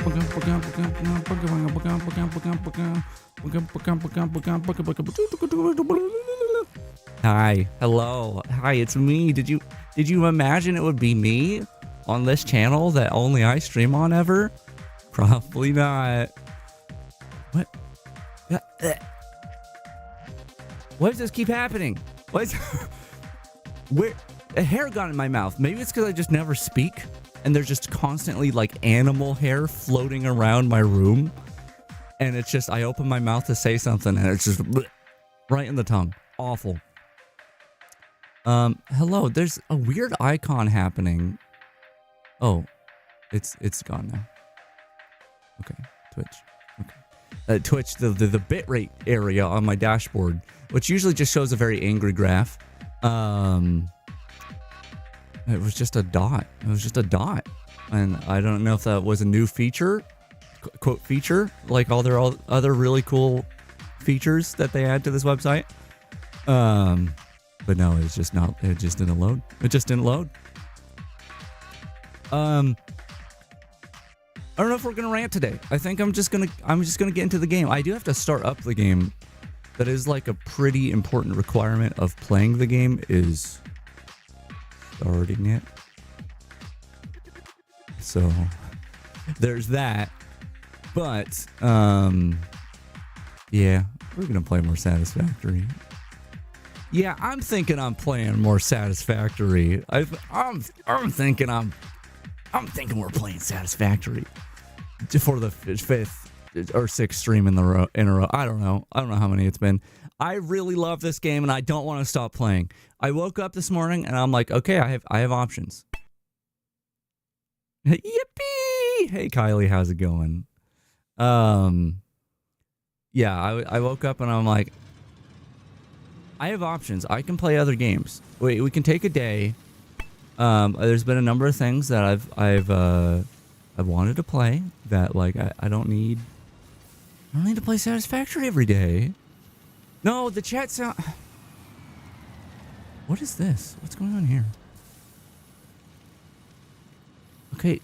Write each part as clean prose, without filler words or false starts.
Hi, hello, hi, it's me. Did you imagine it would be me on this channel that only I stream on ever? Probably not. What? Why does this keep happening? Where a hair got in my mouth? Maybe it's because I just never speak and there's just constantly like animal hair floating around my room, and it's just I open my mouth to say something and it's just right in the tongue. Awful. Hello, there's a weird icon happening. Oh, it's gone now. Okay, Twitch. Okay. Twitch, the bitrate area on my dashboard, which usually just shows a very angry graph. It was just a dot. It was just a dot. And I don't know if that was a new feature, quote feature, like all their other really cool features that they add to this website. But no, it's just not, it just didn't load. It just didn't load. I don't know if we're gonna rant today. I think I'm just gonna get into the game. I do have to start up the game. That is like a pretty important requirement of playing the game, is starting it. So there's that. But yeah, we're gonna play more Satisfactory. Yeah, I'm thinking I'm playing more Satisfactory. I'm thinking we're playing Satisfactory for the fifth or sixth stream in a row. I don't know how many it's been. I really love this game and I don't want to stop playing. I woke up this morning and I'm like, okay, I have options. Yippee! Hey Kylie, how's it going? Yeah, I woke up and I'm like, I have options. I can play other games. We can take a day. There's been a number of things that I've wanted to play that like I don't need to play Satisfactory every day. No, the chat sound. What is this? What's going on here? Okay,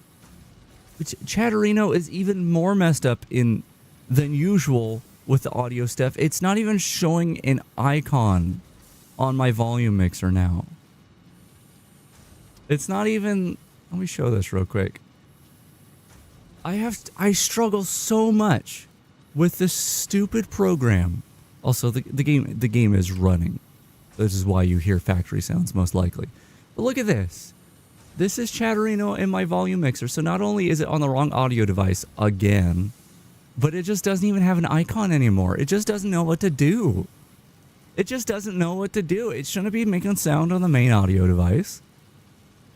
Chatterino is even more messed up than usual with the audio stuff. It's not even showing an icon on my volume mixer now. It's not even. Let me show this real quick. I struggle so much with this stupid program. Also, the game is running. This is why you hear factory sounds most likely. But look at this. This is Chatterino in my volume mixer. So not only is it on the wrong audio device again, but it just doesn't even have an icon anymore. It just doesn't know what to do. It just doesn't know what to do. It shouldn't be making sound on the main audio device.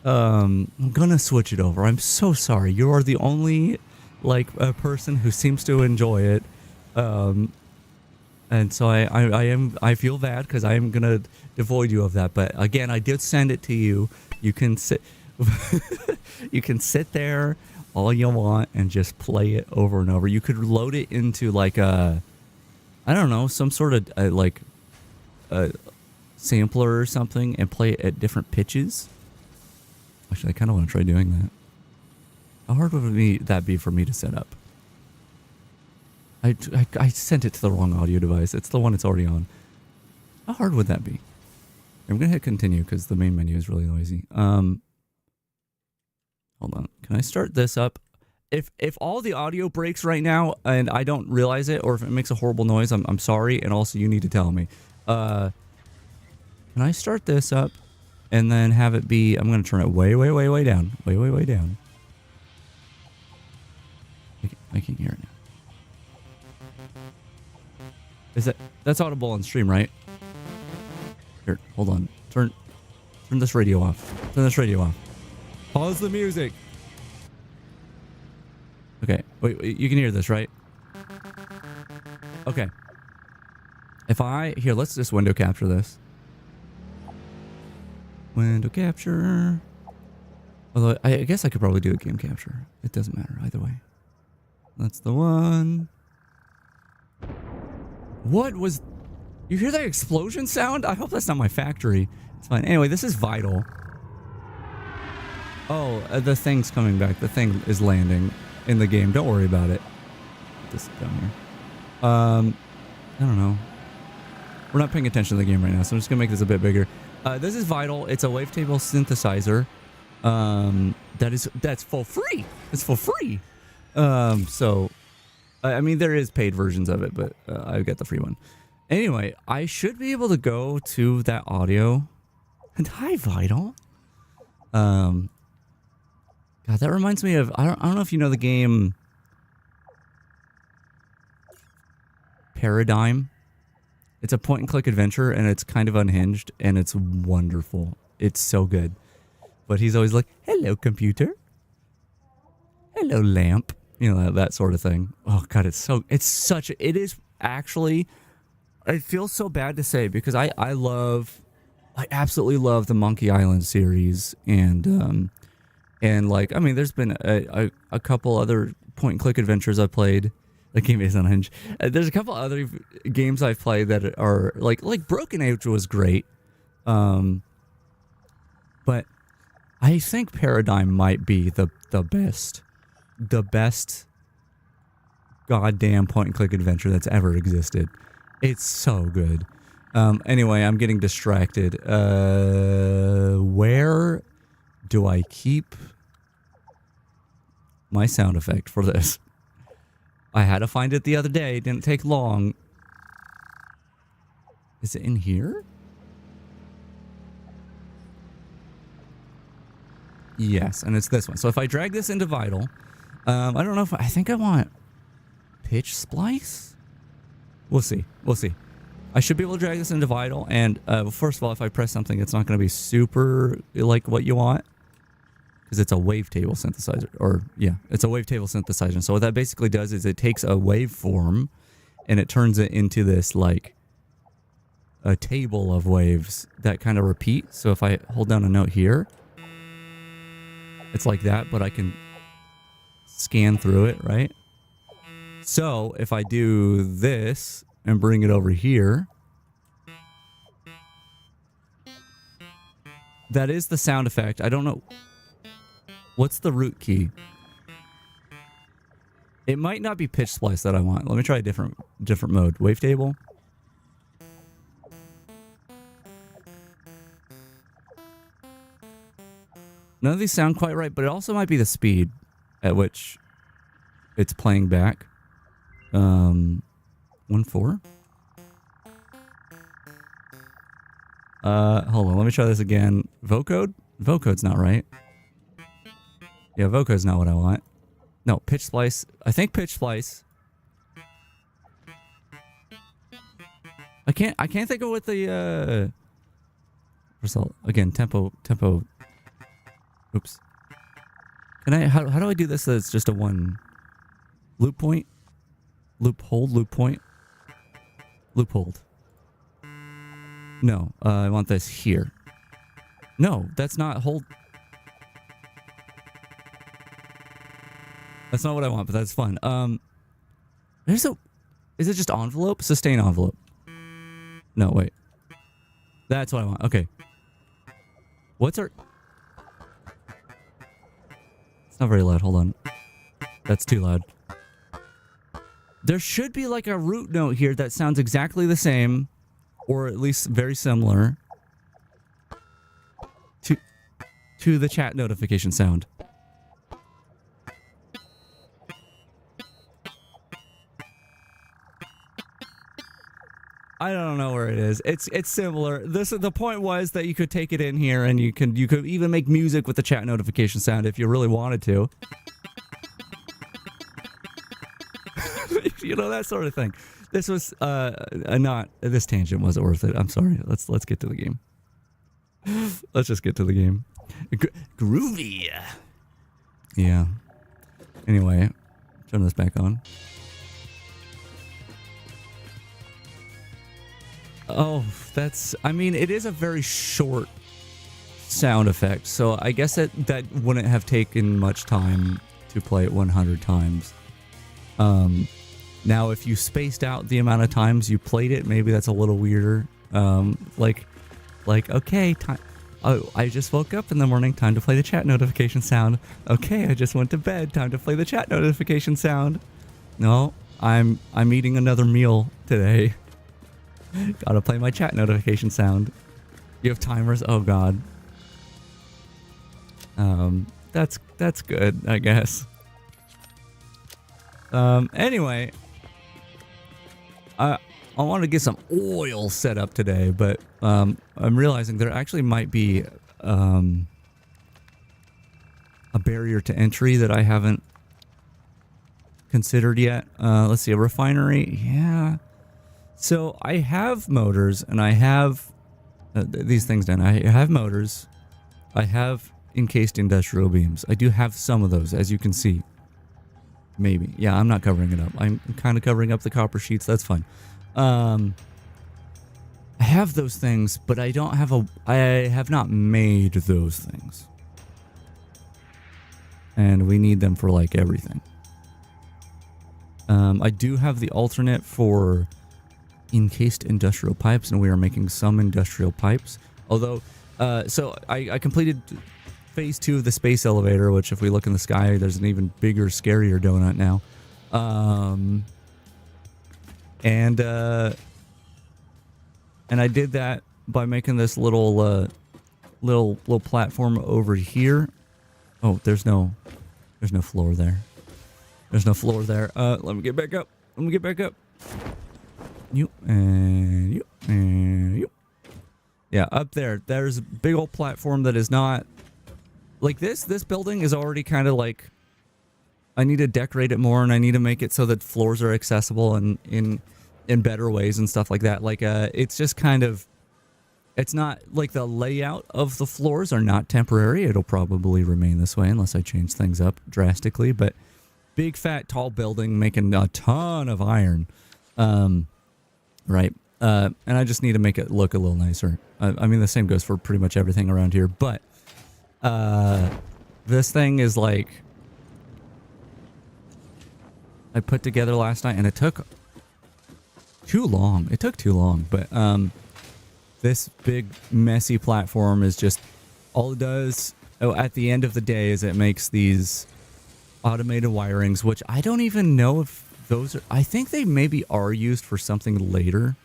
I'm gonna switch it over. I'm so sorry. You are the only like a person who seems to enjoy it. And so I feel bad because I am gonna devoid you of that. But again, I did send it to you. You can sit you can sit there all you want and just play it over and over. You could load it into like a, I don't know, some sort of like a sampler or something and play it at different pitches. Actually, I kind of want to try doing that. How hard would that be for me to set up? I sent it to the wrong audio device. It's the one it's already on. How hard would that be? I'm going to hit continue because the main menu is really noisy. Hold on. Can I start this up? If all the audio breaks right now and I don't realize it, or if it makes a horrible noise, I'm sorry. And also you need to tell me. Can I start this up and then have it be, I'm going to turn it way down. Way down. I can't hear it now. That's audible on stream, right? Here, hold on. Turn this radio off. Turn this radio off. Pause the music. Okay, wait, you can hear this, right? Okay. Here, let's just window capture this. Window capture. Although, I guess I could probably do a game capture. It doesn't matter either way. That's the one. What was... You hear that explosion sound? I hope that's not my factory. It's fine. Anyway, this is vital. Oh, the thing's coming back. The thing is landing. in the game. Don't worry about it. Put this down here. I don't know. We're not paying attention to the game right now, so I'm just gonna make this a bit bigger. This is Vital. It's a wavetable synthesizer. That's for free. It's for free. So, I mean, there is paid versions of it, but I've got the free one. Anyway, I should be able to go to that audio. And hi, Vital. God, that reminds me of, I don't know if you know the game Paradigm. It's a point and click adventure, and it's kind of unhinged, and it's wonderful. It's so good. But he's always like, hello, computer. Hello, lamp. You know, that sort of thing. Oh, God, it is actually, it feels so bad to say, because I absolutely love the Monkey Island series, and like, I mean, there's been a couple other point and click adventures I've played. The game is unhinged. There's a couple other games I've played that are like Broken Age was great, but I think Paradigm might be the best goddamn point and click adventure that's ever existed. It's so good. Anyway, I'm getting distracted. Where do I keep my sound effect for this? I had to find it the other day. It didn't take long. Is it in here? Yes, and it's this one. So if I drag this into Vital, I don't know if I think I want pitch splice. We'll see. We'll see. I should be able to drag this into Vital, and first of all, if I press something, it's not going to be super like what you want, because it's a wavetable synthesizer. Or yeah, it's a wavetable synthesizer. So what that basically does is it takes a waveform and it turns it into this like a table of waves that kind of repeat. So if I hold down a note here, it's like that, but I can scan through it, right? So if I do this and bring it over here, that is the sound effect. I don't know. What's the root key? It might not be pitch splice that I want. Let me try a different mode. Wavetable. None of these sound quite right, but it also might be the speed at which it's playing back. 1.4. Hold on, let me try this again. Vocode? Vocode's not right. Yeah, vocode's not what I want. No, pitch splice. I think pitch splice. I can't think of what the result again, tempo. Oops. Can I how do I do this so it's just a one loop point? Loop hold, loop point. Loop hold. No, I want this here. No, that's not hold. That's not what I want, but that's fun. Is it just envelope? Sustain envelope. No, wait. That's what I want. Okay. What's our... It's not very loud. Hold on. That's too loud. There should be like a root note here that sounds exactly the same, or at least very similar to the chat notification sound. I don't know where it is. It's similar. The point was that you could take it in here and you could even make music with the chat notification sound if you really wanted to. You know, that sort of thing. This was this tangent wasn't worth it. I'm sorry. Let's get to the game. Let's just get to the game. Groovy. Yeah. Anyway, turn this back on. Oh, I mean, it is a very short sound effect, so I guess that wouldn't have taken much time to play it 100 times. Now, if you spaced out the amount of times you played it, maybe that's a little weirder. Okay, time. Oh, I just woke up in the morning. Time to play the chat notification sound. Okay, I just went to bed. Time to play the chat notification sound. No, I'm eating another meal today. Gotta play my chat notification sound. You have timers? Oh god. That's good, I guess. Anyway, I want to get some oil set up today, but I'm realizing there actually might be a barrier to entry that I haven't considered yet. Let's see, a refinery. Yeah. So I have motors, and I have these things done. I have motors. I have encased industrial beams. I do have some of those, as you can see. Maybe. Yeah, I'm not covering it up. I'm kind of covering up the copper sheets. That's fine. I have those things, but I don't have I have not made those things. And we need them for like everything. I do have the alternate for encased industrial pipes, and we are making some industrial pipes. Although, so I completed phase 2 of the space elevator, which if we look in the sky, there's an even bigger, scarier donut now. And I did that by making this little platform over here. Oh, there's no floor there. There's no floor there. Let me get back up. You and you and you. Yeah, up there. There's a big old platform that is not like this. This building is already kind of like, I need to decorate it more, and I need to make it so that floors are accessible and in better ways and stuff like that. Like, it's just kind of, it's not like the layout of the floors are not temporary. It'll probably remain this way unless I change things up drastically. But big, fat, tall building making a ton of iron, right? And I just need to make it look a little nicer. I mean, the same goes for pretty much everything around here. But this thing is like, I put together last night, and it took too long. But this big messy platform is just, all it does at the end of the day is it makes these automated wirings, which I don't even know if those are, I think they maybe are used for something later.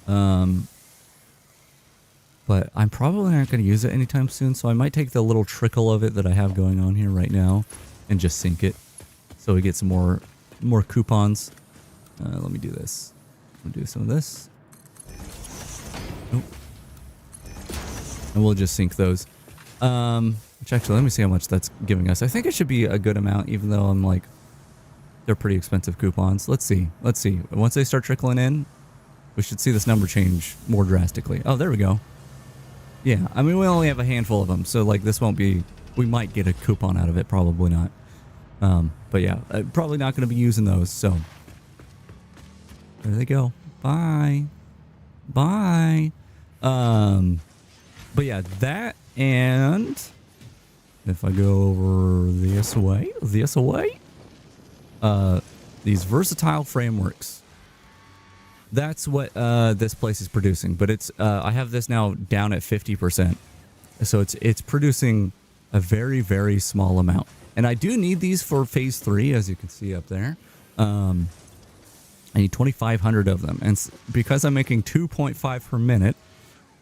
But I'm probably not going to use it anytime soon, so I might take the little trickle of it that I have going on here right now and just sink it so we get some more coupons. Let me do this. We'll do some of this. Nope. And we'll just sink those. Which actually, let me see how much that's giving us. I think it should be a good amount, even though I'm like, they're pretty expensive coupons. Let's see. Once they start trickling in, we should see this number change more drastically. Oh, there we go. Yeah, I mean, we only have a handful of them, so like this won't be, we might get a coupon out of it, probably not. But yeah, probably not going to be using those, so. There they go. Bye. But yeah, that, and if I go over this way, these versatile frameworks. That's what this place is producing, but it's I have this now down at 50%, so it's producing a very, very small amount, and I do need these for phase 3, as you can see up there. I need 2,500 of them, and because I'm making 2.5 per minute,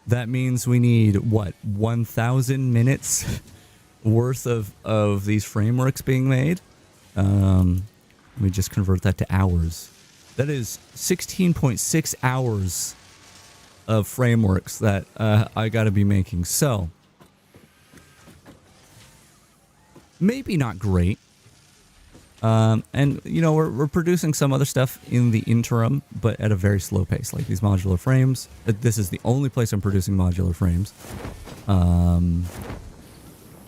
that means we need what, 1,000 minutes worth of these frameworks being made. Let me just convert that to hours. That is 16.6 hours of frameworks that I got to be making. So, maybe not great. And, you know, we're producing some other stuff in the interim, but at a very slow pace, like these modular frames. This is the only place I'm producing modular frames.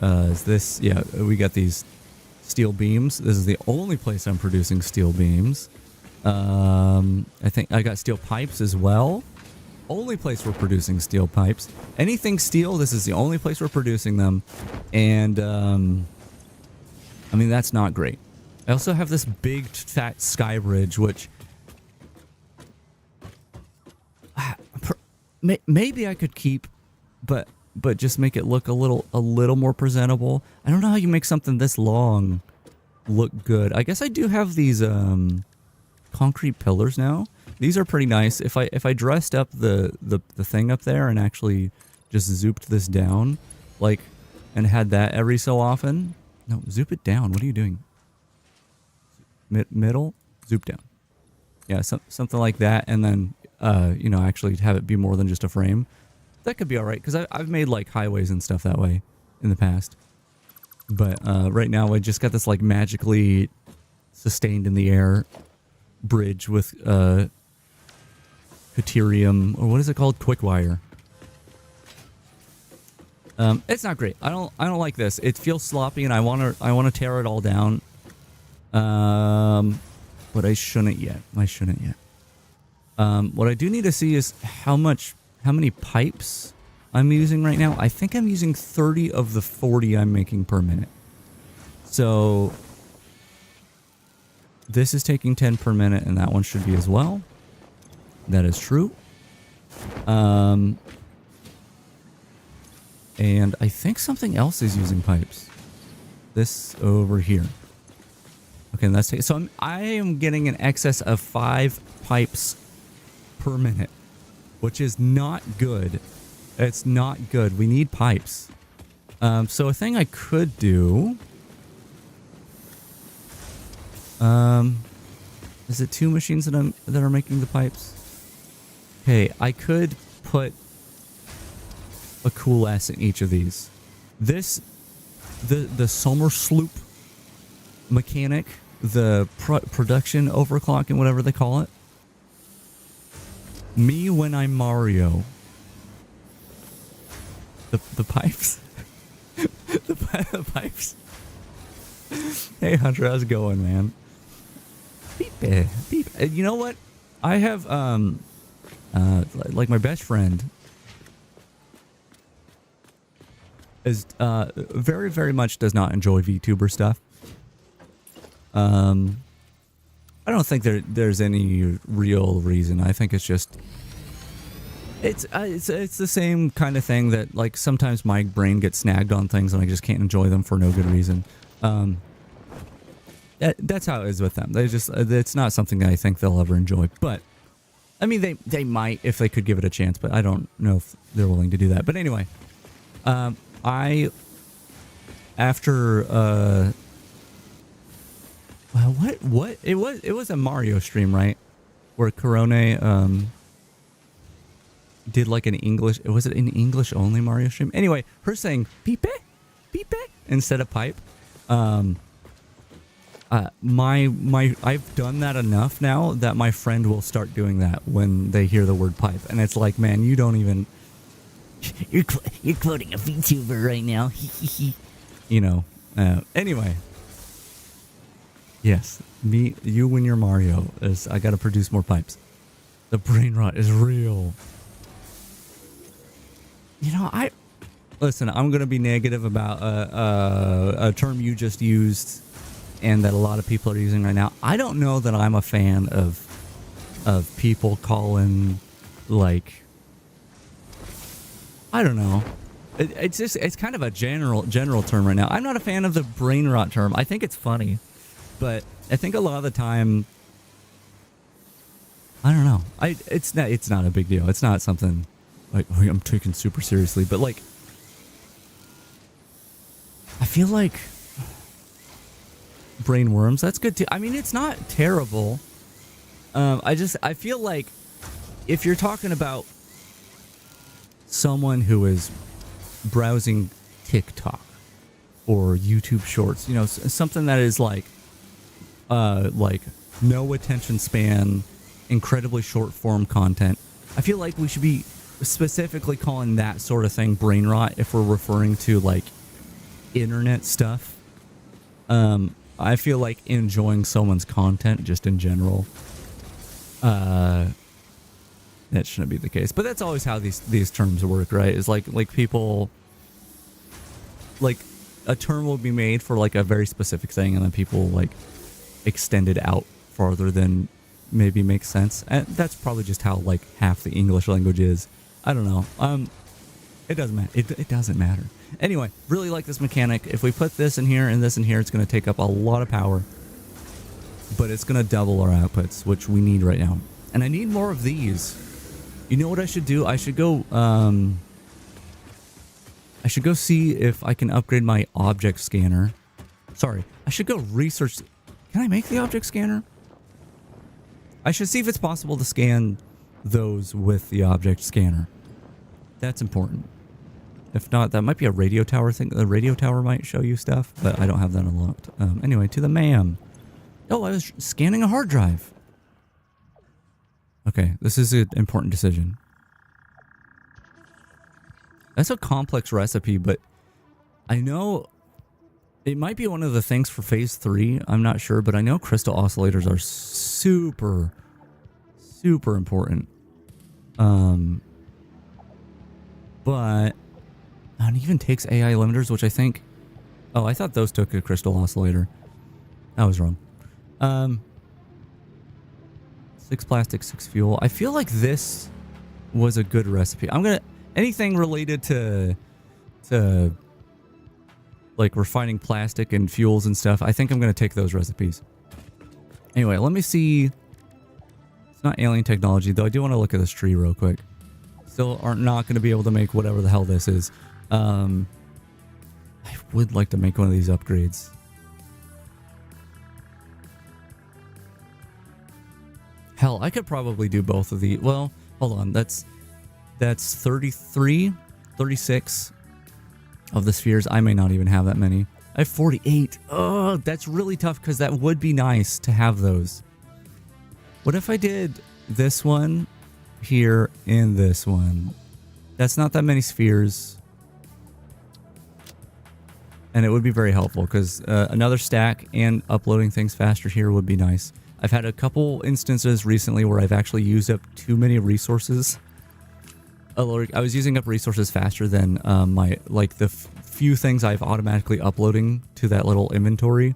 Is this? Yeah, we got these steel beams. This is the only place I'm producing steel beams. I think I got steel pipes as well. Only place we're producing steel pipes. Anything steel, this is the only place we're producing them. And, I mean, that's not great. I also have this big, fat sky bridge, which maybe I could keep, but but just make it look a little more presentable. I don't know how you make something this long look good. I guess I do have these concrete pillars now. These are pretty nice. If I dressed up the thing up there and actually just zooped this down, like, and had that every so often. No, zoop it down. What are you doing? Middle, zoop down. Yeah, something like that, and then you know, actually have it be more than just a frame. That could be all right, because I've made like highways and stuff that way in the past. But right now I just got this like magically sustained in the air bridge with deuterium, or what is it called? Quick wire. It's not great. I don't like this. It feels sloppy, and I want to tear it all down. But I shouldn't yet. What I do need to see is how many pipes I'm using right now. I think I'm using 30 of the 40 I'm making per minute. So this is taking 10 per minute, and that one should be as well. That is true. And I think something else is using pipes. This over here. Okay, let's take. So I am getting an excess of 5 pipes per minute, which is not good. It's not good. We need pipes. So a thing I could do. Is it 2 machines that are making the pipes? Okay, I could put a cool S in each of these. The summer sloop mechanic, the production overclock and whatever they call it. Me when I'm Mario. The pipes. the pipes. Hey Hunter, how's it going, man? Beep, beep. You know what? I have like my best friend is very, very much does not enjoy VTuber stuff. I don't think there's any real reason. I think it's just it's the same kind of thing that, like, sometimes my brain gets snagged on things and I just can't enjoy them for no good reason. That's how it is with them. It's not something that I think they'll ever enjoy. But I mean, they might if they could give it a chance, but I don't know if they're willing to do that. But anyway, what it was a Mario stream, right? Where Corone did like an English, was it an English only Mario stream? Anyway, her saying pipe instead of pipe. I've done that enough now that my friend will start doing that when they hear the word pipe, and it's like, man, you don't even. You're quoting a VTuber right now. You know. Anyway. Yes, you when you're Mario. I got to produce more pipes. The brain rot is real. You know, listen. I'm gonna be negative about a term you just used, and that a lot of people are using right now. I don't know that I'm a fan of people calling, like, I don't know. It's kind of a general term right now. I'm not a fan of the brain rot term. I think it's funny, but I think a lot of the time, I don't know. It's not a big deal. It's not something like I'm taking super seriously, but like, I feel like brain worms, that's good too. I mean, it's not terrible. I feel like if you're talking about someone who is browsing TikTok or YouTube Shorts, you know, something that is like no attention span, incredibly short form content, I feel like we should be specifically calling that sort of thing brain rot if we're referring to like internet stuff. I feel like enjoying someone's content just in general, that shouldn't be the case. But that's always how these terms work, right? Is like people, like, a term will be made for like a very specific thing, and then people like extend it out farther than maybe makes sense. And that's probably just how like half the English language is. I don't know. It doesn't matter. It doesn't matter. Anyway, really like this mechanic. If we put this in here and this in here, it's going to take up a lot of power. But it's going to double our outputs, which we need right now. And I need more of these. You know what I should do? I should go see if I can upgrade my object scanner. Sorry, I should go research. Can I make the object scanner? I should see if it's possible to scan those with the object scanner. That's important. If not, that might be a radio tower thing. The radio tower might show you stuff, but I don't have that unlocked. Anyway, to the man. Oh, I was scanning a hard drive. Okay, this is an important decision. That's a complex recipe, but I know it might be one of the things for phase 3. I'm not sure, but I know crystal oscillators are super, super important. But it even takes AI limiters, which I think... Oh, I thought those took a crystal oscillator. I was wrong. 6 plastic, 6 fuel. I feel like this was a good recipe. I'm gonna... Anything related to like refining plastic and fuels and stuff, I think I'm gonna take those recipes. Anyway, let me see. It's not alien technology, though. I do want to look at this tree real quick. Still are not going to be able to make whatever the hell this is. I would like to make one of these upgrades. Hell, I could probably do both of the... Well, hold on. That's 33, 36 of the spheres. I may not even have that many. I have 48. Oh, that's really tough because that would be nice to have those. What if I did this one here and this one? That's not that many spheres. And it would be very helpful because another stack and uploading things faster here would be nice. I've had a couple instances recently where I've actually used up too many resources. I was using up resources faster than the few things I've automatically uploading to that little inventory.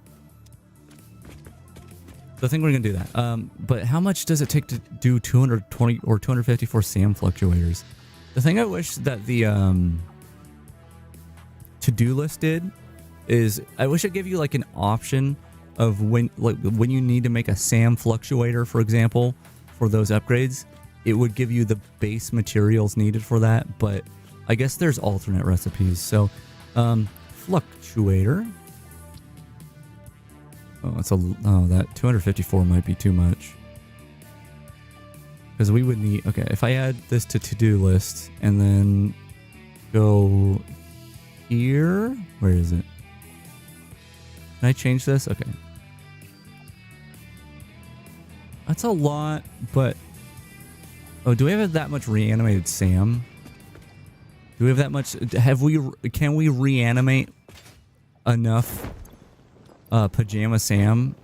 So I think we're going to do that. But how much does it take to do 220 or 254 SAM fluctuators? The thing I wish that the to-do list did is I wish it gave you like an option of when you need to make a SAM fluctuator, for example, for those upgrades. It would give you the base materials needed for that, but I guess there's alternate recipes. So, fluctuator. Oh, that 254 might be too much. Because we would need... Okay, if I add this to-do list and then go here... Where is it? Can I change this? Okay. That's a lot, but... Oh, do we have that much reanimated SAM? Do we have that much... Can we reanimate enough... Pajama Sam?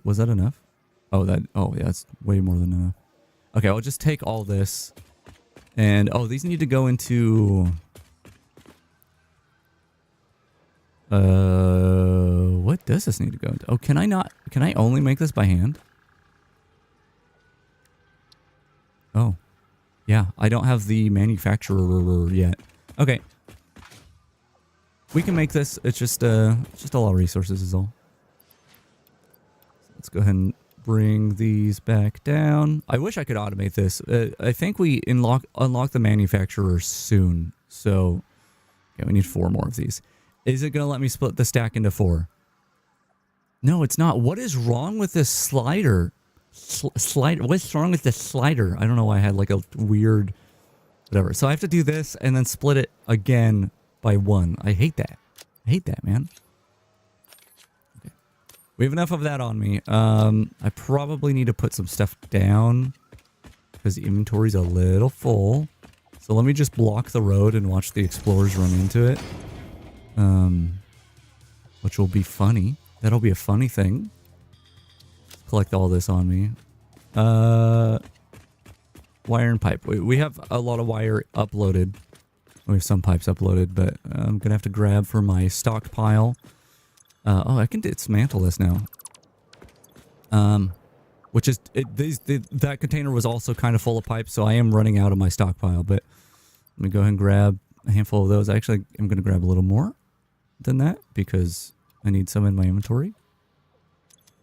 Was that enough? Oh, yeah, that's way more than enough. Okay, I'll just take all this. And, these need to go into... What does this need to go into? Oh, can I only make this by hand? Oh. Yeah, I don't have the manufacturer yet. Okay. We can make this. It's just a lot of resources is all. Let's go ahead and bring these back down. I wish I could automate this. I think we unlock the manufacturer soon. So, okay, we need 4 more of these. Is it going to let me split the stack into 4? No, it's not. What is wrong with this slider? Slider. What's wrong with this slider? I don't know why I had like a weird whatever. So I have to do this and then split it again by 1. I hate that. I hate that, man. Okay. We have enough of that on me. I probably need to put some stuff down because the inventory's a little full. So let me just block the road and watch the explorers run into it. Which will be funny. That'll be a funny thing. Collect all this on me. Wire and pipe. We have a lot of wire uploaded. We have some pipes uploaded, but I'm gonna have to grab for my stockpile. I can dismantle this now. which is that container was also kind of full of pipes, so I am running out of my stockpile. But let me go ahead and grab a handful of those. Actually, I'm going to grab a little more than that because I need some in my inventory.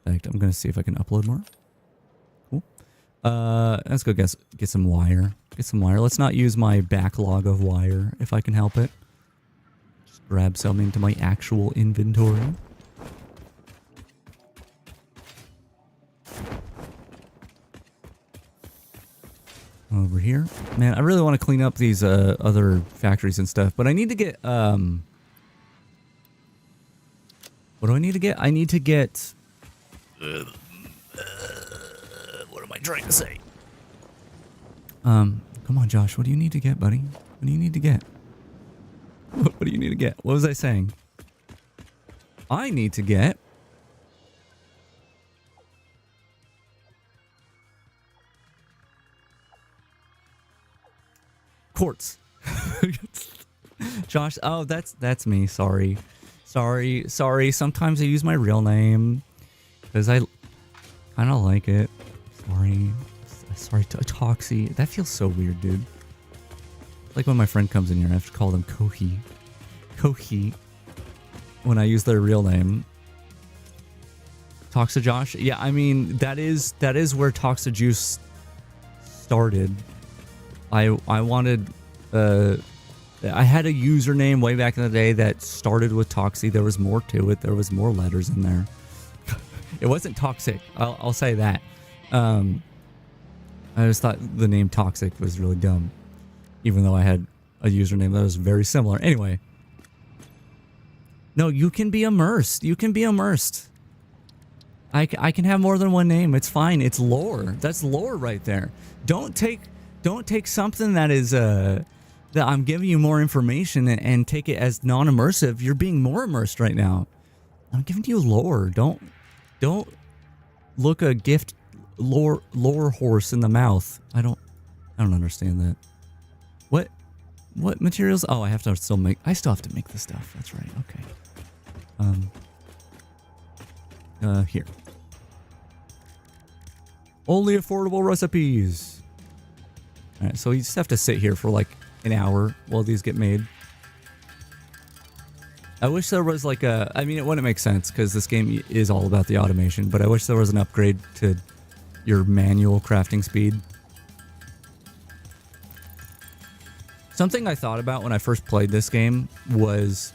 In fact, I'm going to see if I can upload more. Cool. Let's go get some wire. Get some wire. Let's not use my backlog of wire if I can help it. Just grab some into my actual inventory. Over here. Man, I really want to clean up these other factories and stuff, but I need to get what do I need to get? I need to get what am I trying to say? Come on, Josh, what do you need to get, buddy? What do you need to get? What do you need to get? What was I saying? I need to get quartz. Josh, oh, that's me. Sorry. Sometimes I use my real name because I kind of like it. Sorry, Toxie. That feels so weird, dude. Like when my friend comes in here, I have to call them Kohi when I use their real name. Toxa Josh. Yeah, I mean that is where Toxa Juice started. I wanted I had a username way back in the day that started with Toxie. There was more to it. There was more letters in there. It wasn't toxic. I'll say that. I just thought the name Toxic was really dumb, even though I had a username that was very similar. Anyway. No, you can be immersed. You can be immersed. I can have more than one name. It's fine. It's lore. That's lore right there. Don't take something that is that I'm giving you more information and take it as non-immersive. You're being more immersed right now. I'm giving you lore. Don't look a gift lore horse in the mouth. I don't understand that. What materials? Oh, I still have to make the stuff. That's right. Okay. Here. Only affordable recipes. All right, so you just have to sit here for like an hour while these get made. I wish there was like I mean, it wouldn't make sense because this game is all about the automation, but I wish there was an upgrade to your manual crafting speed. Something I thought about when I first played this game was,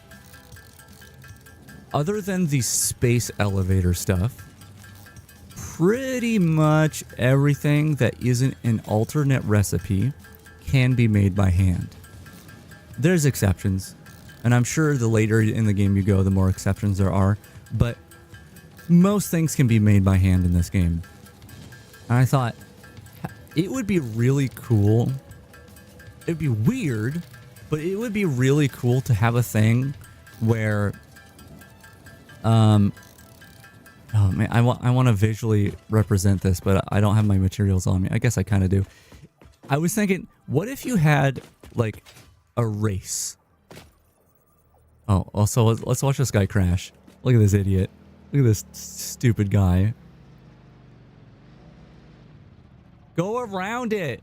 other than the space elevator stuff, pretty much everything that isn't an alternate recipe can be made by hand. There's exceptions, and I'm sure the later in the game you go, the more exceptions there are, but most things can be made by hand in this game. And I thought, it would be really cool. It'd be weird, but it would be really cool to have a thing where, oh man, I want to visually represent this, but I don't have my materials on me. I guess I kind of do. I was thinking, what if you had like a race? Oh, also let's watch this guy crash. Look at this idiot. Look at this stupid guy. Go around it.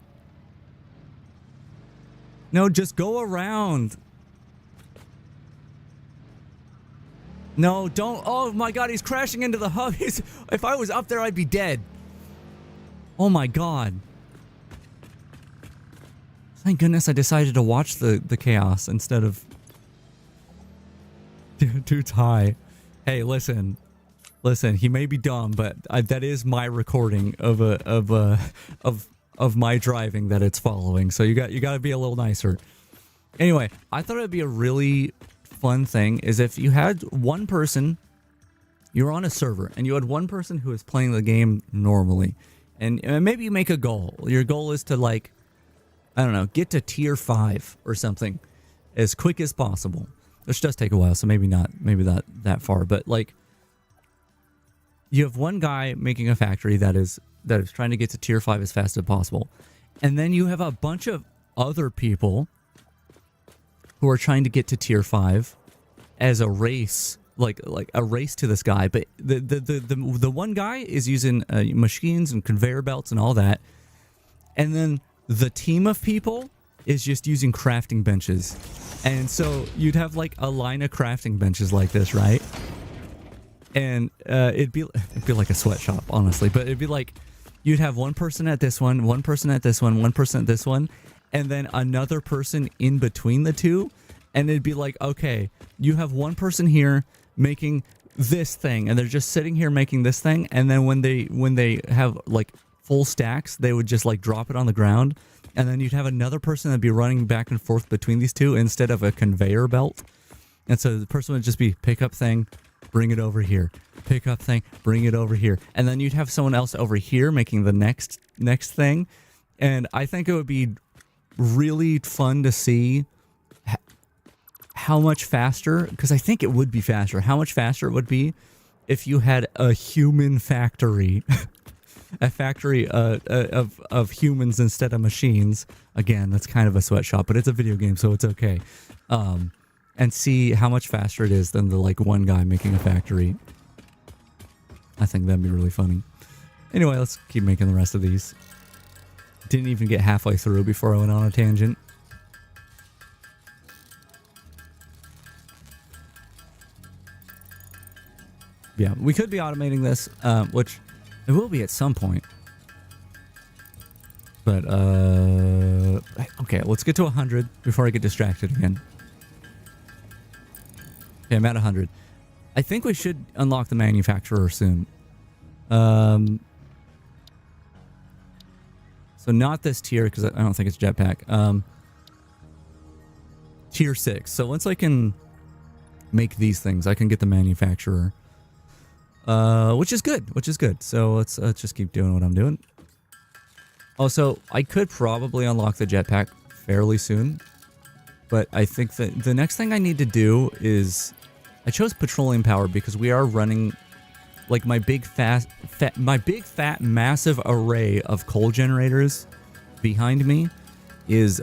No, just go around. No, don't. Oh my god, he's crashing into the hub. If I was up there, I'd be dead. Oh my god. Thank goodness I decided to watch the chaos instead of... Dude's high. Hey, listen. Listen, he may be dumb, but that is my recording of my driving that it's following. So you got to be a little nicer. Anyway, I thought it'd be a really fun thing is if you had one person, you were on a server and you had one person who is playing the game normally, and maybe you make a goal. Your goal is to, like, I don't know, get to tier 5 or something as quick as possible, which does take a while. So maybe not that far, but like, you have one guy making a factory that is trying to get to tier 5 as fast as possible. And then you have a bunch of other people who are trying to get to tier 5 as a race like a race to the sky. But the one guy is using machines and conveyor belts and all that, and then the team of people is just using crafting benches. And so you'd have like a line of crafting benches like this, right? And it'd be like a sweatshop, honestly. But it'd be like you'd have one person at this one person at this one person at this one, and then another person in between the two. And it'd be like, okay, you have one person here making this thing, and they're just sitting here making this thing. And then when they have like full stacks, they would just like drop it on the ground. And then you'd have another person that'd be running back and forth between these two instead of a conveyor belt. And so the person would just be pick up thing, bring it over here. Pick up thing, bring it over here. And then you'd have someone else over here making the next thing. And I think it would be really fun to see how much faster, because I think it would be faster, how much faster it would be if you had a human factory. A factory of humans instead of machines. Again, that's kind of a sweatshop, but it's a video game, so it's okay. And see how much faster it is than the like one guy making a factory. I think that'd be really funny. Anyway, let's keep making the rest of these. Didn't even get halfway through before I went on a tangent. Yeah, we could be automating this, which it will be at some point. But, okay, let's get to 100 before I get distracted again. Okay, I'm at 100. I think we should unlock the manufacturer soon. So not this tier, because I don't think it's jetpack. Tier 6. So once I can make these things, I can get the manufacturer. Which is good. So let's just keep doing what I'm doing. Also, I could probably unlock the jetpack fairly soon, but I think that the next thing I need to do is I chose petroleum power because we are running like my big fat massive array of coal generators behind me is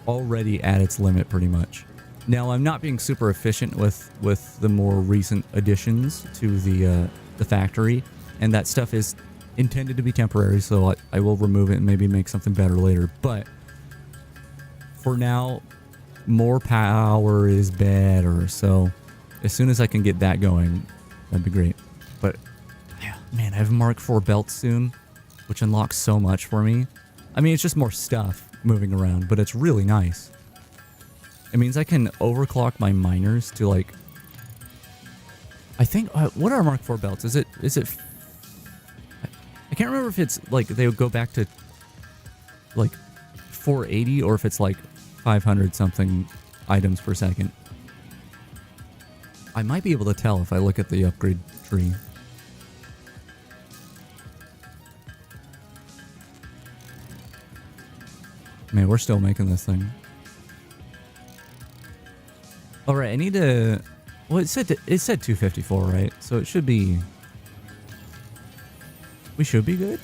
already at its limit pretty much. Now, I'm not being super efficient with the more recent additions to the factory, and that stuff is intended to be temporary, so I will remove it and maybe make something better later. But for now, more power is better, so as soon as I can get that going, that'd be great. But, yeah, man, I have Mark IV belts soon, which unlocks so much for me. I mean, it's just more stuff moving around, but it's really nice. It means I can overclock my miners to like. I think what are Mark IV belts? Is it? I can't remember if it's like they would go back to like 480 or if it's like 500 something items per second. I might be able to tell if I look at the upgrade tree. Man, we're still making this thing. All right, I need to. Well, it said 254, right? So it should be. We should be good.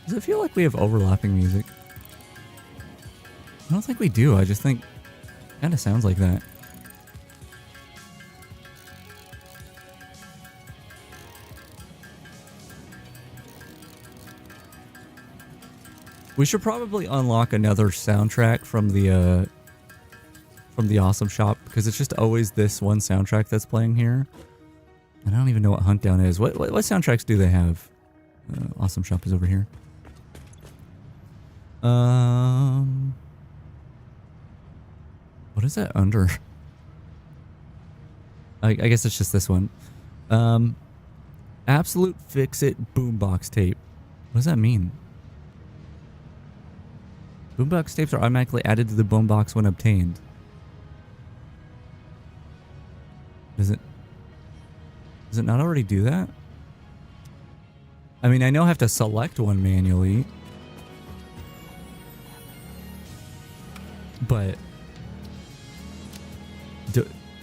Does it feel like we have overlapping music? I don't think we do. I just think it kind of sounds like that. We should probably unlock another soundtrack from the Awesome Shop, because it's just always this one soundtrack that's playing here. And I don't even know what Hunt Down is. What soundtracks do they have? Awesome Shop is over here. What is that under? I guess it's just this one. Absolute Fix-It Boombox Tape. What does that mean? Boombox tapes are automatically added to the boombox when obtained. Does it not already do that? I mean, I know I have to select one manually. But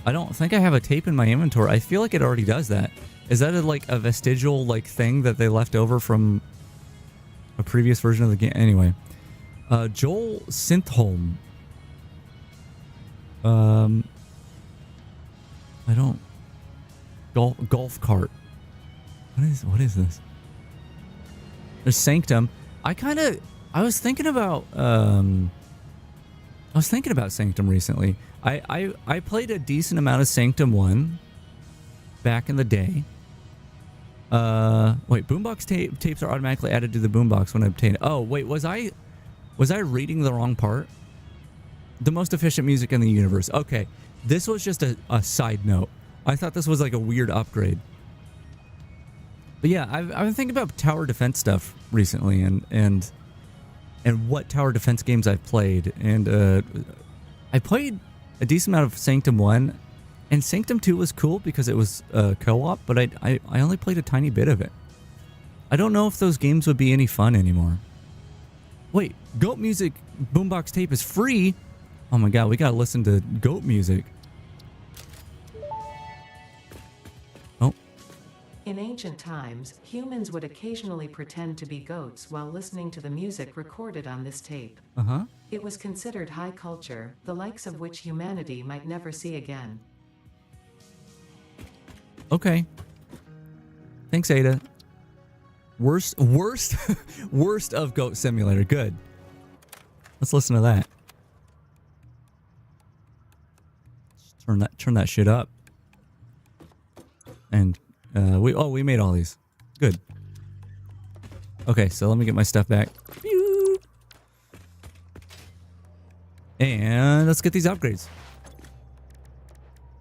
I don't think I have a tape in my inventory. I feel like it already does that. Is that like a vestigial like thing that they left over from a previous version of the game. Anyway, Joel Synthholm. I don't. Golf cart. What is this? There's Sanctum. I was thinking about Sanctum recently. I played a decent amount of Sanctum 1 back in the day. Wait, boombox tapes are automatically added to the boombox when I obtain it. Oh, wait, was I reading the wrong part? The most efficient music in the universe. Okay, this was just a side note. I thought this was like a weird upgrade. But yeah, I've been thinking about tower defense stuff recently, and what tower defense games I've played, and I played a decent amount of Sanctum 1, and Sanctum 2 was cool because it was co-op, but I only played a tiny bit of it. I don't know if those games would be any fun anymore. Wait, Goat Music boombox tape is free? Oh my god, we gotta listen to goat music. Oh. In ancient times, humans would occasionally pretend to be goats while listening to the music recorded on this tape. Uh-huh. It was considered high culture, the likes of which humanity might never see again. Okay. Thanks, Ada. Worst of Goat Simulator. Good. Let's listen to that. Turn that shit up. And we made all these. Good. Okay, so let me get my stuff back. And let's get these upgrades.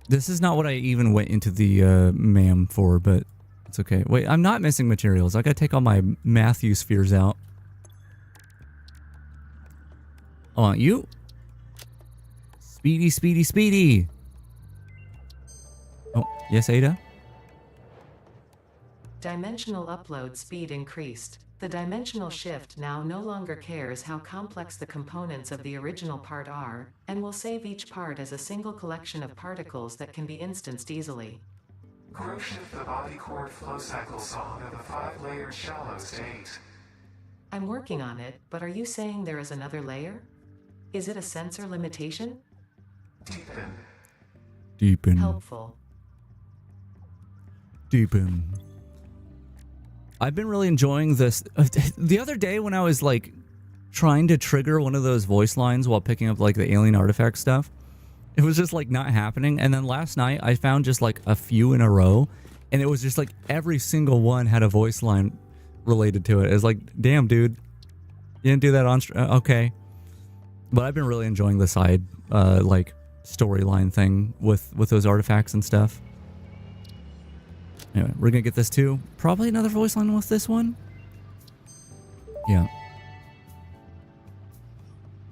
This is not what I even went into the MAM for, but it's okay. Wait, I'm not missing materials. I gotta take all my Matthew spheres out. I want you. Speedy, speedy, speedy. Oh, yes, Ada? Dimensional upload speed increased. The dimensional shift now no longer cares how complex the components of the original part are, and will save each part as a single collection of particles that can be instanced easily. Grow shift the body chord flow cycle song of the 5-layered shallow state. I'm working on it, but are you saying there is another layer? Is it a sensor limitation? Deepen. Deepen. Helpful. Deepen. I've been really enjoying this. The other day when I was like trying to trigger one of those voice lines while picking up like the alien artifact stuff, it was just like not happening. And then last night I found just like a few in a row, and it was just like every single one had a voice line related to it. It's like, damn, dude, you didn't do that on okay. But I've been really enjoying the side like storyline thing with those artifacts and stuff. Anyway, we're gonna get this too. Probably another voice line with this one. Yeah.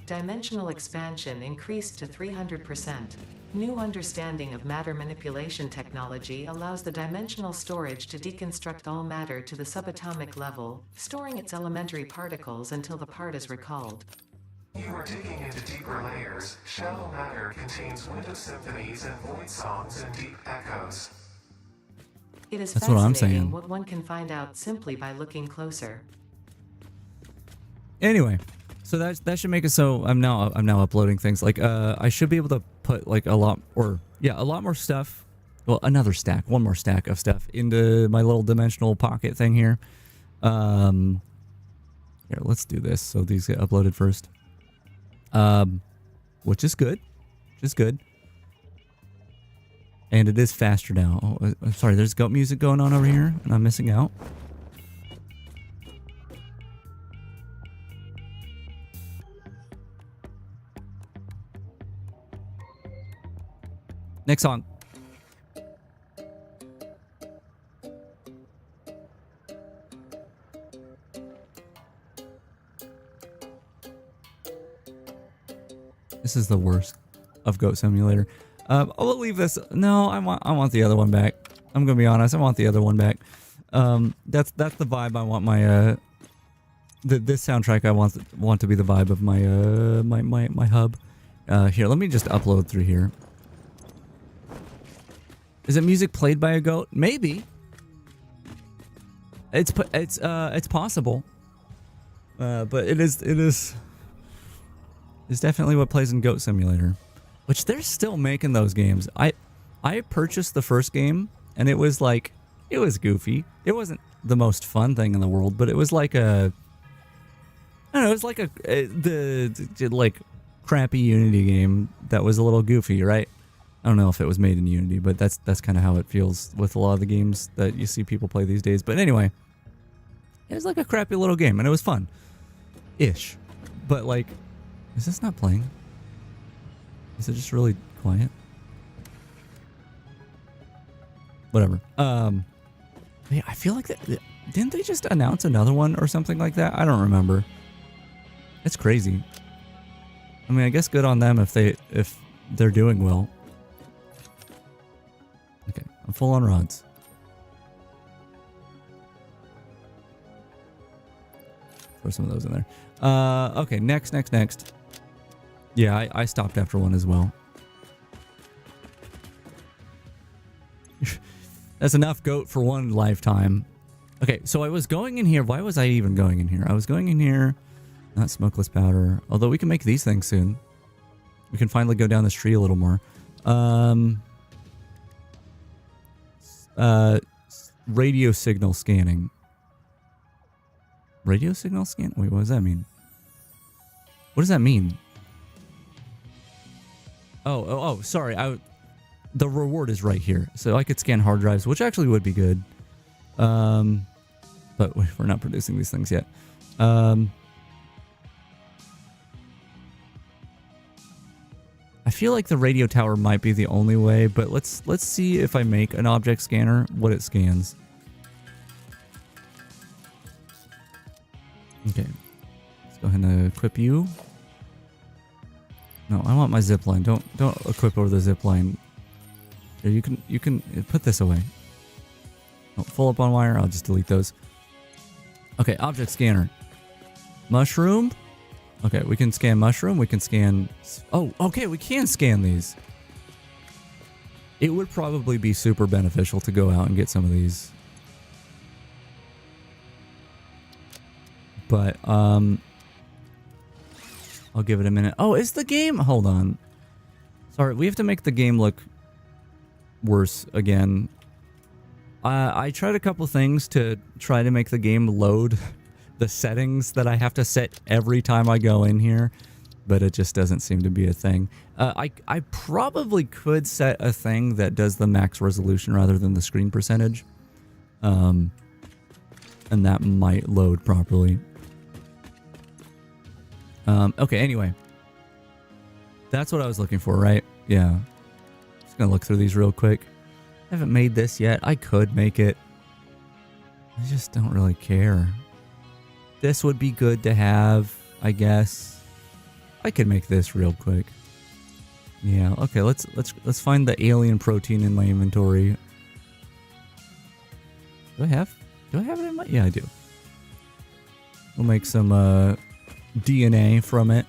Dimensional expansion increased to 300%. New understanding of matter manipulation technology allows the dimensional storage to deconstruct all matter to the subatomic level, storing its elementary particles until the part is recalled. You are digging into deeper layers. Shallow matter contains window symphonies and void songs and deep echoes. It is That's what I'm fascinating saying. what one can find out simply by looking closer. Anyway, so that should make it so I'm now uploading things. Like I should be able to put like a lot more stuff. Well, one more stack of stuff into my little dimensional pocket thing here. Here, let's do this so these get uploaded first. Which is good. And it is faster now. Oh, I'm sorry, there's goat music going on over here, and I'm missing out. Next song. This is the worst of Goat Simulator. I'll leave this. No, I want the other one back. I'm gonna be honest. I want the other one back. That's the vibe I want my this soundtrack. I want to be the vibe of my my hub. Here, let me just upload through here. Is it music played by a goat? Maybe. It's possible. But it's definitely what plays in Goat Simulator, which they're still making those games. I purchased the first game and it was like, it was goofy. It wasn't the most fun thing in the world, but it was like a, I don't know, it was like the like crappy Unity game that was a little goofy, right? I don't know if it was made in Unity, but that's kind of how it feels with a lot of the games that you see people play these days. But anyway, it was like a crappy little game and it was fun. Ish. But like, is this not playing? Is it just really quiet? Whatever. Yeah, I feel like that. Didn't they just announce another one or something like that? I don't remember. It's crazy. I mean, I guess good on them if they're doing well. Okay, I'm full on rods. Throw some of those in there. Okay, next. Yeah, I stopped after one as well. That's enough goat for one lifetime. Okay, so I was going in here. Why was I even going in here? I was going in here. Not smokeless powder. Although we can make these things soon. We can finally go down this tree a little more. Radio signal scanning. Radio signal scan? Wait, what does that mean? What does that mean? Oh, sorry. The reward is right here. So I could scan hard drives, which actually would be good. But we're not producing these things yet. I feel like the radio tower might be the only way, but let's see if I make an object scanner, what it scans. Okay. Let's go ahead and equip you. No, I want my zip line. Don't equip over the zip line. Here, you can put this away. Oh, full up on wire. I'll just delete those. Okay, object scanner. Mushroom. Okay, we can scan mushroom. We can scan... Oh, okay, we can scan these. It would probably be super beneficial to go out and get some of these. But, I'll give it a minute. Oh, is the game... Hold on. Sorry, we have to make the game look worse again. I tried a couple things to try to make the game load the settings that I have to set every time I go in here, but it just doesn't seem to be a thing. I probably could set a thing that does the max resolution rather than the screen percentage. And that might load properly. Okay, anyway. That's what I was looking for, right? Yeah. Just gonna look through these real quick. I haven't made this yet. I could make it. I just don't really care. This would be good to have, I guess. I could make this real quick. Yeah, okay, let's find the alien protein in my inventory. Do I have it in my... Yeah, I do. We'll make some DNA from it.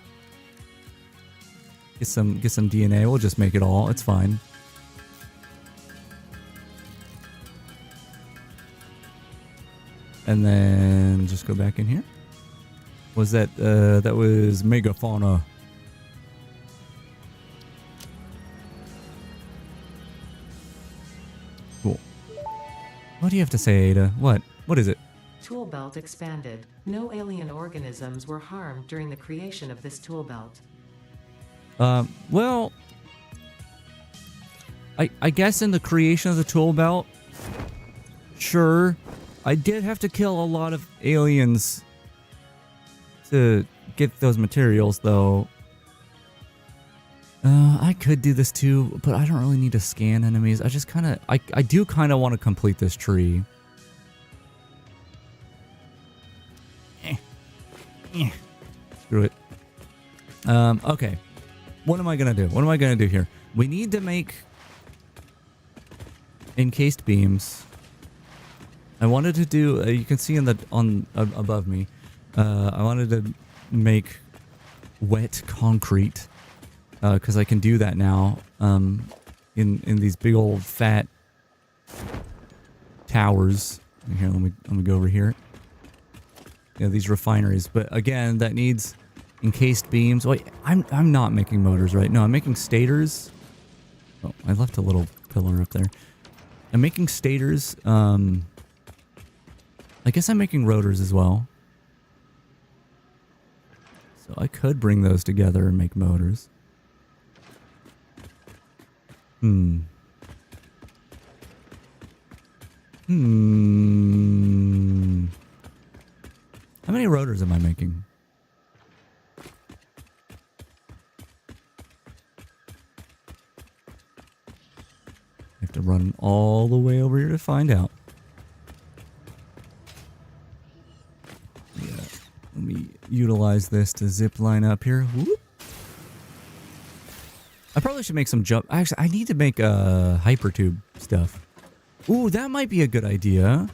Get some DNA. We'll just make it all. It's fine. And then just go back in here. Was that that was megafauna. Cool. What do you have to say, Ada? What is it? Tool belt expanded. No alien organisms were harmed during the creation of this tool belt. Well, I guess in the creation of the tool belt, sure. I did have to kill a lot of aliens to get those materials, though. I could do this too, but I don't really need to scan enemies. I just kind of... I do kind of want to complete this tree. Screw it. Okay. What am I going to do? What am I going to do here? We need to make encased beams. I wanted to do, you can see above me, I wanted to make wet concrete, because I can do that now, in these big old fat towers. Here, let me go over here. these refineries. But again, that needs encased beams. Wait, I'm not making motors, right? No, I'm making stators. Oh, I left a little pillar up there. I'm making stators. I guess I'm making rotors as well. So I could bring those together and make motors. How many rotors am I making? I have to run all the way over here to find out. Yeah, let me utilize this to zip line up here. Whoop. I probably should make some jump. Actually, I need to make hyper tube stuff. Ooh, that might be a good idea.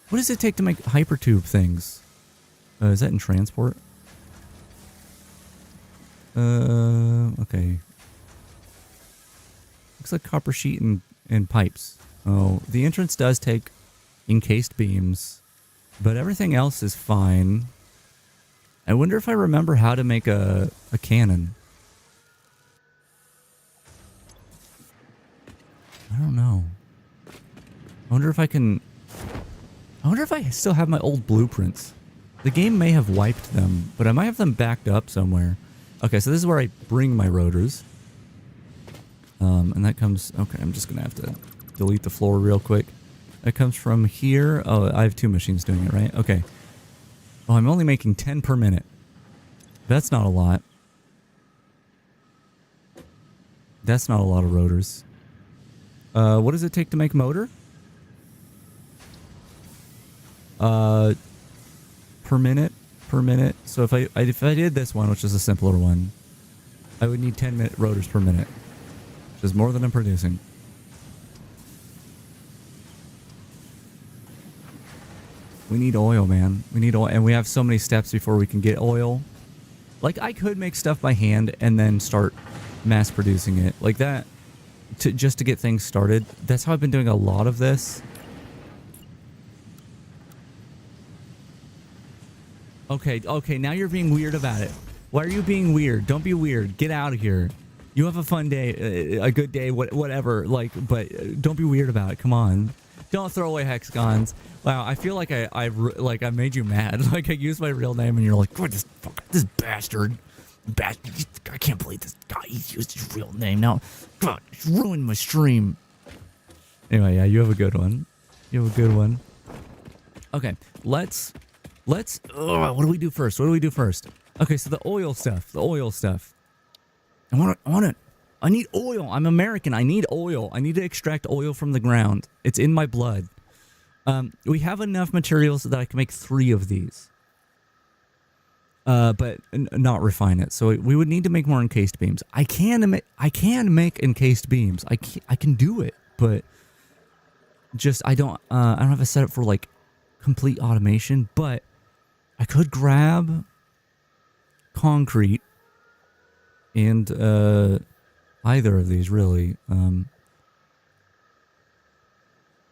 What does it take to make hyper tube things? Is that in transport? Okay. Looks like copper sheet and pipes. Oh, the entrance does take encased beams, but everything else is fine. I wonder if I remember how to make a cannon. I don't know. I wonder if I can... I wonder if I still have my old blueprints. The game may have wiped them, but I might have them backed up somewhere. Okay, so this is where I bring my rotors. And that comes... Okay, I'm just going to have to delete the floor real quick. That comes from here. Oh, I have two machines doing it, right? Okay. Oh, I'm only making 10 per minute. That's not a lot. That's not a lot of rotors. What does it take to make motor? Per minute. So if I did this one, which is a simpler one, I would need 10 rotors per minute, which is more than I'm producing. We need oil, man. We need oil, and we have so many steps before we can get oil. Like, I could make stuff by hand and then start mass producing it like that, just to get things started. That's how I've been doing a lot of this. Okay, now you're being weird about it. Why are you being weird? Don't be weird. Get out of here. You have a fun day, a good day, whatever. Like, but don't be weird about it. Come on. Don't throw away hexagons. Wow, I feel like I made you mad. Like, I used my real name and you're like, God, this bastard. I can't believe this guy. He used his real name. Now, God, he's ruined my stream. Anyway, yeah, you have a good one. Okay, let's what do we do first? Okay, so the oil stuff. I need oil. I'm American. I need oil. I need to extract oil from the ground. It's in my blood. We have enough materials so that I can make 3 of these. But not refine it. So we would need to make more encased beams. I can make encased beams. I can do it, but just I don't have a setup for like complete automation. But I could grab concrete and either of these really.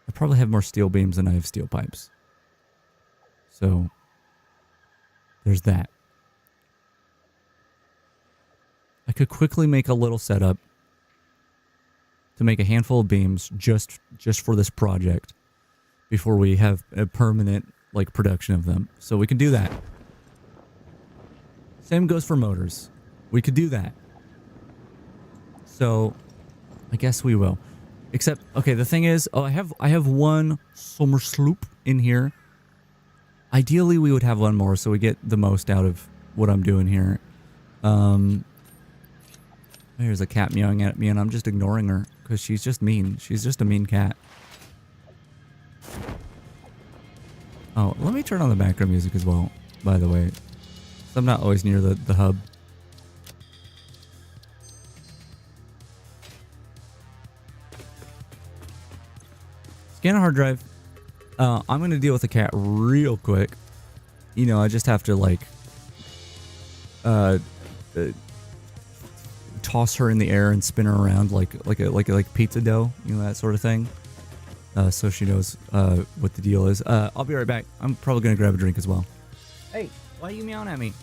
I probably have more steel beams than I have steel pipes. So there's that. I could quickly make a little setup to make a handful of beams just for this project before we have a permanent like production of them. So we can do that. Same goes for motors. We could do that. So I guess we will. Except, okay, the thing is, I have one summer sloop in here. Ideally, we would have one more so we get the most out of what I'm doing here. There's a cat meowing at me and I'm just ignoring her because she's just mean. She's just a mean cat. Oh, let me turn on the background music as well, by the way. I'm not always near the hub. Scan a hard drive. I'm going to deal with the cat real quick. You know, I just have to like toss her in the air and spin her around like pizza dough, you know, that sort of thing. So she knows what the deal is. I'll be right back. I'm probably going to grab a drink as well. Hey, why are you meowing at me?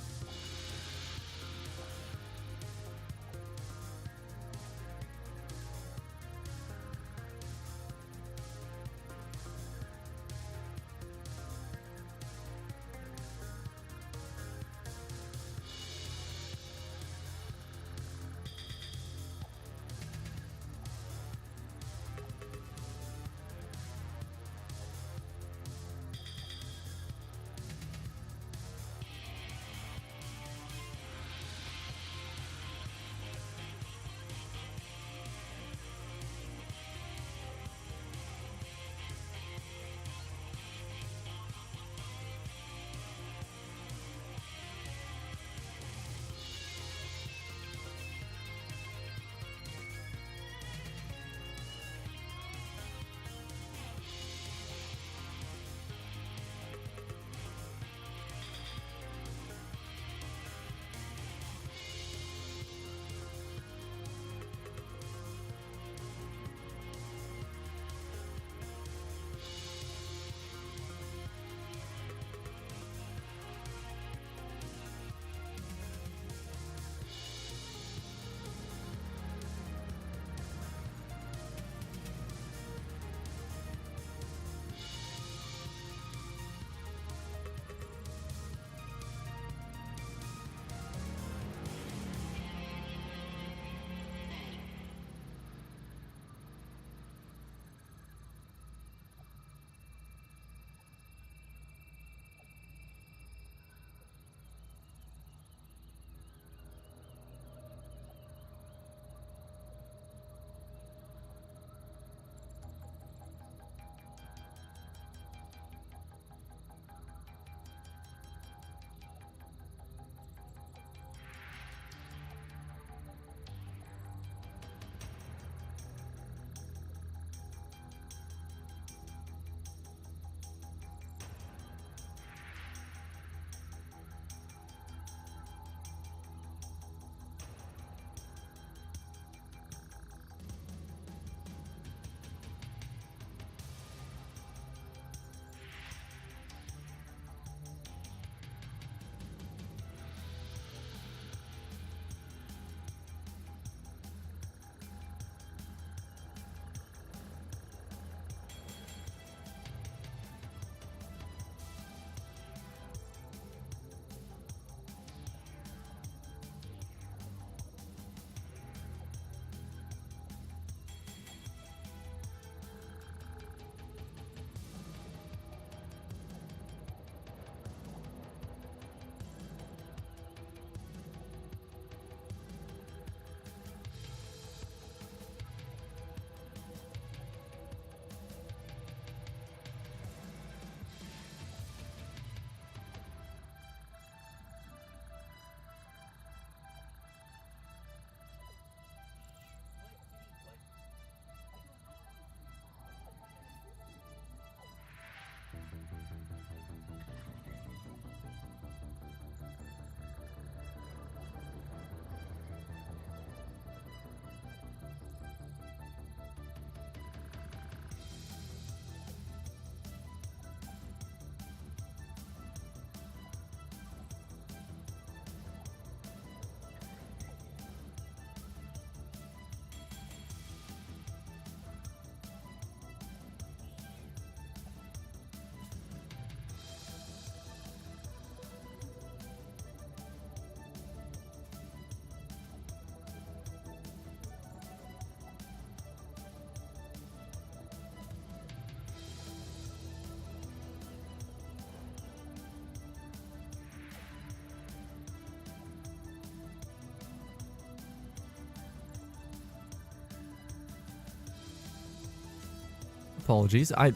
Apologies. I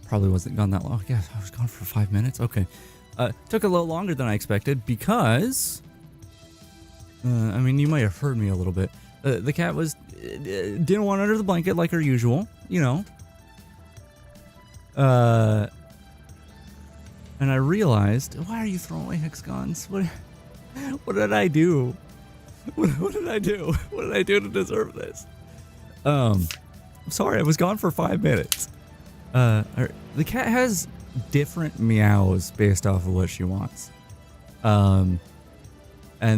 probably wasn't gone that long. Yeah, I was gone for 5 minutes. Okay. Took a little longer than I expected because, I mean, you might have heard me a little bit. The cat was, didn't want under the blanket like her usual, you know. And I realized, why are you throwing away hexagons? What did I do? What did I do? What did I do to deserve this? I'm sorry, I was gone for 5 minutes. The cat has different meows based off of what she wants. And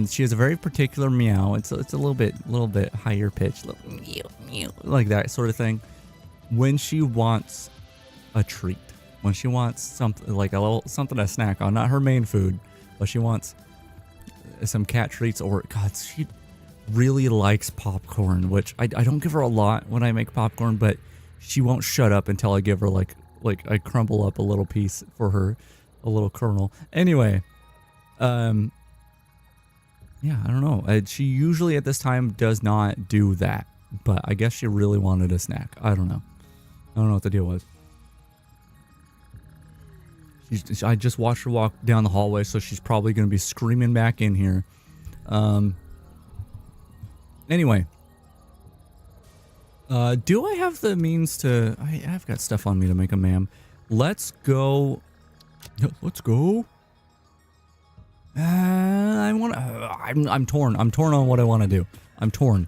she has a very particular meow. It's a little bit higher pitched, meow, meow, like that sort of thing. When she wants a treat, when she wants something like something to snack on, not her main food, but she wants some cat treats, or God, she really likes popcorn, which I don't give her a lot when I make popcorn, but she won't shut up until I give her like I crumble up a little piece for her, a little kernel. Anyway, yeah, I don't know. She usually at this time does not do that, but I guess she really wanted a snack. I don't know. I don't know what the deal was. I just watched her walk down the hallway, so she's probably going to be screaming back in here. Anyway. Do I have the means to... I've got stuff on me to make a ma'am. Let's go... Let's go. I want to... I'm torn. I'm torn on what I want to do. I'm torn.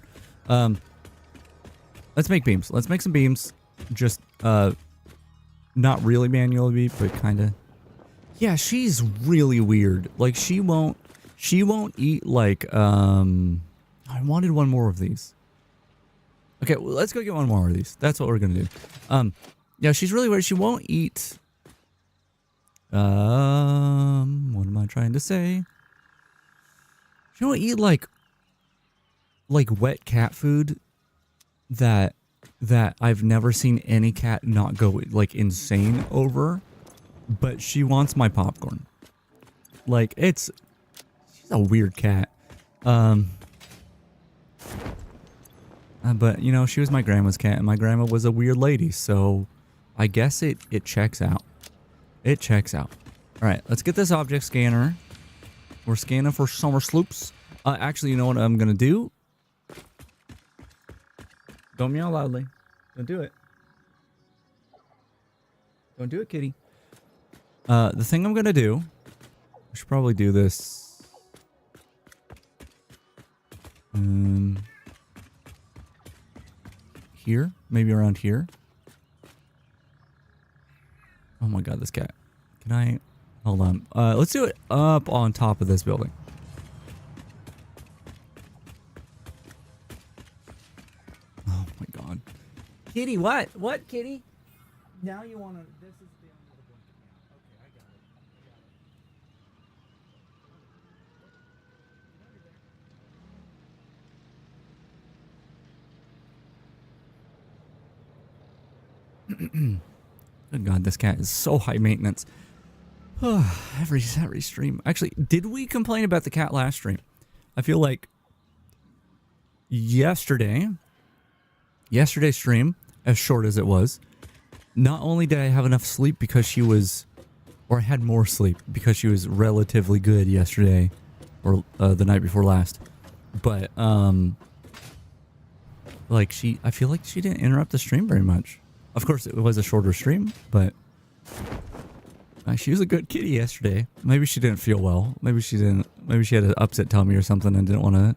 Let's make beams. Let's make some beams. Just, not really manually, but kind of... Yeah, she's really weird. Like, she won't eat, like, I wanted one more of these. Okay, well, let's go get one more of these. That's what we're gonna do. Yeah, she's really weird. She won't eat... what am I trying to say? She won't eat, like wet cat food that I've never seen any cat not go, like, insane over. But she wants my popcorn. Like, she's a weird cat. But, you know, she was my grandma's cat, and my grandma was a weird lady, so I guess it checks out. It checks out. Alright, let's get this object scanner. We're scanning for summer sloops. Actually, you know what I'm gonna do? Don't meow loudly. Don't do it. Don't do it, kitty. The thing I'm gonna do... I should probably do this... here? Maybe around here? Oh my god, this cat. Can I... Hold on. Let's do it up on top of this building. Oh my god. Kitty, what? What, kitty? Now you want to... This is the only other blanket now. Okay, I got it. Good god, this cat is so high maintenance. every stream. Actually, did we complain about the cat last stream? I feel like yesterday's stream, as short as it was, not only did I have enough sleep because she was, or I had more sleep because she was relatively good yesterday, or the night before last, but like I feel like she didn't interrupt the stream very much. Of course, it was a shorter stream, but she was a good kitty yesterday. Maybe she didn't feel well. Maybe she had an upset tummy or something and didn't want to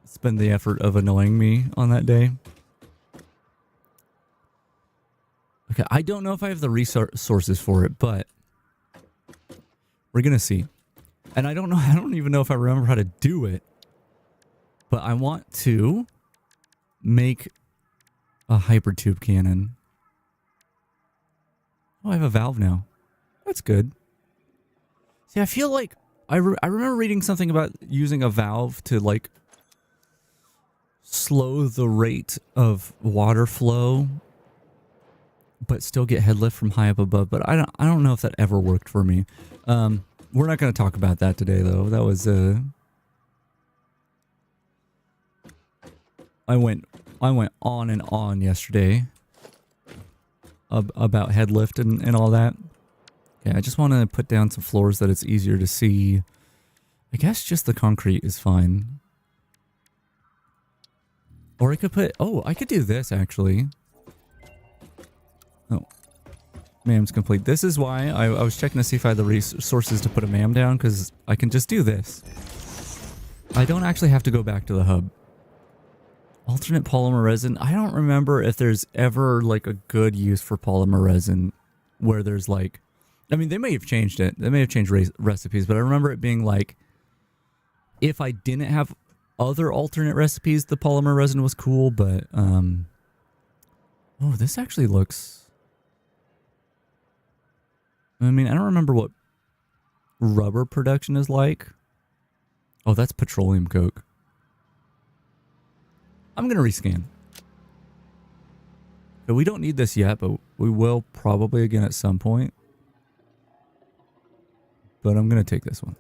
spend the effort of annoying me on that day. Okay, I don't know if I have the resources for it, but we're gonna see. And I don't even know if I remember how to do it, but I want to make a hypertube cannon. Oh, I have a valve now. That's good. See, I feel like I remember reading something about using a valve to, like, slow the rate of water flow, but still get head lift from high up above. But I don't know if that ever worked for me. We're not going to talk about that today, though. That was I went on and on yesterday about head lift and all that. Okay, I just want to put down some floors that it's easier to see. I guess just the concrete is fine. Or I could put... Oh, I could do this, actually. Oh. Ma'am's complete. This is why I was checking to see if I had the resources to put a ma'am down, because I can just do this. I don't actually have to go back to the hub. Alternate polymer resin. I don't remember if there's ever, like, a good use for polymer resin where there's, like, I mean, they may have changed it. They may have changed recipes, but I remember it being like, if I didn't have other alternate recipes, the polymer resin was cool, but, oh, this actually looks, I mean, I don't remember what rubber production is like. Oh, that's petroleum coke. I'm going to rescan. So we don't need this yet, but we will probably again at some point. But I'm going to take this one.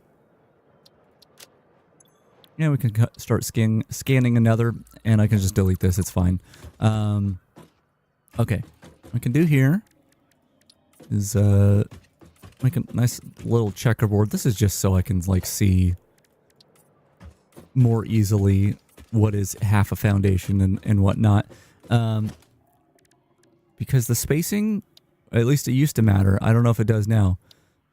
Yeah, we can start scanning another, and I can just delete this. It's fine. Okay. What I can do here is make a nice little checkerboard. This is just so I can like see more easily what is half a foundation and whatnot. Because the spacing, at least it used to matter. I don't know if it does now,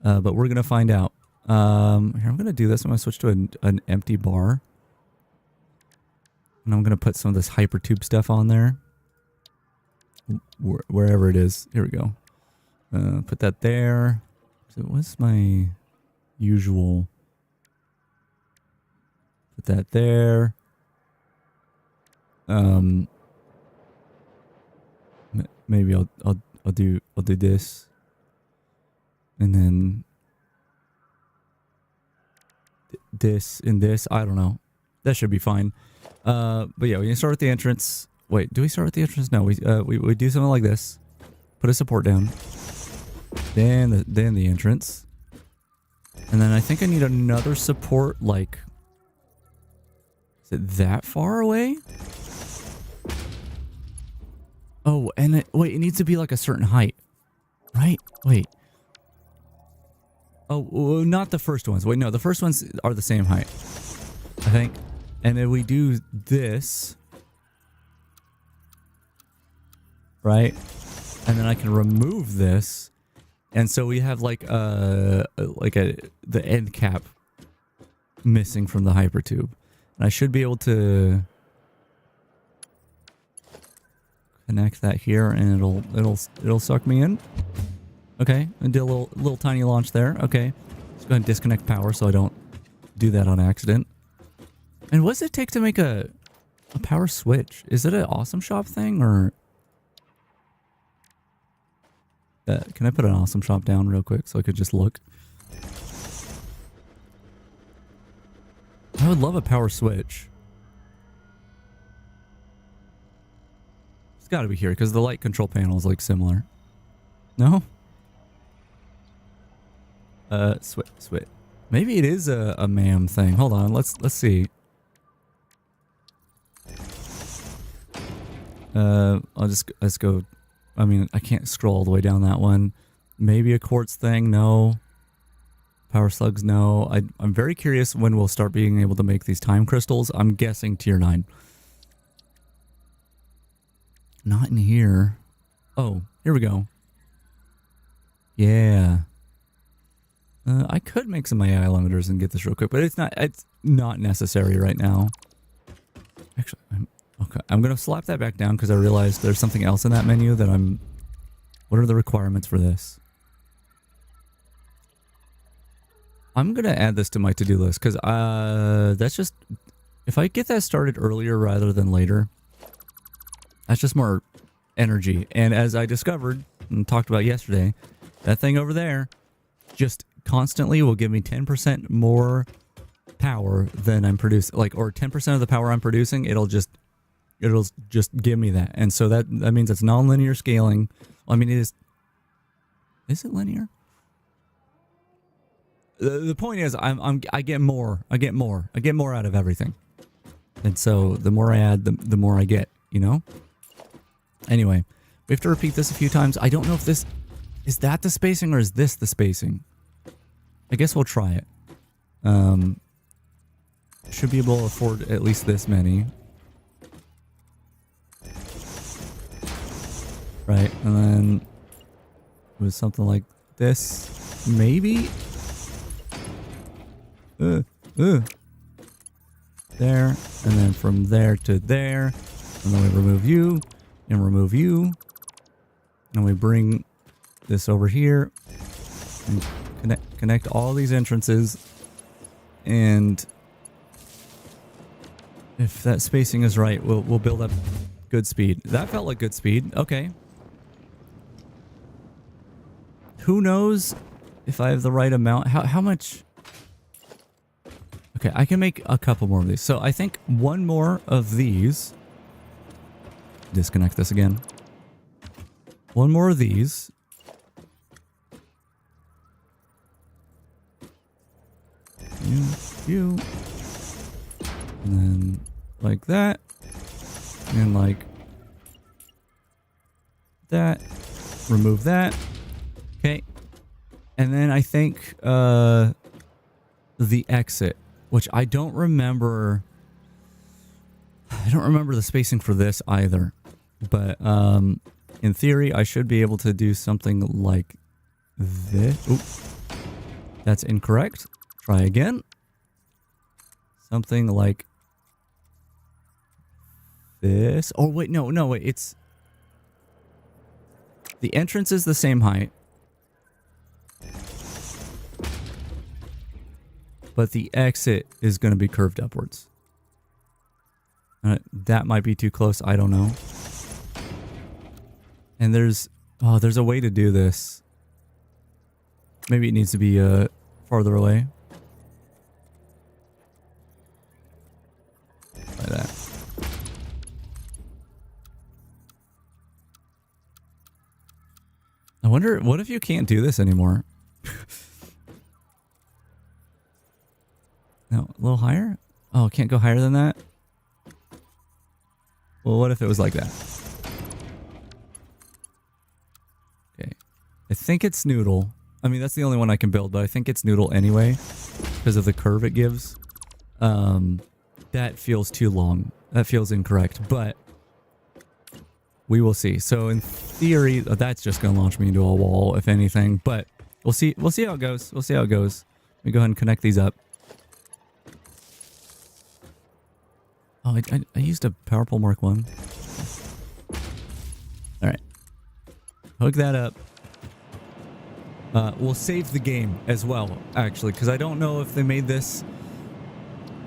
but we're going to find out. Here, I'm going to do this. I'm going to switch to an empty bar. And I'm going to put some of this hypertube stuff on there. Wherever it is. Here we go. Put that there. So what's my usual? Put that there. Maybe I'll do this. And then this and this. I don't know. That should be fine. But yeah, we can start with the entrance. Wait, do we start with the entrance? No, we do something like this. Put a support down. Then the entrance. And then I think I need another support, like, is it that far away? Oh, and wait, it needs to be like a certain height. Right? Wait. Oh, not the first ones. Wait, no, the first ones are the same height, I think. And then we do this, right? And then I can remove this, and so we have like the end cap missing from the hypertube, and I should be able to connect that here, and it'll suck me in. Okay, and do a little tiny launch there. Okay, let's go ahead and disconnect power so I don't do that on accident. And what does it take to make a power switch? Is it an Awesome Shop thing, or can I put an Awesome Shop down real quick so I could just look? I would love a power switch. It's got to be here because the light control panel is like similar. No? Switch. Maybe it is a MAM thing. Hold on, let's see. Let's go. I mean, I can't scroll all the way down that one. Maybe a quartz thing. No. Power slugs. No. I'm very curious when we'll start being able to make these time crystals. I'm guessing tier 9. Not in here. Oh, here we go. Yeah. I could make some AI limiters and get this real quick, but it's not necessary right now. Actually, I'm going to slap that back down because I realized there's something else in that menu that what are the requirements for this? I'm going to add this to my to-do list because that's just, if I get that started earlier rather than later, that's just more energy. And as I discovered and talked about yesterday, that thing over there just constantly will give me 10% more power than I'm producing, like, or 10% of the power I'm producing, it'll just give me that. And so that means it's non-linear scaling. Well, I mean, is it linear? The point is I get more out of everything. And so the more I add, the more I get, you know? Anyway, we have to repeat this a few times. I don't know if this is that the spacing or is this the spacing? I guess we'll try it. Should be able to afford at least this many. Right, and then with something like this, maybe? There, and then from there to there, and then we remove you, and remove you, and we bring this over here, And connect all these entrances. And if that spacing is right, we'll build up good speed. That felt like good speed. Okay. Who knows if I have the right amount? How much? Okay, I can make a couple more of these. So I think one more of these. Disconnect this again. One more of these. You. And then like that. And like that. Remove that. Okay. And then I think the exit, which I don't remember. I don't remember the spacing for this either. But in theory, I should be able to do something like this. Oop. That's incorrect. Try again. Something like this. Oh, wait. No, wait. It's... The entrance is the same height. But the exit is going to be curved upwards. That might be too close. I don't know. And there's a way to do this. Maybe it needs to be farther away. Like that. I wonder, what if you can't do this anymore? No, a little higher? Oh, can't go higher than that? Well, what if it was like that? Okay. I think it's Noodle. I mean, that's the only one I can build, but I think it's Noodle anyway, because of the curve it gives. That feels too long. That feels incorrect, but we will see. So in theory, that's just going to launch me into a wall, if anything, but we'll see. We'll see how it goes. We'll see how it goes. Let me go ahead and connect these up. Oh, I used a Power Pole Mark 1. Alright. Hook that up. We'll save the game as well, actually, because I don't know if they made this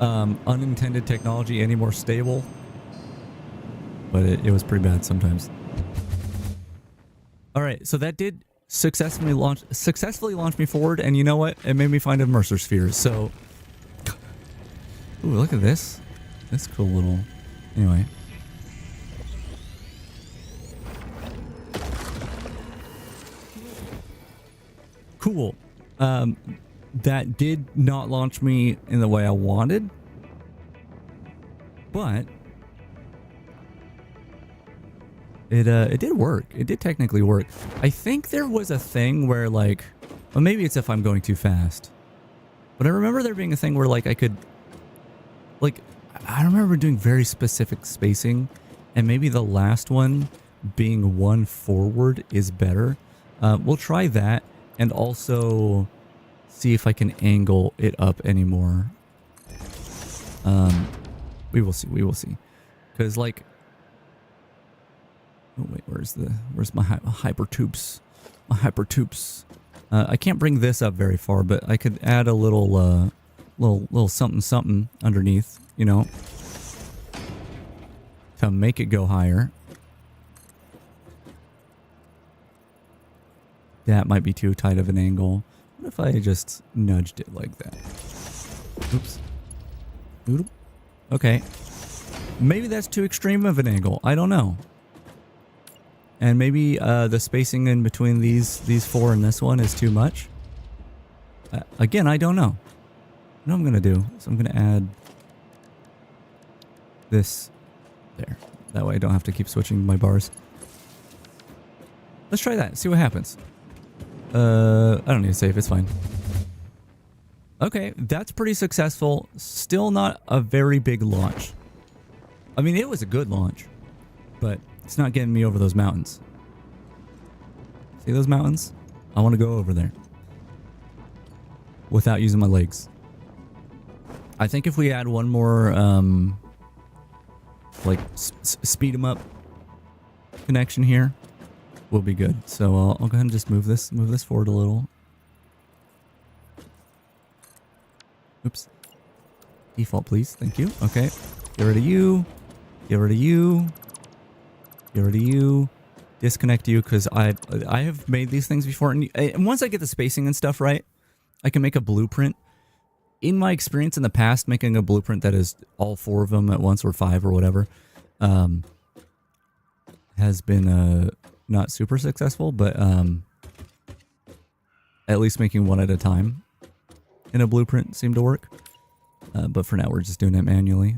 unintended technology any more stable. But it was pretty bad sometimes. Alright, so that did successfully launch me forward, and you know what? It made me find a Mercer Sphere, so... Ooh, look at this. This cool little... Anyway. Cool. That did not launch me in the way I wanted. But... It did work. It did technically work. I think there was a thing where, like... Well, maybe it's if I'm going too fast. But I remember there being a thing where, like, I could... Like... I remember doing very specific spacing, and maybe the last one being one forward is better. We'll try that, and also see if I can angle it up anymore. We will see. We will see. Because, like... Oh, wait, where's my hyper tubes? My hyper tubes. I can't bring this up very far, but I could add a little something underneath, you know, to make it go higher. That might be too tight of an angle. What if I just nudged it like that? Oops. Oodle. Okay. Maybe that's too extreme of an angle. I don't know. And maybe the spacing in between these four and this one is too much. Again, I don't know. What I'm going to do is I'm going to add this there. That way I don't have to keep switching my bars. Let's try that. See what happens. I don't need to save. It's fine. Okay, that's pretty successful. Still not a very big launch. I mean, it was a good launch, but it's not getting me over those mountains. See those mountains? I want to go over there without using my legs. I think if we add one more, like, speed 'em up connection here, we'll be good. So I'll go ahead and just move this forward a little. Oops. Default, please. Thank you. Okay. Get rid of you. Get rid of you. Get rid of you. Disconnect you, because I have made these things before. And once I get the spacing and stuff right, I can make a blueprint. In my experience in the past, making a blueprint that is all 4 of them at once, or 5 or whatever, has been not super successful, but at least making one at a time in a blueprint seemed to work. But for now, we're just doing it manually.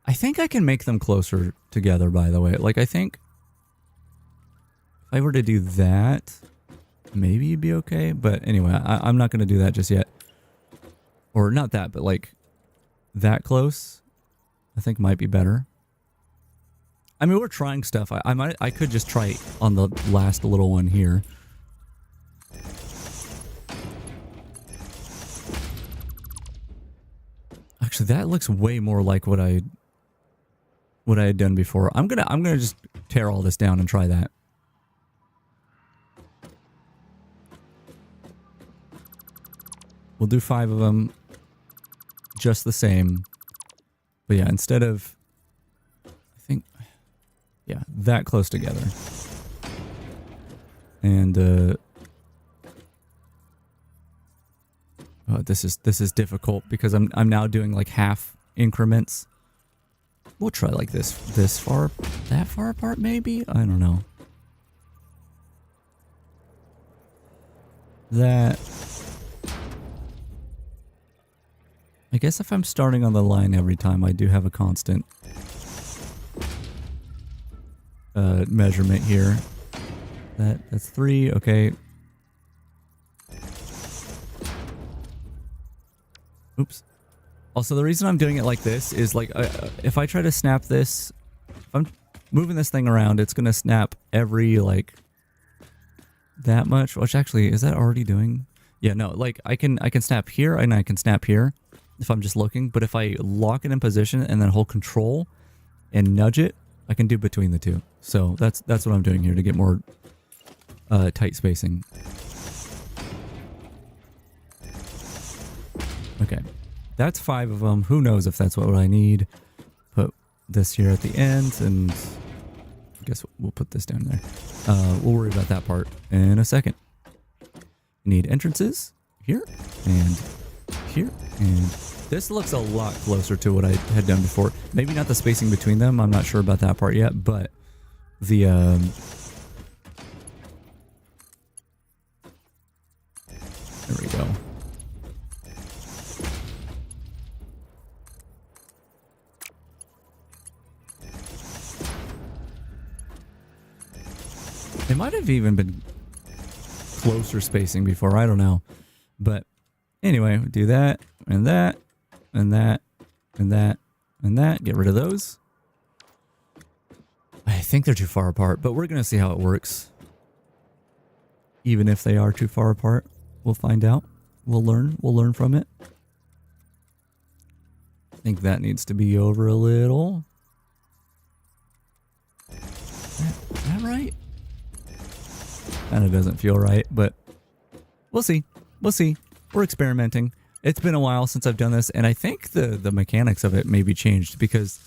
I think I can make them closer together, by the way. Like, I think if I were to do that, maybe you'd be okay. But anyway, I'm not going to do that just yet. Or not that, but like that close, I think might be better. I mean, we're trying stuff. I could just try on the last little one here. Actually, that looks way more like what I had done before. I'm gonna just tear all this down and try that. We'll do 5 of them. Just the same. But yeah, instead of, I think, yeah, that close together. And oh, this is difficult because I'm now doing like half increments. We'll try like this far, that far apart maybe? I don't know. That, I guess if I'm starting on the line every time, I do have a constant measurement here. That's 3, okay. Oops. Also, the reason I'm doing it like this is like, if I try to snap this, if I'm moving this thing around, it's going to snap every, like, that much. Which actually, is that already doing? Yeah, no, like, I can snap here and I can snap here if I'm just looking. But if I lock it in position and then hold control and nudge it, I can do between the two. So that's what I'm doing here to get more tight spacing. Okay. That's 5 of them. Who knows if that's what I need. Put this here at the end, and I guess we'll put this down there. We'll worry about that part in a second. You need entrances here, and here, and this looks a lot closer to what I had done before. Maybe not the spacing between them. I'm not sure about that part yet, but the there we go. It might have even been closer spacing before. I don't know. But anyway, do that and that and that and that and that. Get rid of those. I think they're too far apart, but we're going to see how it works. Even if they are too far apart, we'll find out. We'll learn. We'll learn from it. I think that needs to be over a little. Is that right? Kind of doesn't feel right, but we'll see. We'll see. We're experimenting. It's been a while since I've done this, and I think the mechanics of it may be changed, because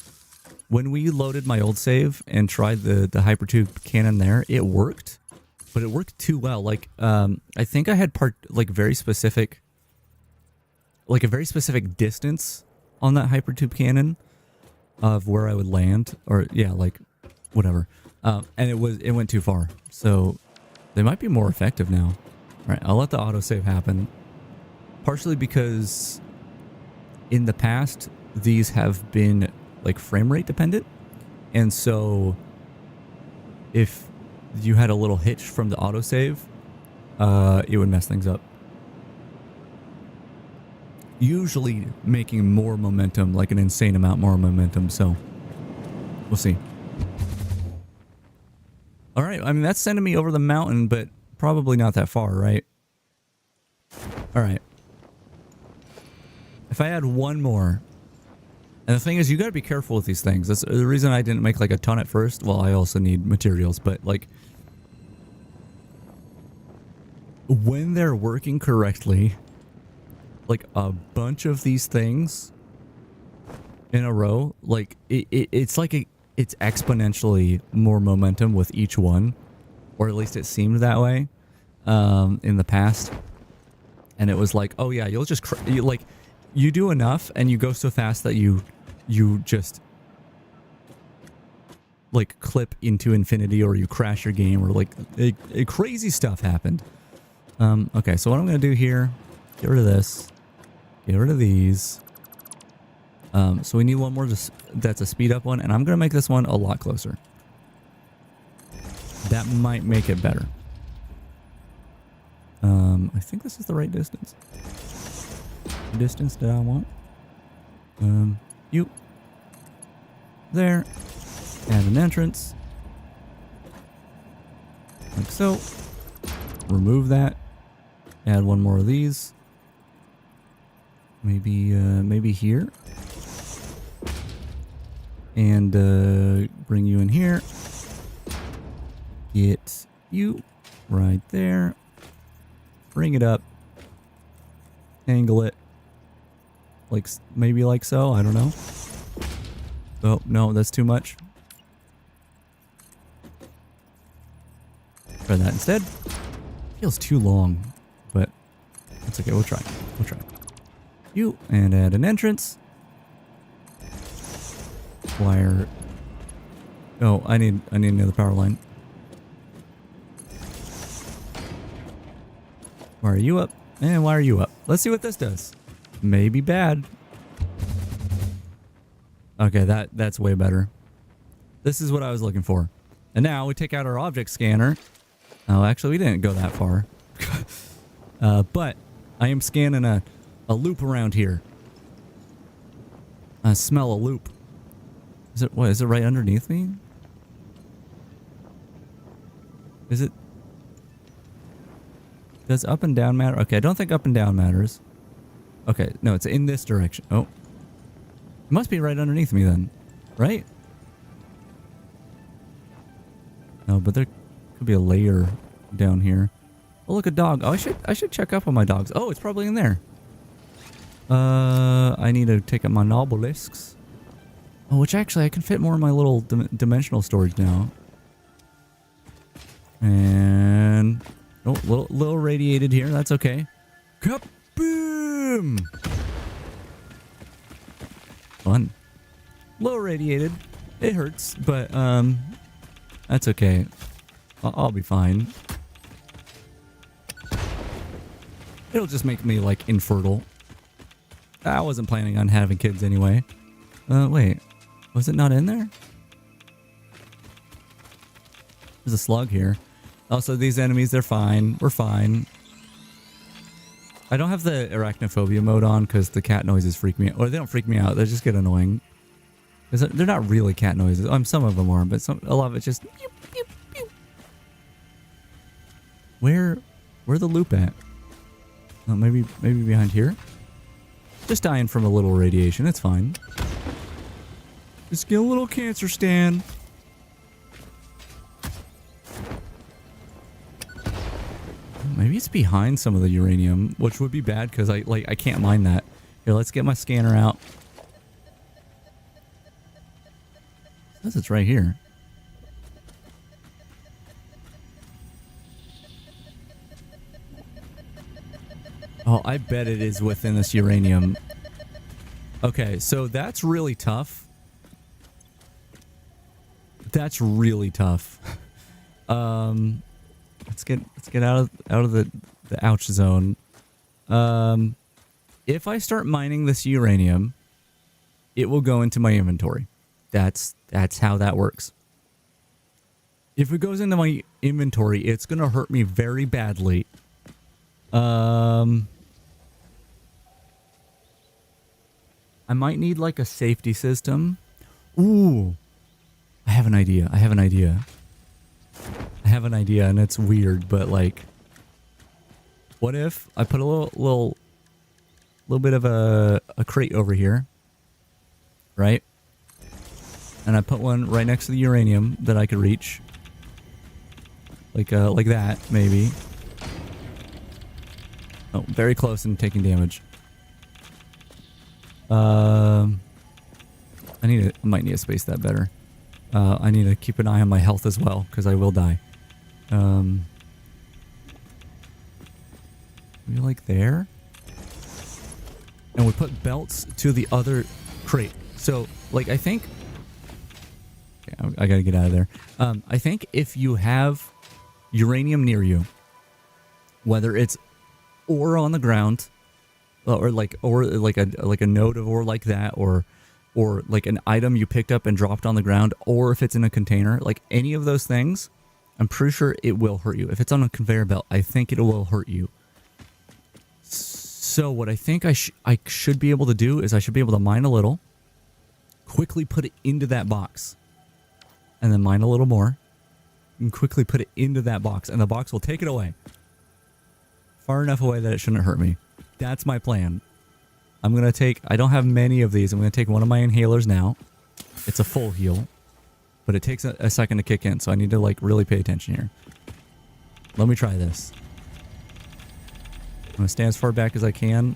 when we loaded my old save and tried the hypertube cannon there, it worked, but it worked too well. Like, I think I had a very specific distance on that hypertube cannon of where I would land, or yeah, like whatever. And it went too far. So they might be more effective now. All right, I'll let the autosave happen. Partially because in the past, these have been like frame rate dependent. And so if you had a little hitch from the autosave, it would mess things up. Usually making more momentum, like an insane amount more momentum. So we'll see. All right, I mean, that's sending me over the mountain, but probably not that far, right? All right. If I add one more, and the thing is, you got to be careful with these things. That's the reason I didn't make like a ton at first. Well, I also need materials, but like when they're working correctly, like a bunch of these things in a row, like it's like it's exponentially more momentum with each one, or at least it seemed that way in the past. And it was like, oh yeah, you'll just you do enough and you go so fast that you just like clip into infinity, or you crash your game, or like crazy stuff happened. Okay, so what I'm gonna do here, get rid of this, get rid of these. So we need one more that's a speed up one, and I'm gonna make this one a lot closer. That might make it better. I think this is the right distance. The distance that I want. You. There. Add an entrance. Like so. Remove that. Add one more of these. Maybe here. And bring you in here. Get you right there. Bring it up. Angle it. Like, maybe like so. I don't know. Oh, no, that's too much. Try that instead. Feels too long, but that's okay. We'll try. We'll try. You, and add an entrance. Wire. Oh, I need another power line. Wire you up, and wire you up. Let's see what this does. Maybe bad. Okay, that's way better. This is what I was looking for. And now we take out our object scanner. Oh, actually, we didn't go that far. But I am scanning a loop around here. I smell a loop. Is it, what, is it right underneath me? Is it? Does up and down matter? Okay, I don't think up and down matters. Okay, no, it's in this direction. Oh. It must be right underneath me then, right? No, but there could be a layer down here. Oh, look, a dog. Oh, I should check up on my dogs. Oh, it's probably in there. I need to take up my obelisks. Oh, which actually I can fit more in my little dimensional storage now. And oh, little radiated here. That's okay. Kaboom! Fun. Low radiated. It hurts, but that's okay. I'll be fine. It'll just make me like infertile. I wasn't planning on having kids anyway. Wait. Was it not in there? There's a slug here. Also, these enemies, they're fine. We're fine. I don't have the arachnophobia mode on because the cat noises freak me out. Or they don't freak me out. They just get annoying. They're not really cat noises. Some of them are, but a lot of it's just... Pew, pew, pew. Where the loop at? Oh, maybe behind here? Just dying from a little radiation. It's fine. Just get a little cancer stand. Maybe it's behind some of the uranium, which would be bad because I can't mine that. Here, let's get my scanner out. It says it's right here. Oh, I bet it is within this uranium. Okay, so that's really tough. That's really tough. Let's get out of the ouch zone. If I start mining this uranium, it will go into my inventory. That's how that works. If it goes into my inventory, it's gonna hurt me very badly. I might need like a safety system. Ooh, I have an idea. I have an idea, and it's weird, but like, what if I put a little bit of a crate over here, right? And I put one right next to the uranium that I could reach, like that, maybe. Oh, very close and taking damage. I might need to space that better. I need to keep an eye on my health as well, because I will die. Maybe like there? And we put belts to the other crate. So, like, I think... Okay, I gotta get out of there. I think if you have uranium near you, whether it's ore on the ground, or like a node of ore like that, or like an item you picked up and dropped on the ground, or if it's in a container, like any of those things, I'm pretty sure it will hurt you. If it's on a conveyor belt, I think it will hurt you. So what I think I should be able to do is I should be able to mine a little, quickly put it into that box, and then mine a little more, and quickly put it into that box, and the box will take it away. Far enough away that it shouldn't hurt me. That's my plan. I'm going to take... I don't have many of these. I'm going to take one of my inhalers now. It's a full heal. But it takes a second to kick in, so I need to, like, really pay attention here. Let me try this. I'm going to stay as far back as I can.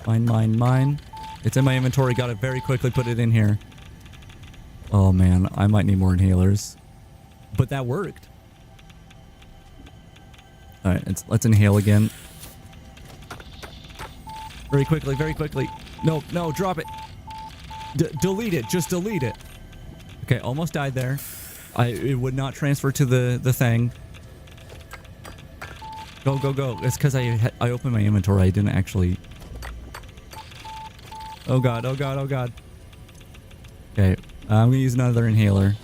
Mine. It's in my inventory. Got to very quickly put it in here. Oh, man. I might need more inhalers. But that worked. Alright, let's inhale again. Very quickly. No, drop it. Delete it. Just delete it. Okay, almost died there. It would not transfer to the thing. Go. It's because I opened my inventory. I didn't actually... Oh god. Okay, I'm gonna use another inhaler.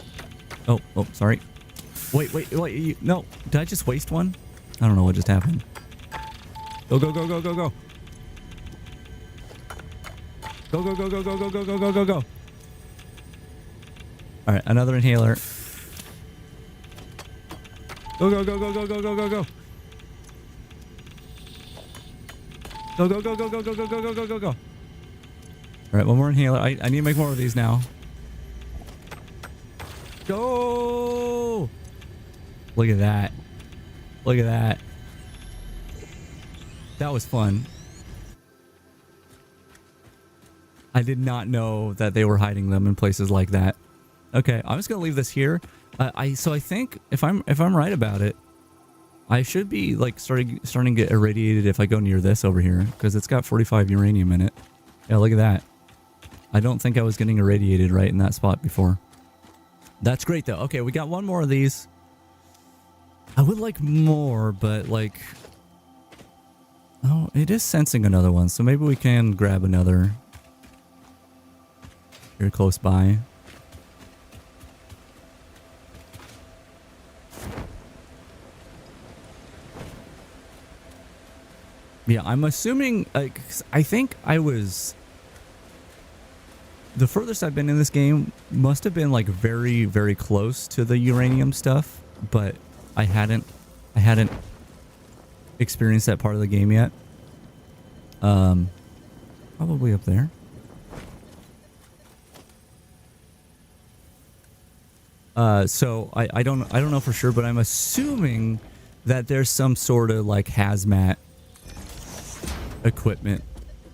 Oh, sorry. Wait. No, did I just waste one? I don't know what just happened. Go. Go. Alright, another inhaler. Go. Go. Alright, one more inhaler. I need to make more of these now. Go! Look at that. That was fun. I did not know that they were hiding them in places like that. Okay, I'm just gonna leave this here. So I think if I'm right about it, I should be like starting to get irradiated if I go near this over here, because it's got 45 uranium in it. Yeah, look at that. I don't think I was getting irradiated right in that spot before. That's great though. Okay, we got one more of these. I would like more, but like... Oh, it is sensing another one, so maybe we can grab another here close by. Yeah, I'm assuming, like, I think I was... The furthest I've been in this game must have been like very, very close to the uranium stuff, but I hadn't experienced that part of the game yet. Probably up there. So I don't know for sure, but I'm assuming that there's some sort of like hazmat equipment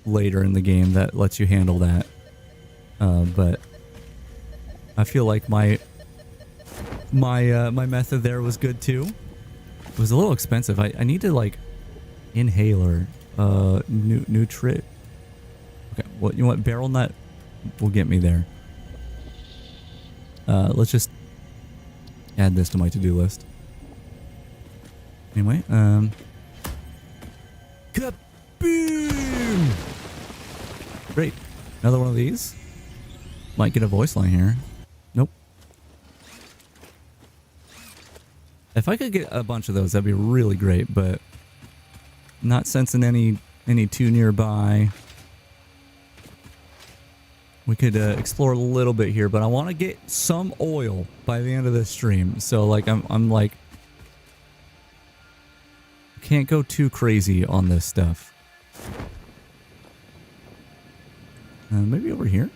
later in the game that lets you handle that. But I feel like my method there was good too. It was a little expensive. I need to like inhaler, nutrit. Okay, what you know what? Barrel nut will get me there. Let's just add this to my to-do list. Anyway, kaboom! Great, another one of these. Might get a voice line here. Nope. If I could get a bunch of those, that'd be really great, but not sensing any too nearby. We could explore a little bit here, but I want to get some oil by the end of this stream. So like I'm like can't go too crazy on this stuff. Maybe over here.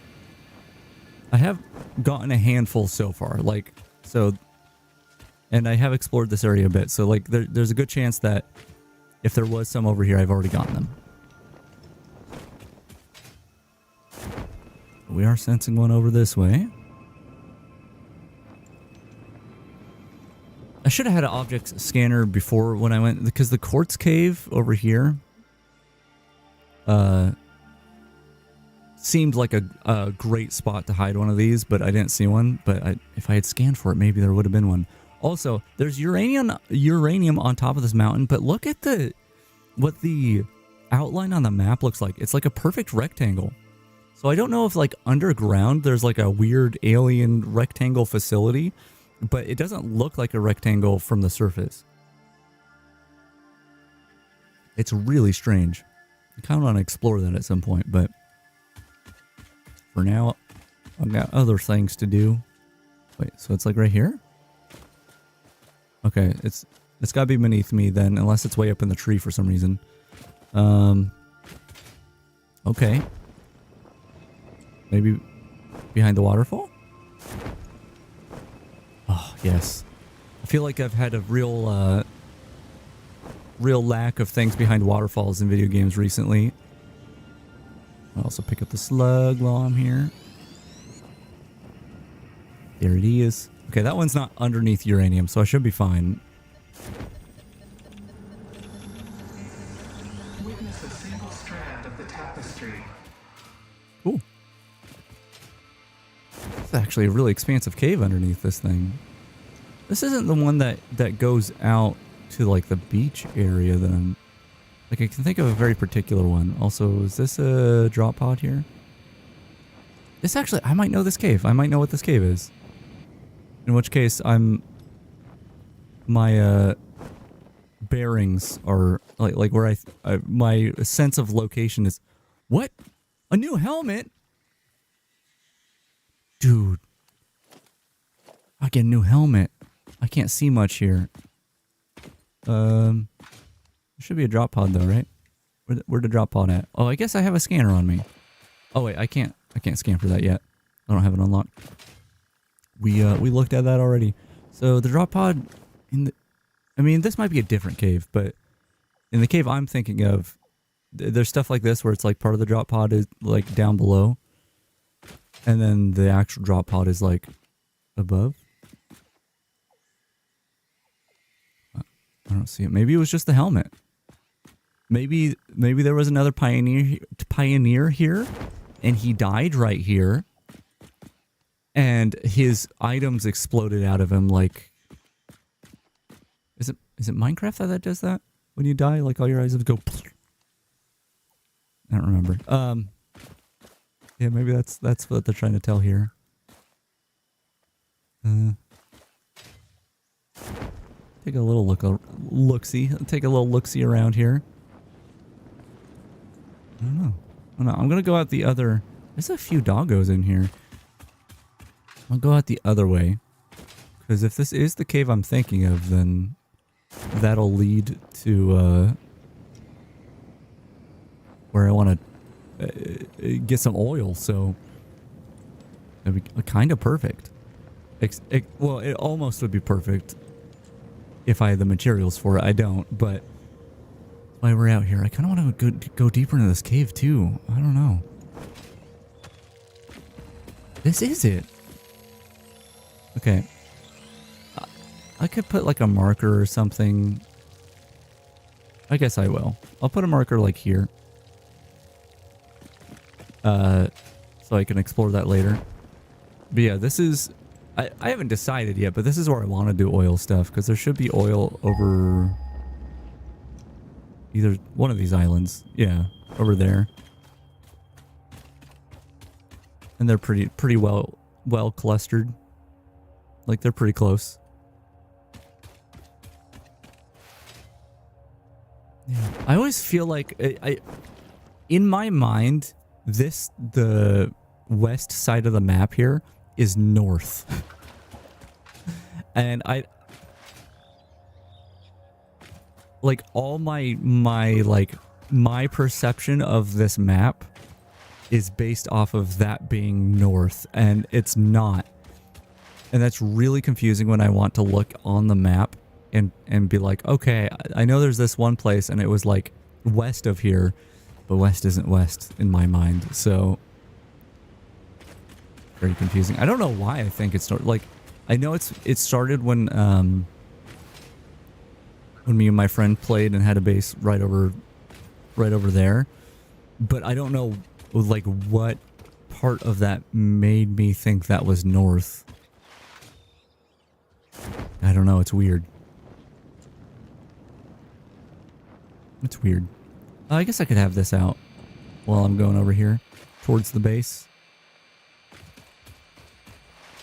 I have gotten a handful so far, like, so, and I have explored this area a bit, so, like, there's a good chance that if there was some over here, I've already gotten them. We are sensing one over this way. I should have had an object scanner before when I went, because the quartz cave over here seemed like a great spot to hide one of these, but I didn't see one. But if I had scanned for it, maybe there would have been one. Also, there's uranium on top of this mountain, but look at what the outline on the map looks like. It's like a perfect rectangle. So I don't know if like underground there's like a weird alien rectangle facility, but it doesn't look like a rectangle from the surface. It's really strange. I kind of want to explore that at some point, but for now, I've got other things to do. Wait, so it's like right here? Okay, it's got to be beneath me then, unless it's way up in the tree for some reason. Okay. Maybe behind the waterfall? Oh, yes. I feel like I've had a real lack of things behind waterfalls in video games recently. I'll also pick up the slug while I'm here. There it is. Okay, that one's not underneath uranium, so I should be fine. Witness a single strand of the tapestry. Cool. It's actually a really expansive cave underneath this thing. This isn't the one that goes out to like the beach area that I'm... Like I can think of a very particular one. Also, is this a drop pod here? This actually, I might know this cave. I might know what this cave is. In which case, my bearings are like where my sense of location is. What? A new helmet? Dude. I get a new helmet. I can't see much here. There should be a drop pod though, right? Where'd the drop pod at? Oh, I guess I have a scanner on me. Oh wait, I can't scan for that yet. I don't have it unlocked. We looked at that already. So the drop pod I mean, this might be a different cave, but in the cave I'm thinking of, there's stuff like this where it's like part of the drop pod is like down below, and then the actual drop pod is like above. I don't see it. Maybe it was just the helmet. Maybe there was another pioneer here, and he died right here. And his items exploded out of him like... Is it Minecraft that does that? When you die, like all your items go... I don't remember. Yeah, maybe that's what they're trying to tell here. Take a little look-see. Take a little look-see around here. I don't know. I'm gonna go out the other... There's a few doggos in here. I'll go out the other way, because if this is the cave I'm thinking of, then that'll lead to where I want to get some oil, so it'd be kind of perfect. Well, it almost would be perfect if I had the materials for it. I don't, but while we're out here, I kind of want to go deeper into this cave too. I don't know. This is it. Okay. I could put like a marker or something. I guess I will. I'll put a marker like here. So I can explore that later. But yeah, this is... I haven't decided yet, but this is where I want to do oil stuff, because there should be oil over... either one of these islands. Yeah, over there. And they're pretty well clustered. Like, they're pretty close. Yeah. I always feel like in my mind, the west side of the map here is north. And like all my perception of this map is based off of that being north, and it's not. And that's really confusing when I want to look on the map and be like, okay, I know there's this one place and it was like west of here, but west isn't west in my mind. So Very confusing. I don't know why I think it started. Like, I know it started when me and my friend played and had a base right over there. But I don't know, like, what part of that made me think that was north. I don't know. It's weird. It's weird. I guess I could have this out while I'm going over here towards the base.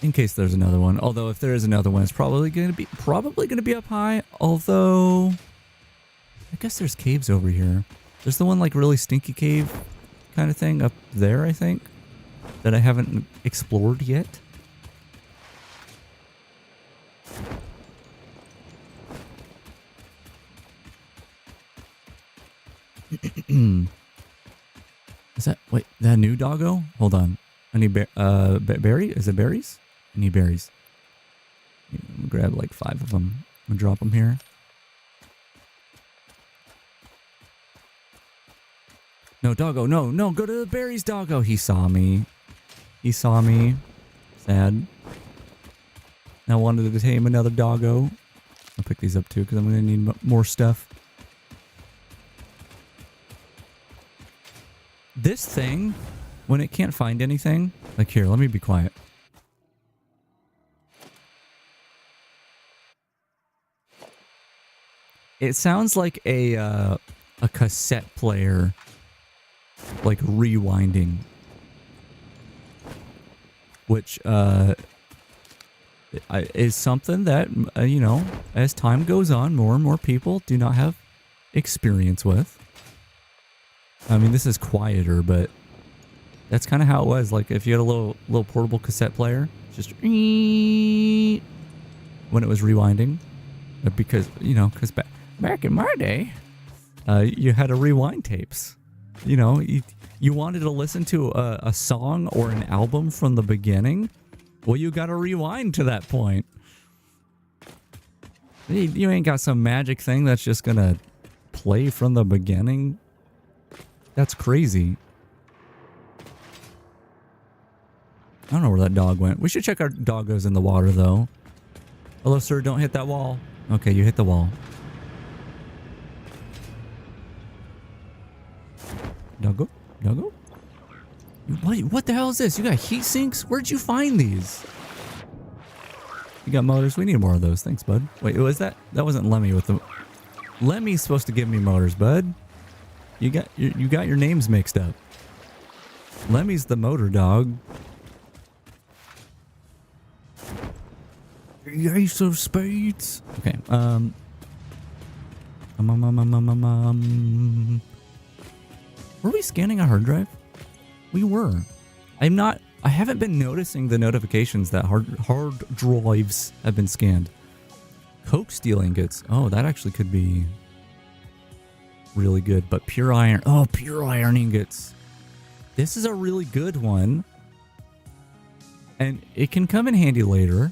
In case there's another one. Although if there is another one, it's probably gonna be up high. Although I guess there's caves over here. There's the one like really stinky cave kind of thing up there, I think, that I haven't explored yet. Is that, wait, that new doggo? Hold on. I need berry? Is it berries? I need berries. I'm gonna grab like 5 of them. I'm gonna drop them here. No, doggo, no, go to the berries, doggo. He saw me. Sad. I wanted to tame another doggo. I'll pick these up too because I'm gonna need more stuff. This thing, when it can't find anything, like here, let me be quiet. It sounds like a cassette player, like rewinding, which is something that you know, as time goes on, more and more people do not have experience with. I mean, this is quieter, but that's kind of how it was. Like if you had a little portable cassette player, just when it was rewinding, because you know, because back in my day, you had to rewind tapes. You know, you wanted to listen to a song or an album from the beginning. Well, you got to rewind to that point. You ain't got some magic thing that's just gonna play from the beginning. That's crazy. I don't know where that dog went. We should check our doggos in the water, though. Hello, sir. Don't hit that wall. Okay, you hit the wall. Doggo? Doggo? What the hell is this? You got heat sinks? Where'd you find these? You got motors? We need more of those. Thanks, bud. Wait, was that? That wasn't Lemmy with the... Lemmy's supposed to give me motors, bud. You got your names mixed up. Lemmy's the motor dog. Ace of spades. Okay. Were we scanning a hard drive? We were. I haven't been noticing the notifications that hard drives have been scanned. Coke steel ingots. Oh, that actually could be really good. But pure iron. Oh, pure iron ingots. This is a really good one. And it can come in handy later.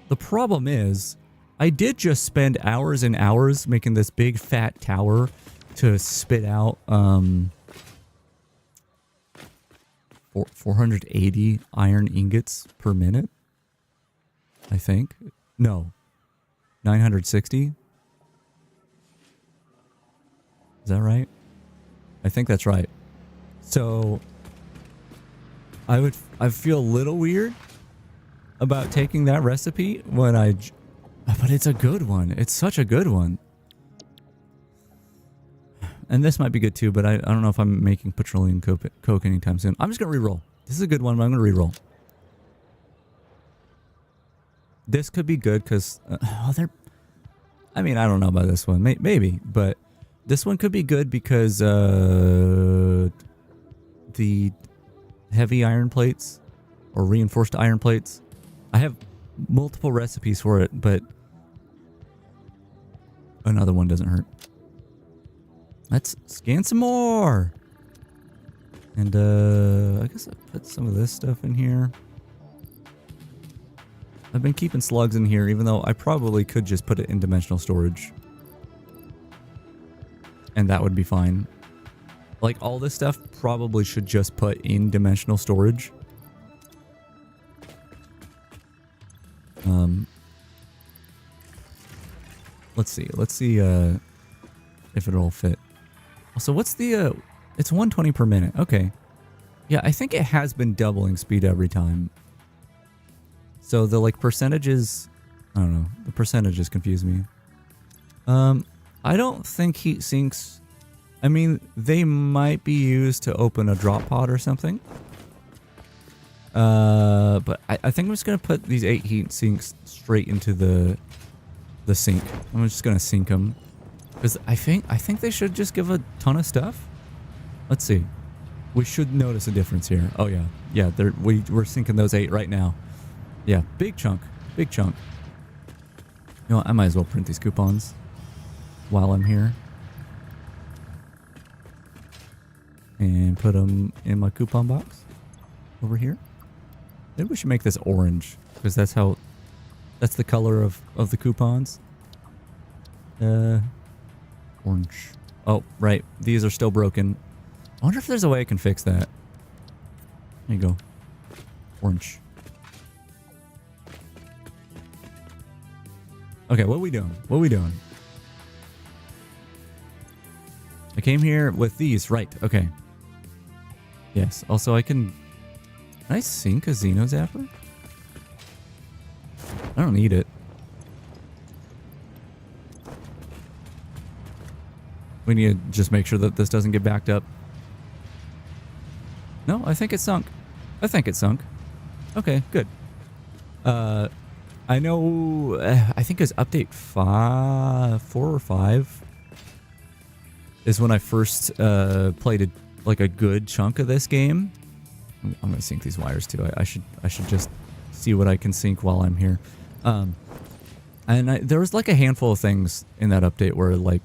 The problem is, I did just spend hours and hours making this big fat tower to spit out 480 iron ingots per minute. I think. No. 960. Is that right? I think that's right. So I feel a little weird about taking that recipe when but it's a good one. It's such a good one. And this might be good too, but I don't know if I'm making petroleum coke anytime soon. I'm just going to reroll. This is a good one, but I'm going to reroll. This could be good because, I mean, I don't know about this one. Maybe, but this one could be good because the heavy iron plates or reinforced iron plates. I have multiple recipes for it, but another one doesn't hurt. Let's scan some more. And I guess I put some of this stuff in here. I've been keeping slugs in here, even though I probably could just put it in dimensional storage. And that would be fine. Like, all this stuff probably should just put in dimensional storage. Let's see. Let's see if it'll fit. Also, what's the it's 120 per minute. Okay. Yeah, I think it has been doubling speed every time. So the like percentages, I don't know. The percentages confuse me. I don't think heat sinks. I mean, they might be used to open a drop pod or something. But I think I'm just gonna put these 8 heat sinks straight into the sink. I'm just gonna sink them because I think they should just give a ton of stuff. Let's see. We should notice a difference here. Oh yeah, yeah. We're sinking those 8 right now. Yeah, big chunk, big chunk. You know what, I might as well print these coupons while I'm here and put them in my coupon box over here. Maybe we should make this orange because that's the color of the coupons. Orange. Oh, right. These are still broken. I wonder if there's a way I can fix that. There you go. Orange. Okay, what are we doing? What are we doing? I came here with these. Right. Okay. Yes. Also, Can I sink a Xeno Zapper? I don't need it. We need to just make sure that this doesn't get backed up. No, I think it sunk. I think it sunk. Okay, good. I know, I think it was update 4 or 5 is when I first played like a good chunk of this game. I'm gonna sync these wires too. I should just see what I can sync while I'm here. And there was like a handful of things in that update where like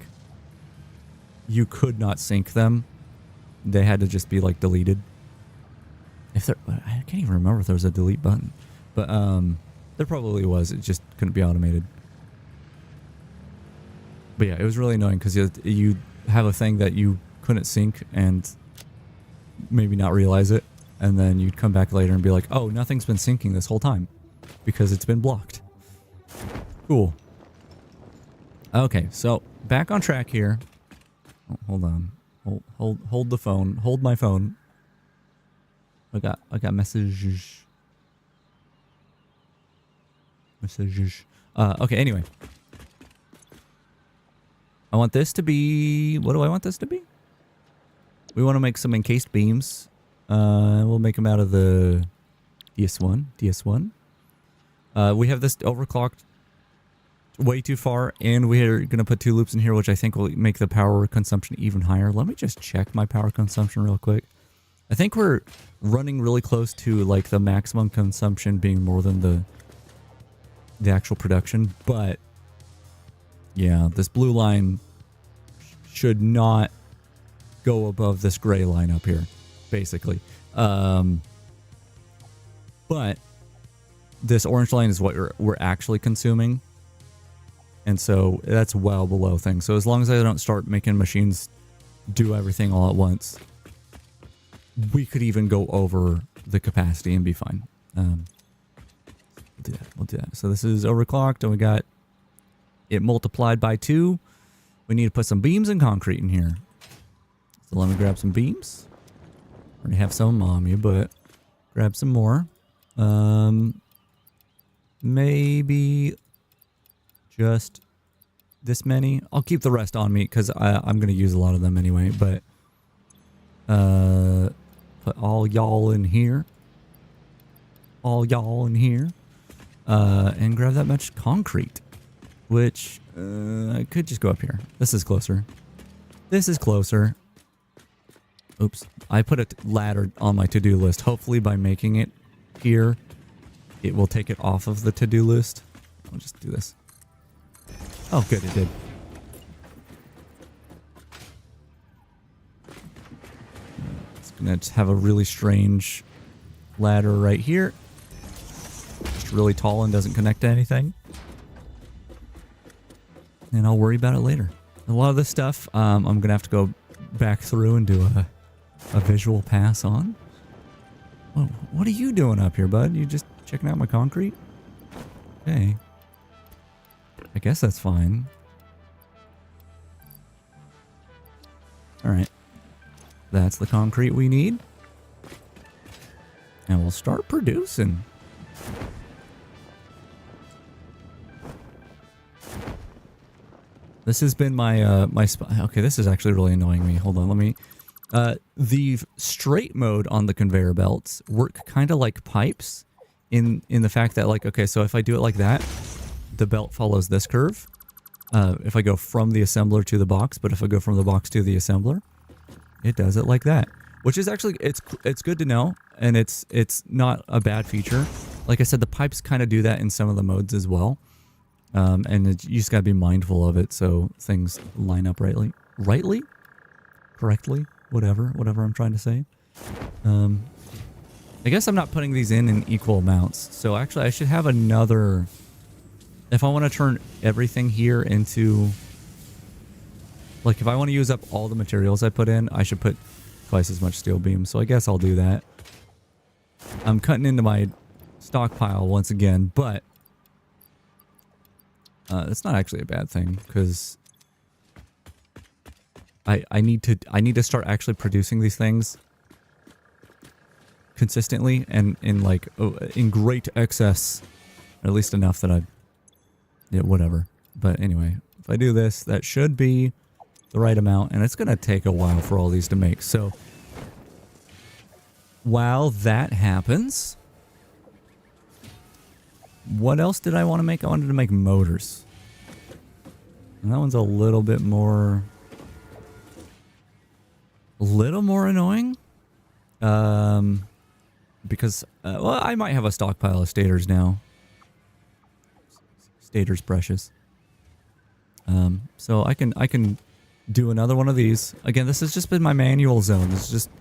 you could not sync them. They had to just be like deleted. I can't even remember if there was a delete button, but there probably was. It just couldn't be automated. But yeah, it was really annoying because you have a thing that you couldn't sync and maybe not realize it. And then you'd come back later and be like, oh, nothing's been syncing this whole time because it's been blocked. Cool. Okay, so back on track here. Oh, hold on. Hold the phone. Hold my phone. I got messages. Okay, anyway. I want this to be... What do I want this to be? We want to make some encased beams. We'll make them out of the DS1. We have this overclocked way too far, and we're going to put 2 loops in here, which I think will make the power consumption even higher. Let me just check my power consumption real quick. I think we're running really close to like the maximum consumption being more than the actual production, but yeah, this blue line should not go above this gray line up here, basically. But this orange line is what we're actually consuming. And so that's well below things. So as long as I don't start making machines do everything all at once, we could even go over the capacity and be fine. We'll do that. So this is overclocked and we got it multiplied by 2. We need to put some beams and concrete in here. So let me grab some beams. Already have some on me, but grab some more. Maybe just this many. I'll keep the rest on me because I'm going to use a lot of them anyway, but put all y'all in here. And grab that much concrete, which I could just go up here. This is closer. Oops. I put a ladder on my to-do list. Hopefully by making it here, it will take it off of the to-do list. I'll just do this. Oh, good, it did. It's gonna have a really strange ladder right here. Just really tall and doesn't connect to anything. And I'll worry about it later. A lot of this stuff, I'm gonna have to go back through and do a visual pass on. Whoa, what are you doing up here, bud? You just checking out my concrete? Okay. I guess that's fine. Alright. That's the concrete we need. And we'll start producing. This has been my okay, this is actually really annoying me. Hold on, let me the straight mode on the conveyor belts work kind of like pipes in the fact that, like, okay, so if I do it like that, the belt follows this curve. If I go from the assembler to the box, but if I go from the box to the assembler, it does it like that, which is actually, it's good to know, and it's not a bad feature. Like I said, the pipes kind of do that in some of the modes as well. And you just gotta be mindful of it so things line up correctly, whatever I'm trying to say. I guess I'm not putting these in equal amounts. So actually I should have another, if I want to turn everything here into, like if I want to use up all the materials I put in, I should put twice as much steel beam. So I guess I'll do that. I'm cutting into my stockpile once again, but it's not actually a bad thing, because I need to start actually producing these things consistently and in great excess, or at least enough that whatever. But anyway, if I do this, that should be the right amount, and it's gonna take a while for all these to make. So while that happens, what else did I want to make? I wanted to make motors. And that one's a little bit more... annoying. Because, well, I might have a stockpile of stators now. Stators precious. So I can do another one of these. Again, this has just been my manual zone. This is just...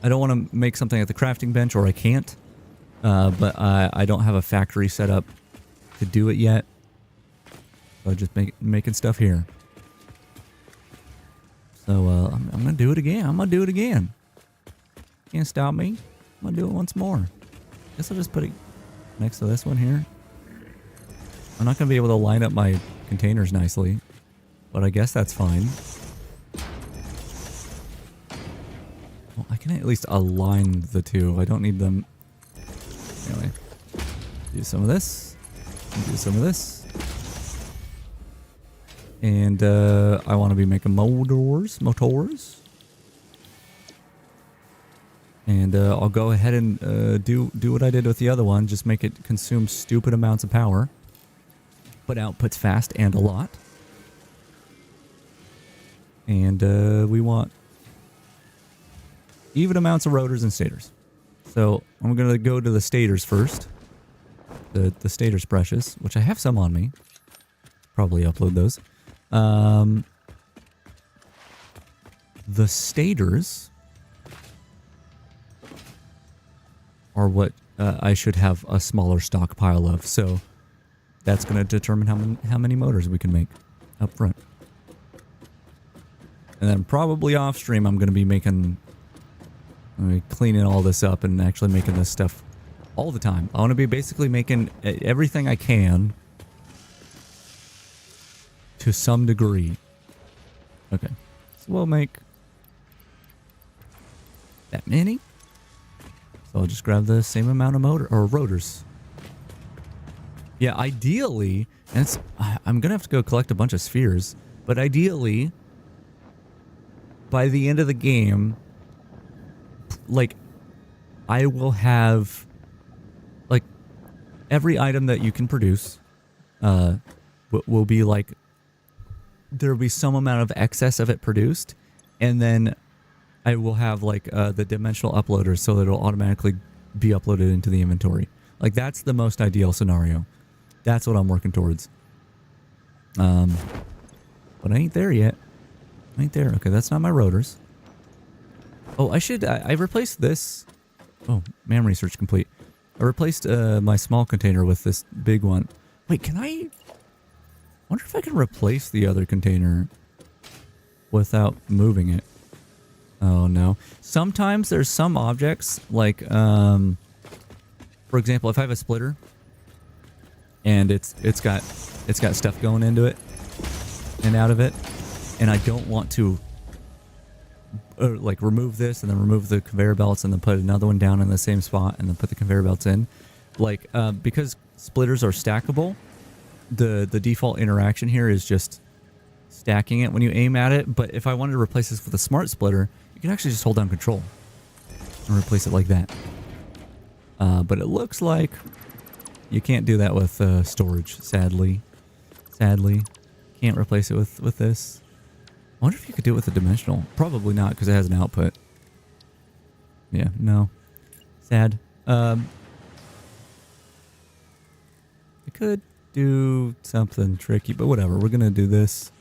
I don't want to make something at the crafting bench, or I can't. But I don't have a factory set up to do it yet. So I'm just making stuff here. So I'm going to do it again. Can't stop me. I'm going to do it once more. Guess I'll just put it next to this one here. I'm not going to be able to line up my containers nicely, but I guess that's fine. Well, I can at least align the two. I don't need them... Anyway, do some of this, do some of this, and I want to be making motors, and I'll go ahead and do what I did with the other one, just make it consume stupid amounts of power, but outputs fast and a lot, and we want even amounts of rotors and stators. So I'm going to go to the stators first. The stators precious, which I have some on me. Probably upload those. The stators are what I should have a smaller stockpile of. So that's going to determine how many motors we can make up front. And then probably off stream I'm going to be cleaning all this up and actually making this stuff all the time. I want to be basically making everything I can to some degree. Okay. So we'll make that many. So I'll just grab the same amount of rotors. Yeah, ideally, and I'm going to have to go collect a bunch of spheres, but ideally, by the end of the game, like, I will have, like, every item that you can produce will be like, there'll be some amount of excess of it produced, and then I will have like the dimensional uploaders so that it'll automatically be uploaded into the inventory. Like, that's the most ideal scenario. That's what I'm working towards. But I ain't there yet. I ain't there. Okay, that's not my rotors. Oh, I replaced this. Oh, MAM research complete. I replaced my small container with this big one. Wait, can I wonder if I can replace the other container without moving it? Oh, no. Sometimes there's some objects, like, for example, if I have a splitter, and it's got stuff going into it and out of it, and I don't want to like remove this and then remove the conveyor belts and then put another one down in the same spot and then put the conveyor belts in. Like because splitters are stackable, the default interaction here is just stacking it when you aim at it. But if I wanted to replace this with a smart splitter, you can actually just hold down control and replace it like that. But it looks like you can't do that with storage, sadly. Can't replace it with this. I wonder if you could do it with a dimensional. Probably not, because it has an output. Yeah, no. Sad. I could do something tricky, but whatever. We're gonna do this.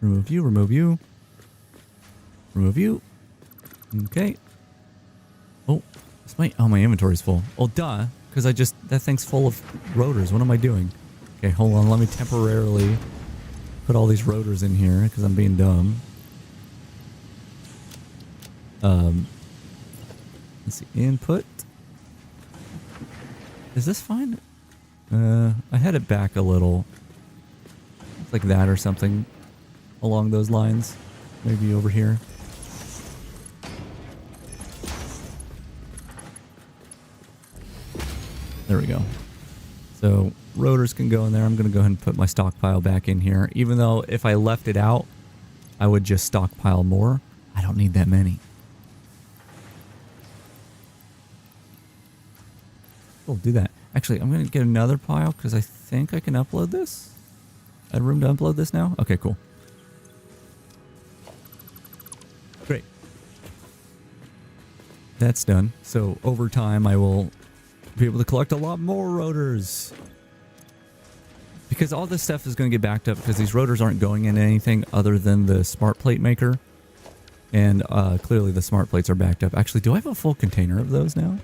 Remove you, remove you. Remove you. Okay. Oh, my inventory's full. Oh, duh. Because that thing's full of rotors. What am I doing? Okay, hold on. Let me temporarily put all these rotors in here because I'm being dumb. Let's see. Input. Is this fine? I had it back a little. Like that or something along those lines. Maybe over here. There we go. So rotors can go in there. I'm going to go ahead and put my stockpile back in here. Even though if I left it out, I would just stockpile more. I don't need that many. We'll do that. Actually, I'm going to get another pile because I think I can upload this. I have room to upload this now? Okay, cool. Great. That's done. So over time, I will be able to collect a lot more rotors. Because all this stuff is going to get backed up because these rotors aren't going into anything other than the smart plate maker. And clearly the smart plates are backed up. Actually, do I have a full container of those now?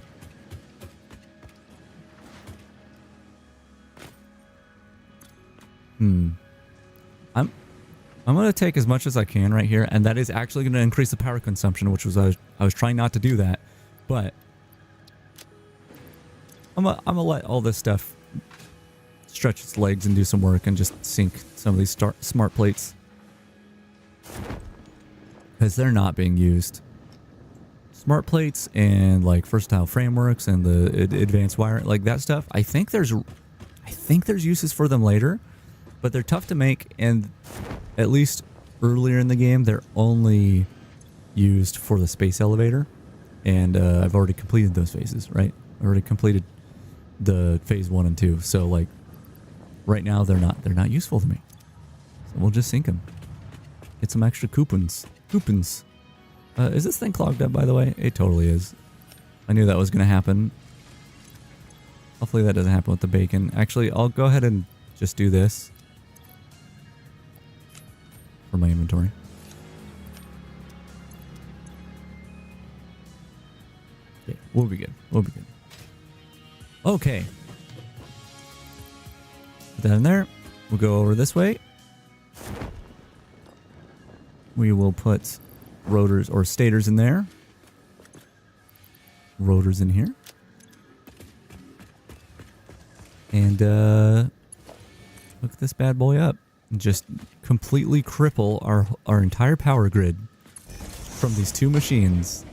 I'm going to take as much as I can right here, and that is actually going to increase the power consumption, which was I was trying not to do that, but I'm gonna let all this stuff stretch its legs and do some work and just sink some of these smart plates because they're not being used. Smart plates and like versatile frameworks and the advanced wire, like that stuff. I think there's uses for them later, but they're tough to make, and at least earlier in the game, they're only used for the space elevator. And I've already completed those phases, right? I already completed the phase 1 and 2. So like right now they're not useful to me. So we'll just sink them. Get some extra coupons. Is this thing clogged up, by the way? It totally is. I knew that was going to happen. Hopefully that doesn't happen with the bacon. Actually, I'll go ahead and just do this for my inventory. Yeah, we'll be good. Okay. Put that in there. We'll go over this way. We will put rotors or stators in there. Rotors in here. And hook this bad boy up. And just completely cripple our entire power grid from these two machines.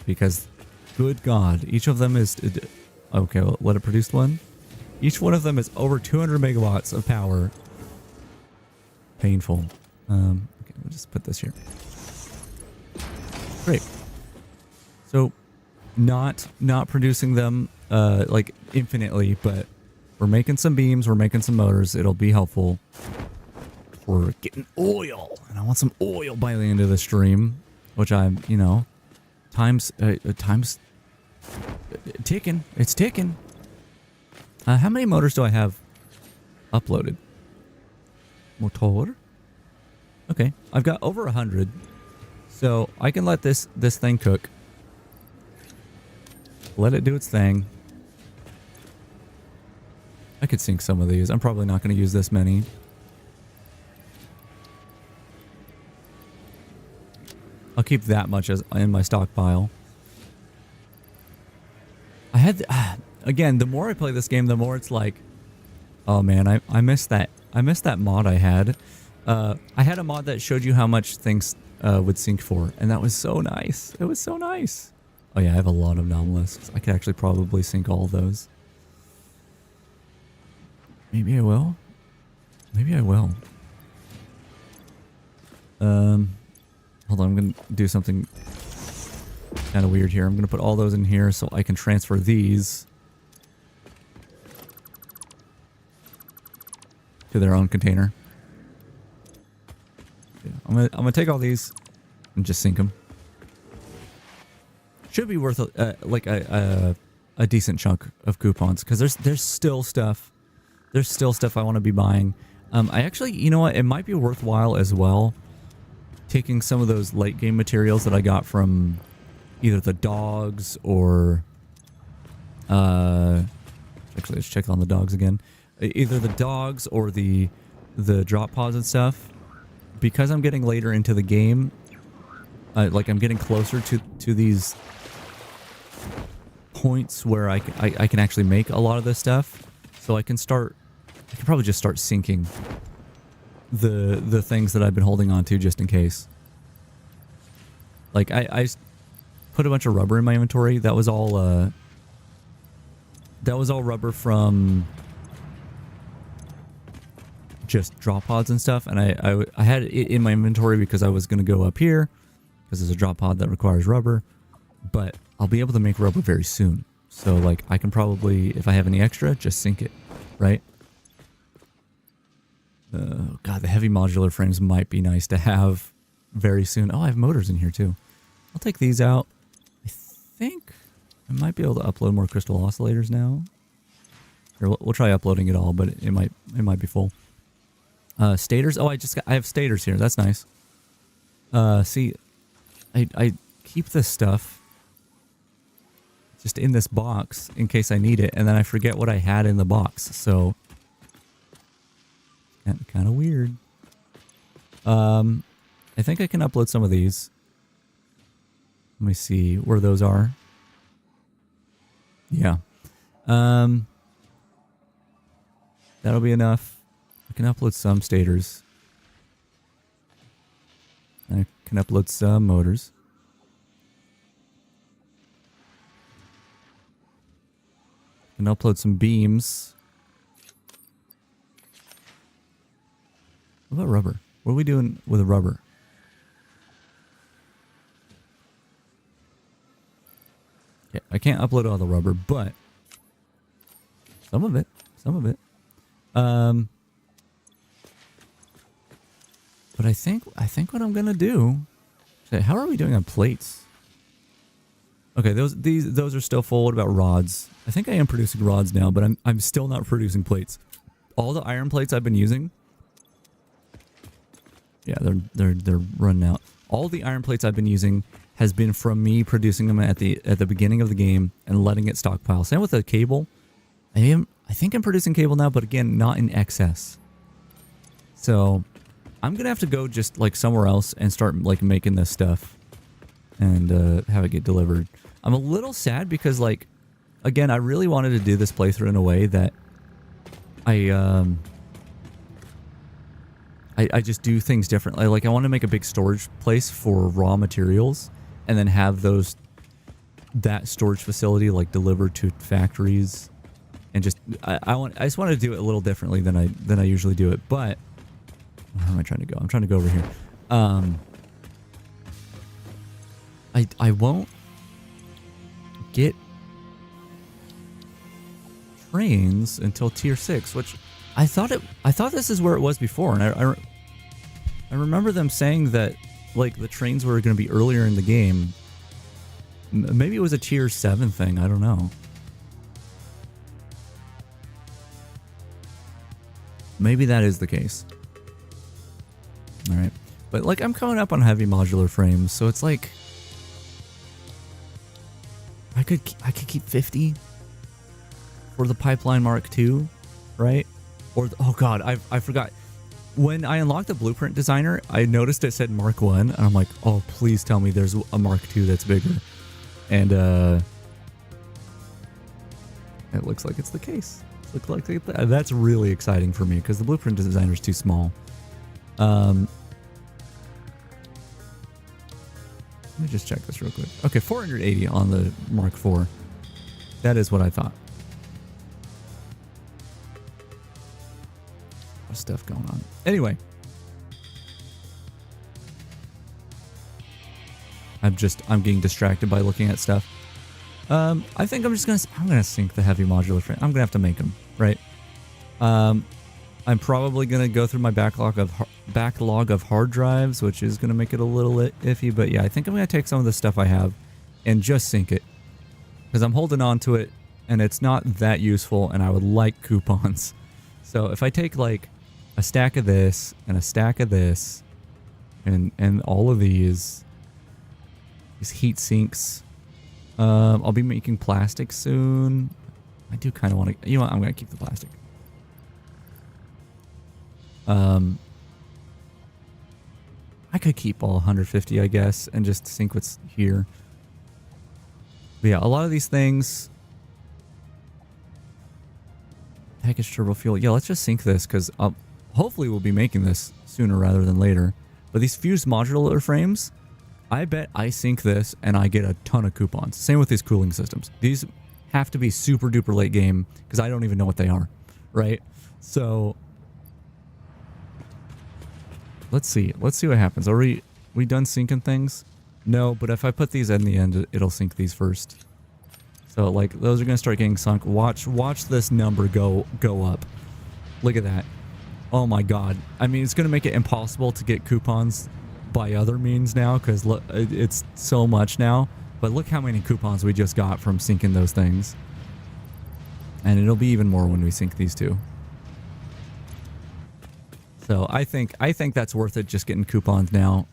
Because, good God, each of them is... Okay, well, let it produce one. Each one of them is over 200 megawatts of power. Painful. Okay, we'll just put this here. Great. So, not producing them like infinitely, but we're making some beams, we're making some motors. It'll be helpful. We're getting oil, and I want some oil by the end of the stream, which I'm, time's ticking. It's ticking. How many motors do I have uploaded? Motor. Okay, I've got over 100, so I can let this thing cook. Let it do its thing. I could sink some of these. I'm probably not going to use this many. I'll keep that much as in my stockpile. I had again, the more I play this game, the more it's like, oh man, I missed that. I missed that mod I had. I had a mod that showed you how much things would sync for, and that was so nice. It was so nice. Oh yeah, I have a lot of Nominalists. I could actually probably sync all of those. Maybe I will. Maybe I will. Hold on, I'm gonna do something kind of weird here. I'm gonna put all those in here so I can transfer these to their own container. Yeah, I'm gonna take all these and just sync them. Should be worth like a decent chunk of coupons, because there's still stuff. There's still stuff I want to be buying. I actually, you know what? It might be worthwhile as well, taking some of those late game materials that I got from either the dogs or actually, let's check on the dogs again. Either the dogs or the drop pods and stuff. Because I'm getting later into the game, like I'm getting closer to these points where I can actually make a lot of this stuff, so I can probably just start syncing the things that I've been holding on to just in case. Like I put a bunch of rubber in my inventory. That was all rubber from just drop pods and stuff, and I had it in my inventory because I was going to go up here because there's a drop pod that requires rubber, but I'll be able to make rubber very soon, so like I can probably, if I have any extra, just sync it, right? Oh god, the heavy modular frames might be nice to have very soon. Oh, I have motors in here too. I'll take these out. I think I might be able to upload more crystal oscillators now. Here, we'll try uploading it all, but it might be full. Stators. Oh, I have stators here. That's nice. See, I keep this stuff just in this box in case I need it, and then I forget what I had in the box. So, kind of weird. I think I can upload some of these. Let me see where those are. Yeah. That'll be enough. I can upload some stators. I can upload some motors. I can upload some beams. What about rubber? What are we doing with the rubber? Okay, I can't upload all the rubber, but some of it. But I think what I'm gonna do. How are we doing on plates? Okay, those are still full. What about rods? I think I am producing rods now, but I'm still not producing plates. All the iron plates I've been using. Yeah, they're running out. All the iron plates I've been using has been from me producing them at the beginning of the game and letting it stockpile. Same with the cable. I think I'm producing cable now, but again, not in excess. So I'm gonna have to go just like somewhere else and start like making this stuff and have it get delivered. I'm a little sad because, like, again, I really wanted to do this playthrough in a way that I just do things differently. Like, I want to make a big storage place for raw materials and then have that storage facility like delivered to factories, and just I just want to do it a little differently than I usually do it. But where am I trying to go? I'm trying to go over here. I won't get trains until tier 6, which I thought this is where it was before, and I remember them saying that like the trains were going to be earlier in the game. Maybe it was a tier 7 thing. I don't know. Maybe that is the case. All right, but like I'm coming up on heavy modular frames, so it's like I could keep 50 for the Pipeline Mark II, right? Or oh god, I forgot. When I unlocked the Blueprint Designer, I noticed it said Mark 1, and I'm like, oh, please tell me there's a Mark II that's bigger. And It looks like it's the case. That's really exciting for me because the blueprint designer is too small. Let me just check this real quick. Okay, 480 on the Mark IV. That is what I thought. Stuff going on. Anyway, I'm getting distracted by looking at stuff. I think I'm gonna sync the heavy modular frame. I'm gonna have to make them, right? I'm probably gonna go through my backlog of hard drives, which is gonna make it a little iffy. But yeah, I think I'm gonna take some of the stuff I have and just sync it because I'm holding on to it and it's not that useful. And I would like coupons. So if I take like a stack of this and a stack of this and all of these heat sinks. I'll be making plastic soon. I do kind of want to, you know what, I'm going to keep the plastic. I could keep all 150, I guess, and just sink what's here. But yeah, a lot of these things. Package turbo fuel. Yeah, let's just sink this because hopefully we'll be making this sooner rather than later. But these fused modular frames, I bet I sink this and I get a ton of coupons. Same with these cooling systems. These have to be super duper late game because I don't even know what they are, right? So let's see what happens. Are we done sinking things? No, but if I put these in the end, it'll sink these first. So like those are gonna start getting sunk. Watch this number go up. Look at that. Oh my god. I mean, it's gonna make it impossible to get coupons by other means now because it's so much now. But look how many coupons we just got from syncing those things. And it'll be even more when we sync these two. So I think that's worth it, just getting coupons now.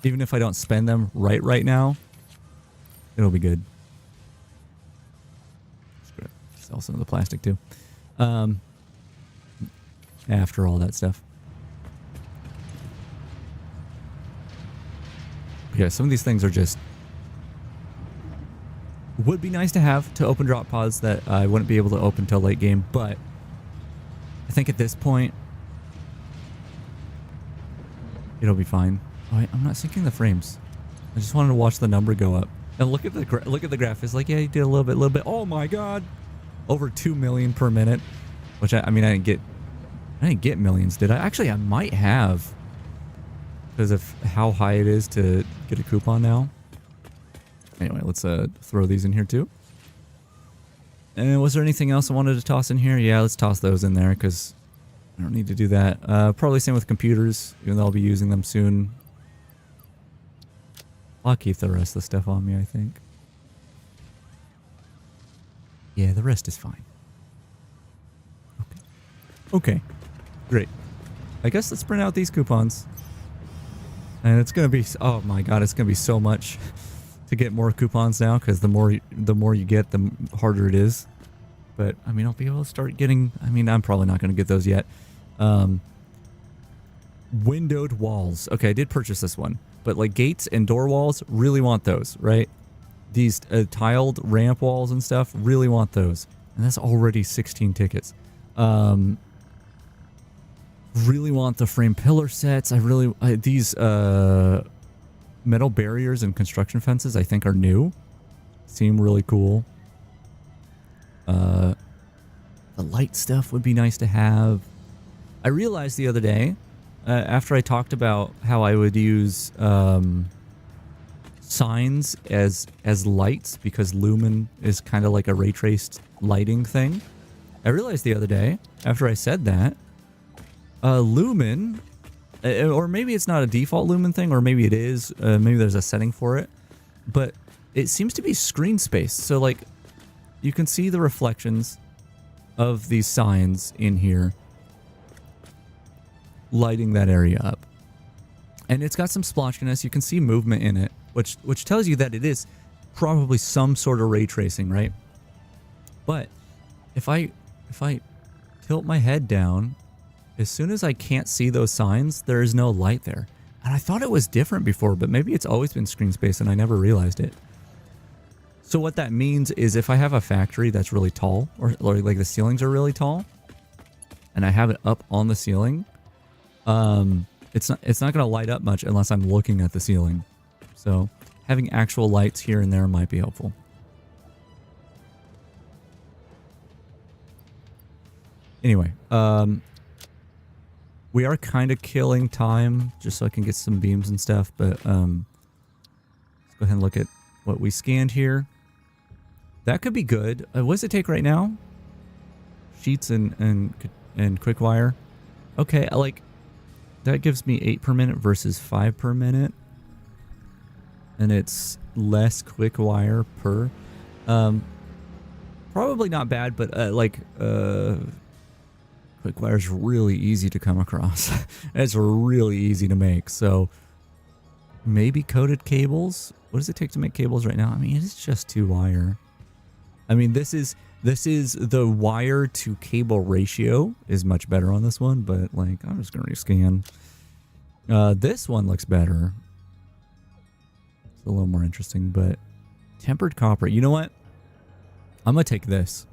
Even if I don't spend them right now, it'll be good. Sell some of the plastic too. After all that stuff. Yeah, some of these things are just would be nice to have to open drop pods that I wouldn't be able to open till late game, but I think at this point it'll be fine. Oh, I'm not syncing the frames. I just wanted to watch the number go up. And look at the graph. It's like, yeah, you did a little bit. Oh my god, over 2 million per minute. Which I mean, I didn't get millions, did I? Actually, I might have because of how high it is to get a coupon now. Anyway, let's throw these in here too. And was there anything else I wanted to toss in here? Yeah, let's toss those in there because I don't need to do that. Probably same with computers, even though I'll be using them soon. I'll keep the rest of the stuff on me, I think. Yeah, the rest is fine. Okay. Great. I guess let's print out these coupons. And it's going to be... Oh my god, it's going to be so much to get more coupons now because the more you get, the harder it is. But, I mean, I'll be able to start getting... I mean, I'm probably not going to get those yet. Windowed walls. Okay, I did purchase this one. But, like, gates and door walls, really want those, right? These tiled ramp walls and stuff, really want those. And that's already 16 tickets. Really want the frame pillar sets. These metal barriers and construction fences I think are new. Seem really cool. The light stuff would be nice to have. I realized the other day, after I talked about how I would use signs as lights because Lumen is kind of like a ray traced lighting thing. I realized the other day after I said that Lumen, or maybe it's not a default Lumen thing, or maybe it is. Maybe there's a setting for it, but it seems to be screen space. So like, you can see the reflections of these signs in here, lighting that area up, and it's got some splotchiness. You can see movement in it, which tells you that it is probably some sort of ray tracing, right? But if I tilt my head down, as soon as I can't see those signs, there is no light there. And I thought it was different before, but maybe it's always been screen space and I never realized it. So what that means is if I have a factory that's really tall, or like the ceilings are really tall, and I have it up on the ceiling, it's not going to light up much unless I'm looking at the ceiling. So having actual lights here and there might be helpful. Anyway, we are kind of killing time just so I can get some beams and stuff, but let's go ahead and look at what we scanned here. That could be good. What does it take right now? Sheets and quick wire. Okay, like that gives me 8 per minute versus 5 per minute, and it's less quick wire per. Probably not bad, but quick wire is really easy to come across. It's really easy to make. So maybe coated cables. What does it take to make cables right now? I mean, it's just 2 wire. I mean, this is the wire to cable ratio is much better on this one, but like I'm just gonna rescan. This one looks better. It's a little more interesting, but tempered copper. You know what? I'm gonna take this.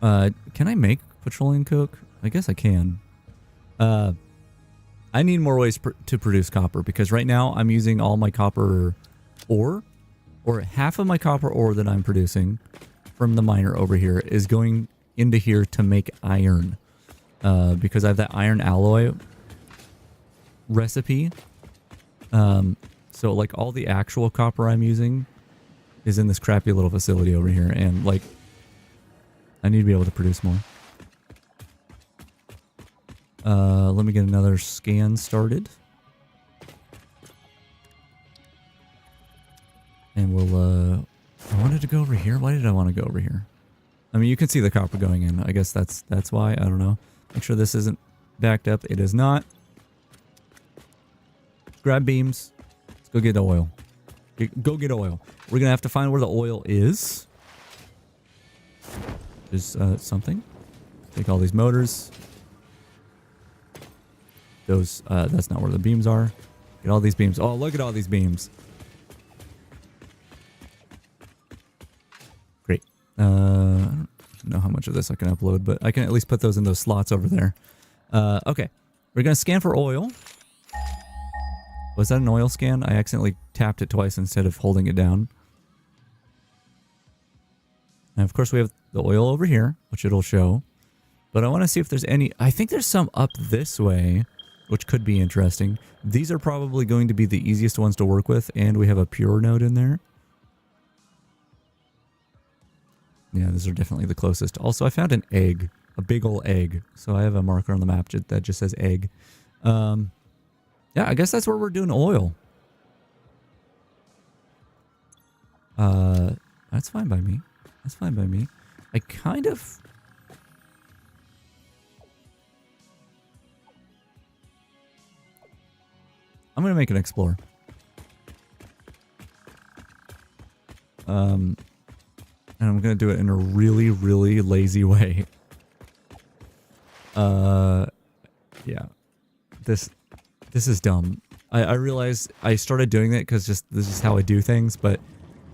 Can I make petroleum coke? I guess I can. I need more ways to produce copper because right now I'm using all my copper ore, or half of my copper ore that I'm producing from the miner over here is going into here to make iron, because I have that iron alloy recipe. So like all the actual copper I'm using is in this crappy little facility over here, and like I need to be able to produce more. Let me get another scan started. And we'll, I wanted to go over here. Why did I want to go over here? I mean, you can see the copper going in. I guess that's why. I don't know. Make sure this isn't backed up. It is not. Grab beams. Let's go get oil. Go get oil. We're going to have to find where the oil is. There's something. Take all these motors. Those, that's not where the beams are. Get all these beams. Oh, look at all these beams. Great. I don't know how much of this I can upload, but I can at least put those in those slots over there. Okay. We're going to scan for oil. Was that an oil scan? I accidentally tapped it twice instead of holding it down. And of course we have the oil over here, which it'll show. But I want to see if there's any... I think there's some up this way, which could be interesting. These are probably going to be the easiest ones to work with, and we have a pure node in there. Yeah, these are definitely the closest. Also, I found an egg. A big ol' egg. So I have a marker on the map that just says egg. Yeah, I guess that's where we're doing oil. That's fine by me. That's fine by me. I kind of... I'm going to make an explorer. And I'm going to do it in a really, really lazy way. Yeah. This is dumb. I realize I started doing it because just this is how I do things, but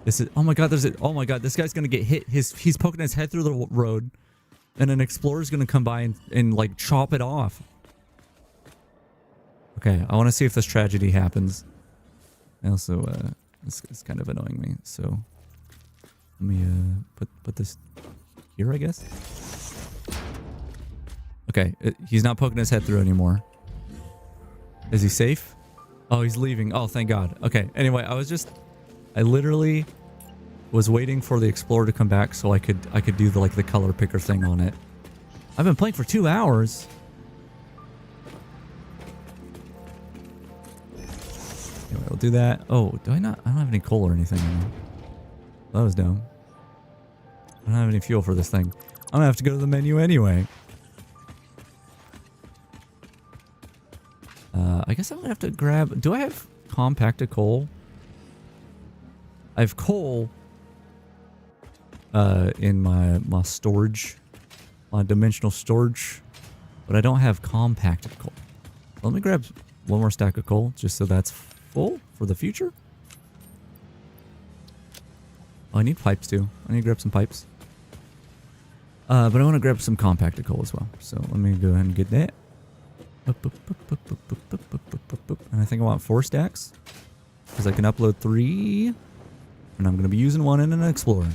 this is... Oh my god, oh my god, this guy's going to get hit. He's poking his head through the road, and an explorer's going to come by and like chop it off. Okay, I want to see if this tragedy happens. I also, this is kind of annoying me, so let me put this here, I guess. Okay, he's not poking his head through anymore. Is he safe? Oh, he's leaving. Oh, thank God. Okay, anyway, I literally was waiting for the explorer to come back so I could do the color picker thing on it. I've been playing for 2 hours. Anyway, we'll do that. Oh, do I not? I don't have any coal or anything anymore. That was dumb. I don't have any fuel for this thing. I'm gonna have to go to the menu anyway. I guess I'm gonna have to grab... Do I have compacted coal? I have coal in my storage, my dimensional storage, but I don't have compacted coal. Let me grab one more stack of coal just so that's full for the future. Oh I need pipes too. I need to grab some pipes. But I want to grab some compacted coal as well. So let me go ahead and get that. And I think I want 4 stacks. Because I can upload 3. And I'm going to be using 1 in an Explorer.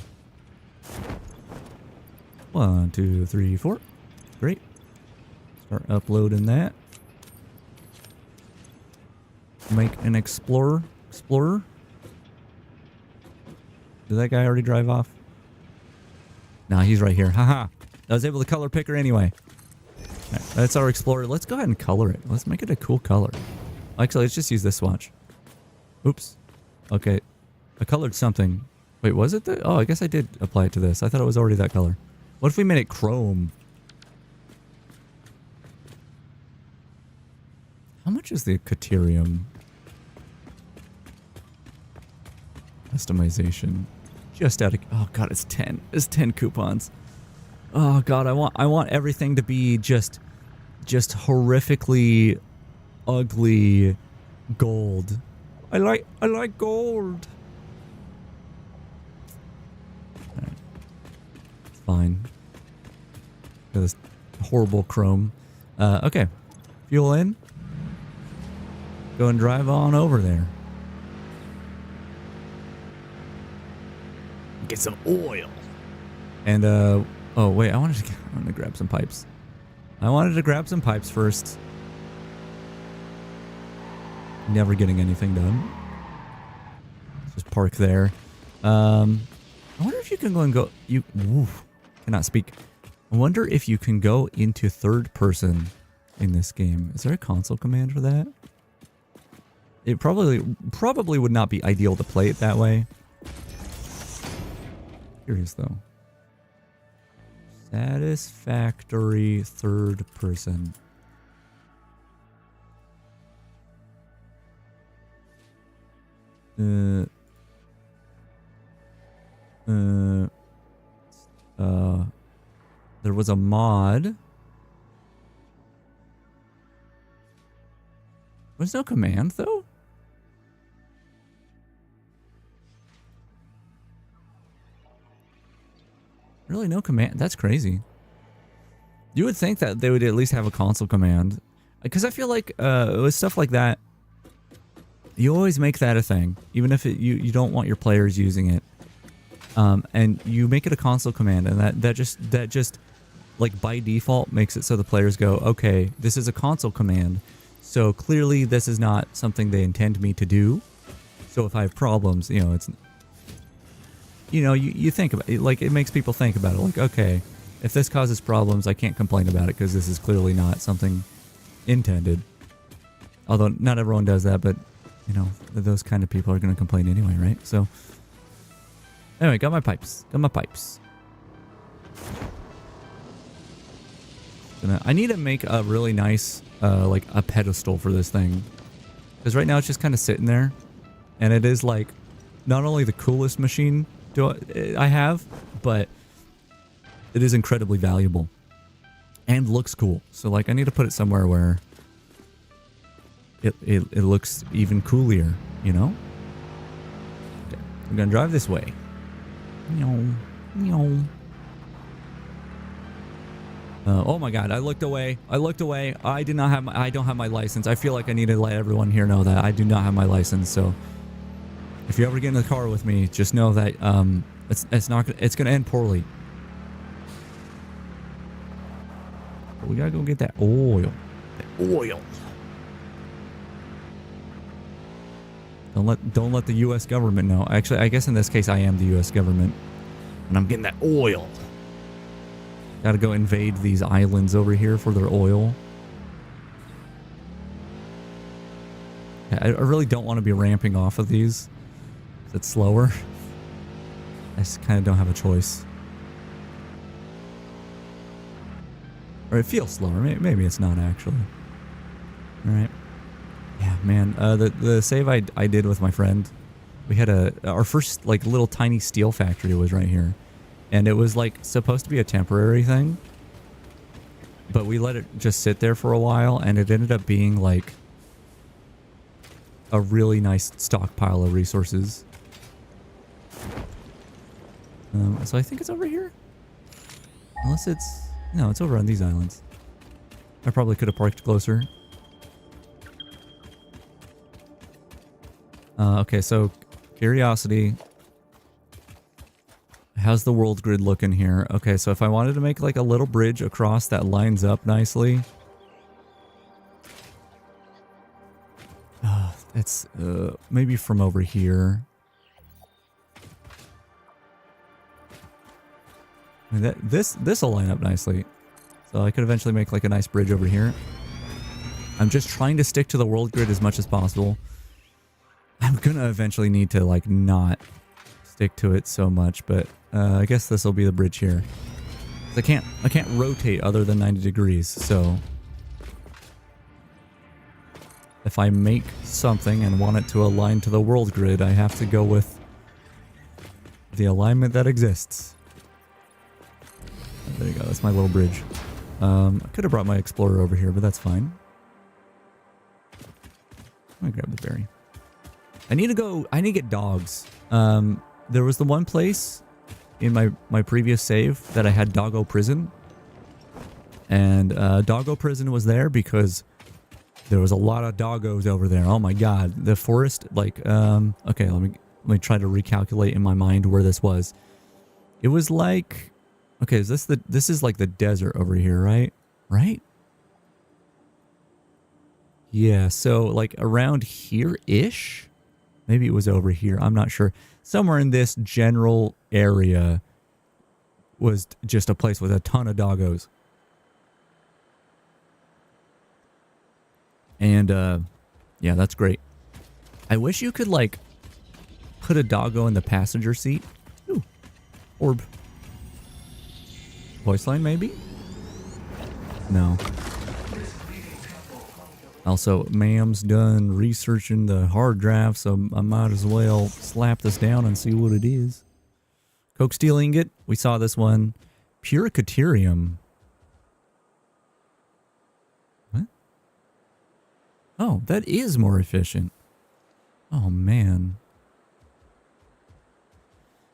1, 2, 3, 4. Great. Start uploading that. Make an Explorer. Did that guy already drive off? Nah, he's right here. Haha. I was able to color pick her anyway. Right, that's our Explorer. Let's go ahead and color it. Let's make it a cool color. Actually, let's just use this swatch. Oops. Okay. I colored something. Wait, was it the... Oh, I guess I did apply it to this. I thought it was already that color. What if we made it chrome? How much is the Caterium? Customization. Just out of... Oh, God, it's 10. It's 10 coupons. Oh, God, I want everything to be just horrifically ugly gold. I like gold. Right. It's fine. Got this horrible chrome. Okay. Fuel in. Go and drive on over there. Get some oil. And, oh, wait, I wanted to grab some pipes. I wanted to grab some pipes first. Never getting anything done. Just park there. I wonder if you can go and go... cannot speak. I wonder if you can go into third person in this game. Is there a console command for that? It probably would not be ideal to play it that way. Curious though. Satisfactory third person. There was a mod. There's no command though? Really no command? That's crazy. You would think that they would at least have a console command. Because I feel like with stuff like that, you always make that a thing. Even if you don't want your players using it. And you make it a console command, and that just like by default makes it so the players go, okay, this is a console command. So clearly this is not something they intend me to do. So if I have problems, you know, it's... You know, you think about it, like, it makes people think about it. Like, okay, if this causes problems, I can't complain about it because this is clearly not something intended. Although not everyone does that, but, you know, those kind of people are going to complain anyway, right? So, anyway, got my pipes. I need to make a really nice, like, a pedestal for this thing. Because right now it's just kind of sitting there. And it is, like, not only the coolest machine I have, but it is incredibly valuable. And looks cool. So, like, I need to put it somewhere where it looks even coolier, you know? Okay, I'm gonna drive this way. Oh my God! I looked away. I don't have my license. I feel like I need to let everyone here know that I do not have my license. So, if you ever get in the car with me, just know that it's gonna end poorly. But we gotta go get that oil. Don't let the U.S. government know. Actually, I guess in this case I am the U.S. government, and I'm getting that oil. Gotta go invade these islands over here for their oil. Yeah, I really don't want to be ramping off of these. It's slower. I just kind of don't have a choice. Or it feels slower. Maybe it's not actually. Alright. Yeah, man. The save I did with my friend, we had our first like little tiny steel factory was right here. And it was like supposed to be a temporary thing. But we let it just sit there for a while, and it ended up being like a really nice stockpile of resources. So I think it's over here. Unless it's... No, it's over on these islands. I probably could have parked closer. Okay, so Curiosity. How's the world grid looking here? Okay, so if I wanted to make like a little bridge across that lines up nicely. It's maybe from over here. I mean, this will line up nicely. So I could eventually make like a nice bridge over here. I'm just trying to stick to the world grid as much as possible. I'm gonna eventually need to like not stick to it so much, but I guess this will be the bridge here. I can't rotate other than 90 degrees, so if I make something and want it to align to the world grid, I have to go with the alignment that exists. There you go, that's my little bridge. I could have brought my explorer over here, but that's fine. I'm gonna grab the berry. I need to get dogs. There was the one place in my previous save that I had Doggo Prison. And Doggo Prison was there because there was a lot of doggos over there. Oh my god. The forest, like, okay, let me try to recalculate in my mind where this was. It was like, okay, this is like the desert over here, right? Right? Yeah, so like around here-ish? Maybe it was over here. I'm not sure. Somewhere in this general area was just a place with a ton of doggos. And, yeah, that's great. I wish you could, like, put a doggo in the passenger seat. Ooh. Orb. Voice line, maybe? No. Also, ma'am's done researching the hard drive, so I might as well slap this down and see what it is. Coke steel ingot. We saw this one. Puricaterium. What? Oh, that is more efficient. Oh, man.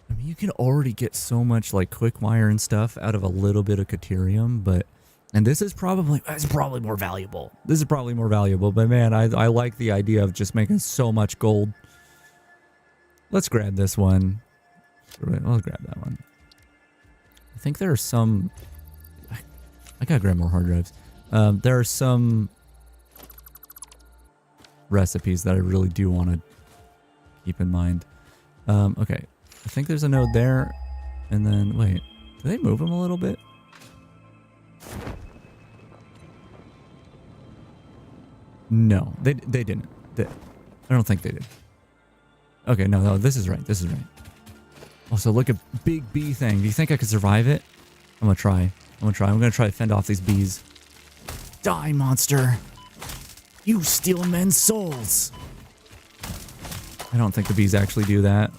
I mean, you can already get so much, like, quick wire and stuff out of a little bit of Caterium, but... And this is probably more valuable. This is probably more valuable, but man, I like the idea of just making so much gold. Let's grab this one. I'll grab that one. I think there are some... I gotta grab more hard drives. There are some recipes that I really do want to keep in mind. Okay, I think there's a node there. And then, wait, do they move them a little bit? No, they didn't. I don't think they did. Okay, no, this is right. This is right. Also, look at big bee thing. Do you think I could survive it? I'm gonna try. I'm gonna try to fend off these bees. Die, monster! You steal men's souls! I don't think the bees actually do that.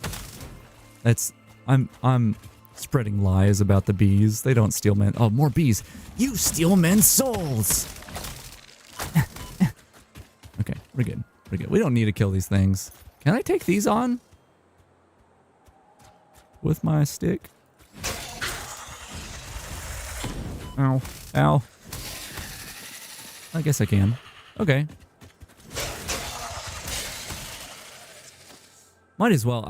I'm spreading lies about the bees. They don't steal men. Oh, more bees. You steal men's souls! Okay, we're good. We're good. We don't need to kill these things. Can I take these on? With my stick? Ow. Ow. I guess I can. Okay. Might as well.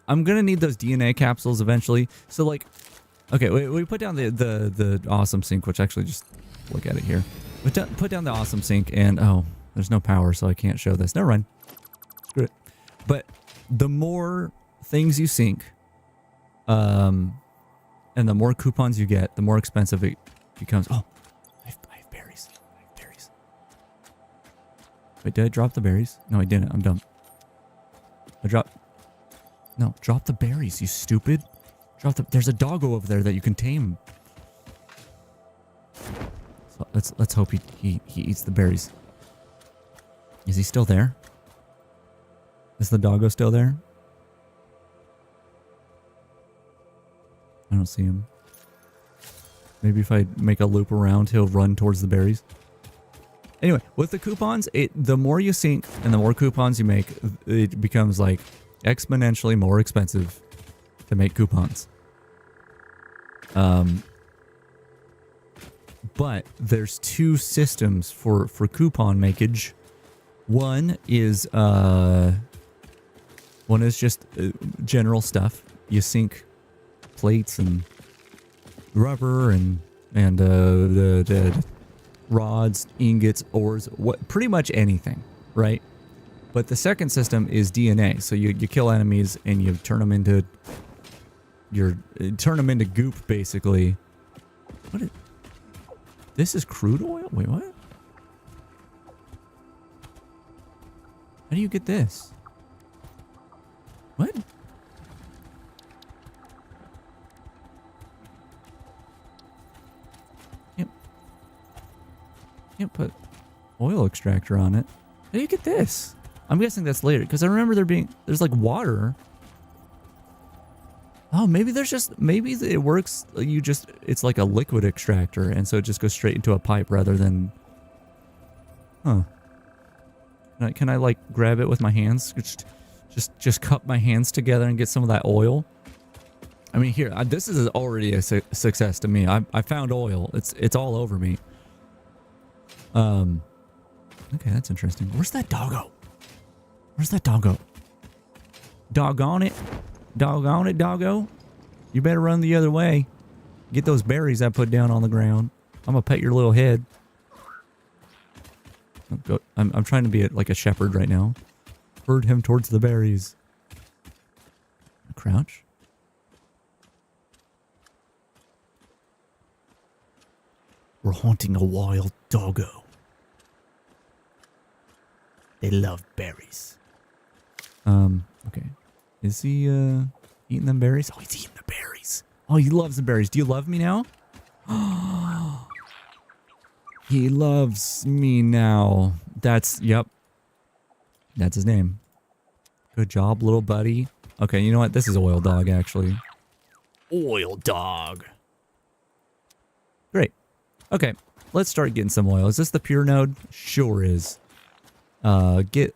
I'm gonna need those DNA capsules eventually. So like, okay, we put down the awesome sink, which actually just look at it here. Put down the awesome sink, and oh, there's no power, so I can't show this. Never mind. Screw it. But the more things you sink, and the more coupons you get, the more expensive it becomes. Oh, I have berries. I have berries. Wait, did I drop the berries? No, I didn't. I'm dumb. No, drop the berries, you stupid. There's a doggo over there that you can tame. So let's hope he eats the berries. Is he still there? Is the doggo still there? I don't see him. Maybe if I make a loop around, he'll run towards the berries. Anyway, with the coupons, the more you sink and the more coupons you make, it becomes like exponentially more expensive to make coupons. But there's two systems for coupon makeage. One is just general stuff. You sink plates and rubber and the rods, ingots, ores, pretty much anything, right? But the second system is DNA. So you kill enemies and you turn them into goop, basically. This is crude oil? Wait, what? How do you get this? What? Can't put oil extractor on it. How do you get this? I'm guessing that's later, because I remember there's like water. Oh, maybe it works. It's like a liquid extractor, and so it just goes straight into a pipe rather than. Huh. Can I like grab it with my hands? Just cup my hands together and get some of that oil. I mean, here, this is already a success to me. I found oil. It's all over me. Okay, that's interesting. Where's that doggo? Where's that doggo? Doggone it. Doggone it, doggo. You better run the other way. Get those berries I put down on the ground. I'm gonna pet your little head. I'm trying to be like a shepherd right now. Herd him towards the berries. Crouch. We're haunting a wild doggo. They love berries. Okay. Is he eating them berries? Oh, he's eating the berries. Oh, he loves the berries. Do you love me now? He loves me now. Yep. That's his name. Good job, little buddy. Okay, you know what? This is Oil Dog, actually. Oil Dog. Great. Okay, let's start getting some oil. Is this the pure node? Sure is. Get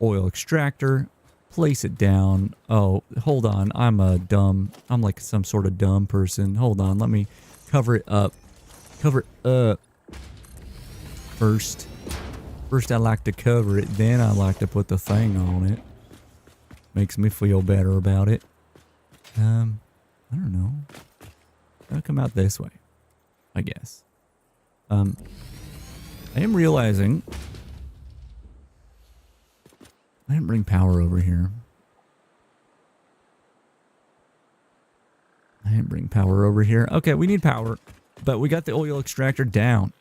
oil extractor. Place it down. Oh, hold on. I'm like some sort of dumb person. Hold on. Let me cover it up. Cover it up. First I like to cover it. Then I like to put the thing on it. Makes me feel better about it. I don't know. I'll come out this way, I guess. I am realizing I didn't bring power over here. Okay, we need power, but we got the oil extractor down.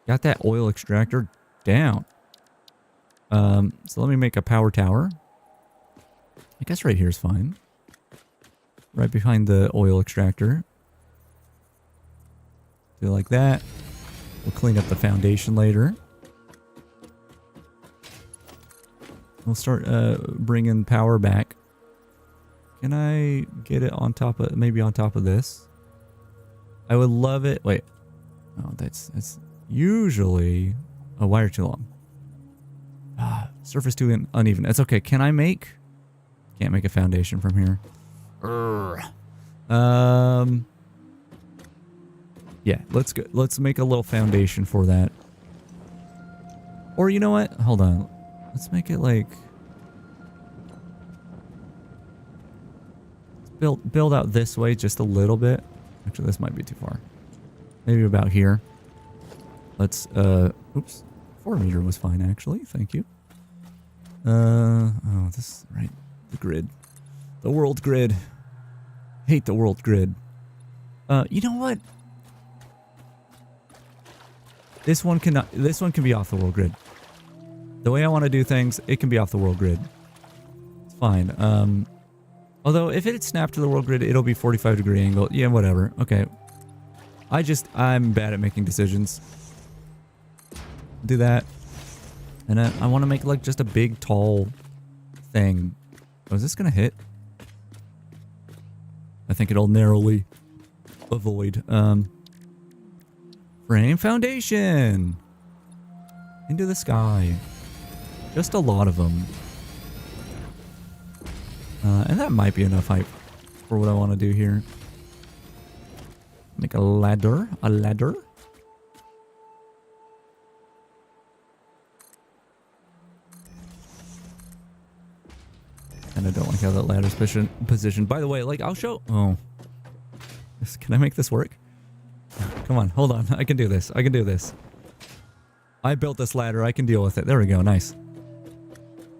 Got that oil extractor down. So let me make a power tower. I guess right here is fine. Right behind the oil extractor. Do like that. We'll clean up the foundation later. We'll start bringing power back. Can I get it on top of, maybe on top of this? I would love it. Wait. Oh, that's usually a wire too long. Surface too uneven. That's okay. Can I make? Can't make a foundation from here. Yeah, let's go. Let's make a little foundation for that. Or you know what? Hold on. Let's make it like build out this way just a little bit. Actually, this might be too far. Maybe about here. Let's oops. 4 meter was fine actually. Thank you. Oh, this right. The grid. The world grid. Hate the world grid. You know what? This one can be off the world grid. The way I want to do things, it can be off the world grid. It's fine. Although if it snapped to the world grid, it'll be 45-degree angle. Yeah, whatever. Okay. I'm bad at making decisions. Do that. And I want to make like just a big, tall thing. Oh, is this going to hit? I think it'll narrowly avoid. Frame foundation. Into the sky. Just a lot of them. And that might be enough height for what I want to do here. Make a ladder. A ladder. And I don't like how that ladder's positioned. By the way, like, I'll show... Oh. Can I make this work? Come on, hold on. I can do this. I can do this. I built this ladder. I can deal with it. There we go. Nice.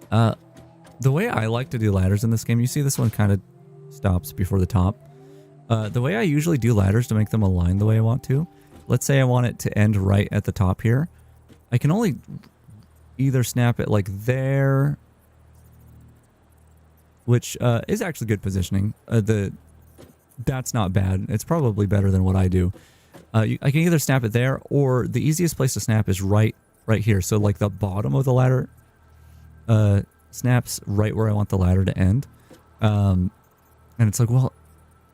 The way I like to do ladders in this game, you see this one kind of stops before the top. The way I usually do ladders to make them align the way I want to, let's say I want it to end right at the top here. I can only either snap it like there, which is actually good positioning. That's not bad. It's probably better than what I do. I can either snap it there, or the easiest place to snap is right here. So like the bottom of the ladder snaps right where I want the ladder to end. And it's like, well,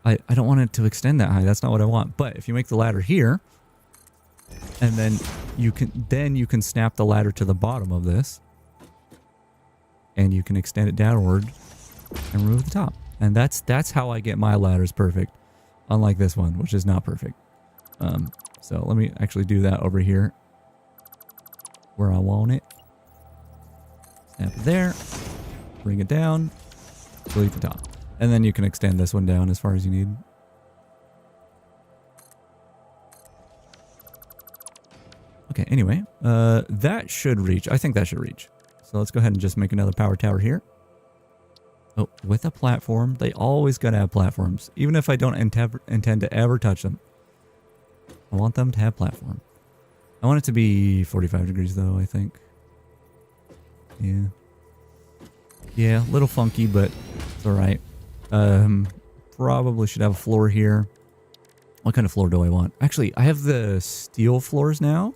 I don't want it to extend that high. That's not what I want. But if you make the ladder here, and then you can snap the ladder to the bottom of this, and you can extend it downward and remove the top. And that's how I get my ladders perfect, unlike this one, which is not perfect. So let me actually do that over here where I want it. Snap it there, bring it down, delete the top. And then you can extend this one down as far as you need. Okay, anyway, that should reach. I think that should reach. So let's go ahead and just make another power tower here. Oh, with a platform. They always gotta have platforms. Even if I don't intend to ever touch them. I want them to have platform. I want it to be 45 degrees though, I think. Yeah. Yeah, a little funky, but it's alright. Probably should have a floor here. What kind of floor do I want? Actually, I have the steel floors now.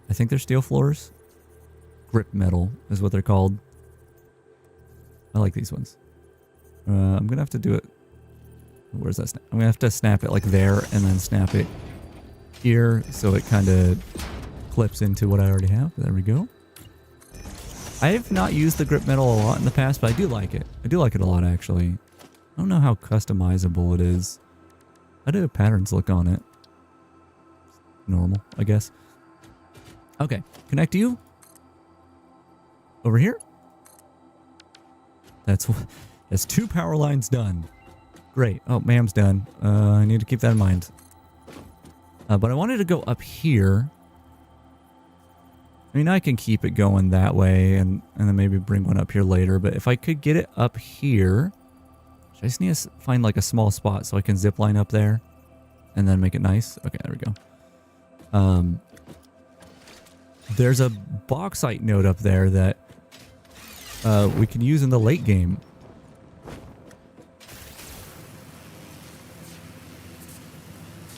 I think they're steel floors. Grip metal is what they're called. I like these ones. I'm gonna have to do it. Where's that snap? I'm gonna have to snap it like there and then snap it here so it kind of clips into what I already have. There we go. I have not used the grip metal a lot in the past, but I do like it. I do like it a lot, actually. I don't know how customizable it is. How do the patterns look on it? Normal, I guess. Okay, connect you. Over here. That's 2 power lines done. Great. Oh, ma'am's done. I need to keep that in mind. But I wanted to go up here. I mean, I can keep it going that way and then maybe bring one up here later. But if I could get it up here, I just need to find like a small spot so I can zip line up there and then make it nice. Okay, there we go. There's a bauxite node up there that we can use in the late game.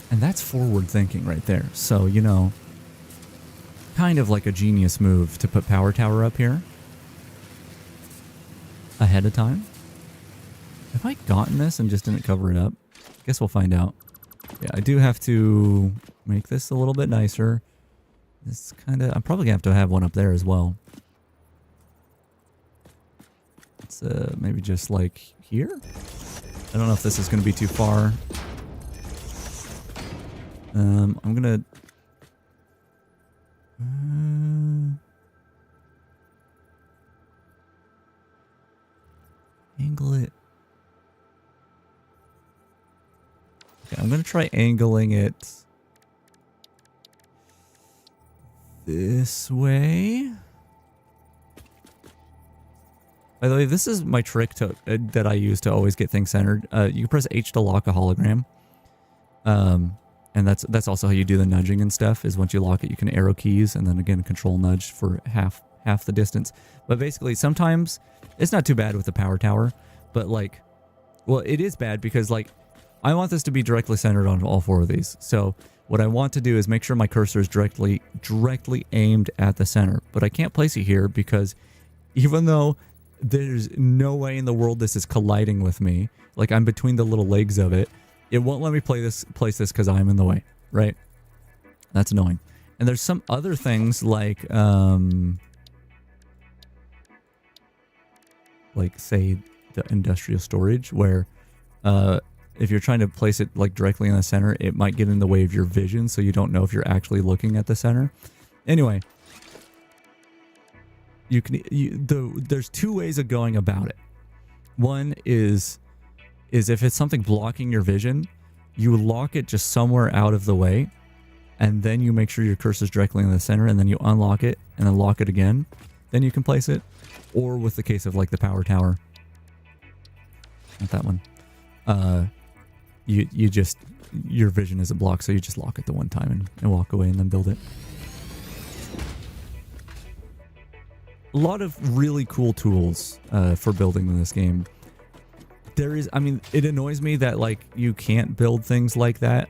And that's forward thinking right there. So, you know, kind of like a genius move to put power tower up here ahead of time. Have I gotten this and just didn't cover it up? Guess we'll find out. Yeah, I do have to make this a little bit nicer. This kind of, I'm probably gonna have to have one up there as well. It's maybe just like here. I don't know if this is gonna be too far. I'm gonna angle it. Okay, I'm gonna try angling it this way. By the way, this is my trick to that I use to always get things centered. You can press H to lock a hologram. And that's also how you do the nudging and stuff, is once you lock it, you can arrow keys and then again control nudge for half the distance. But basically, sometimes it's not too bad with the power tower, but like, well, it is bad because like, I want this to be directly centered on all 4 of these. So what I want to do is make sure my cursor is directly aimed at the center, but I can't place it here because even though there's no way in the world this is colliding with me, like I'm between the little legs of it, it won't let me place this because I'm in the way, right? That's annoying. And there's some other things like say the industrial storage, where if you're trying to place it like directly in the center, it might get in the way of your vision, so you don't know if you're actually looking at the center. Anyway, there's two ways of going about it. One is if it's something blocking your vision, you lock it just somewhere out of the way, and then you make sure your cursor's directly in the center, and then you unlock it and then lock it again. Then you can place it. Or with the case of like the power tower, not that one. You just, your vision isn't blocked, so you just lock it the one time and walk away and then build it. A lot of really cool tools for building in this game. There is, I mean, it annoys me that like you can't build things like that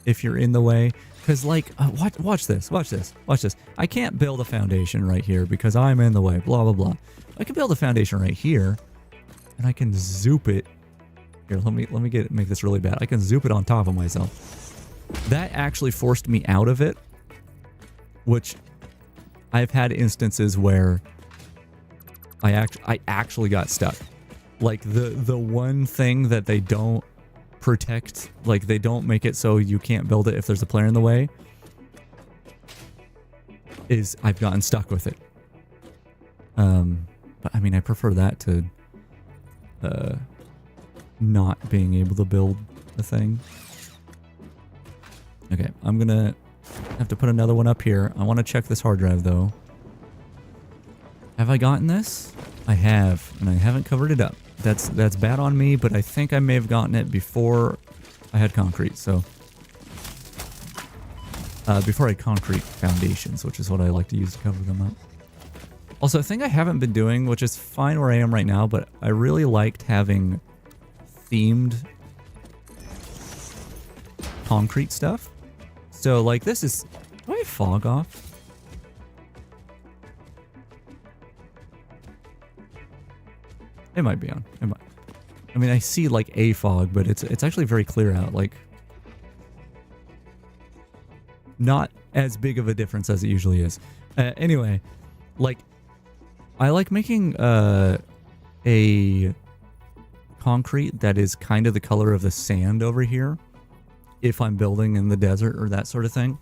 if you're in the way. Because like, watch this. I can't build a foundation right here because I'm in the way, blah, blah, blah. I can build a foundation right here and I can zoop it. Here, let me make this really bad. I can zoop it on top of myself. That actually forced me out of it, which I've had instances where I actually got stuck. Like the one thing that they don't protect, like they don't make it so you can't build it if there's a player in the way, is I've gotten stuck with it. But I mean, I prefer that to not being able to build a thing. Okay, I'm gonna have to put another one up here. I want to check this hard drive though. Have I gotten this? I have, and I haven't covered it up. That's bad on me, but I think I may have gotten it before I had concrete, so before I had concrete foundations, which is what I like to use to cover them up. Also, a thing I haven't been doing, which is fine where I am right now, but I really liked having themed concrete stuff. So like this is, do I have fog off? It might be on. It might. I mean, I see like a fog, but it's actually very clear out. Like, not as big of a difference as it usually is. Anyway, like, I like making a concrete that is kind of the color of the sand over here, if I'm building in the desert or that sort of thing.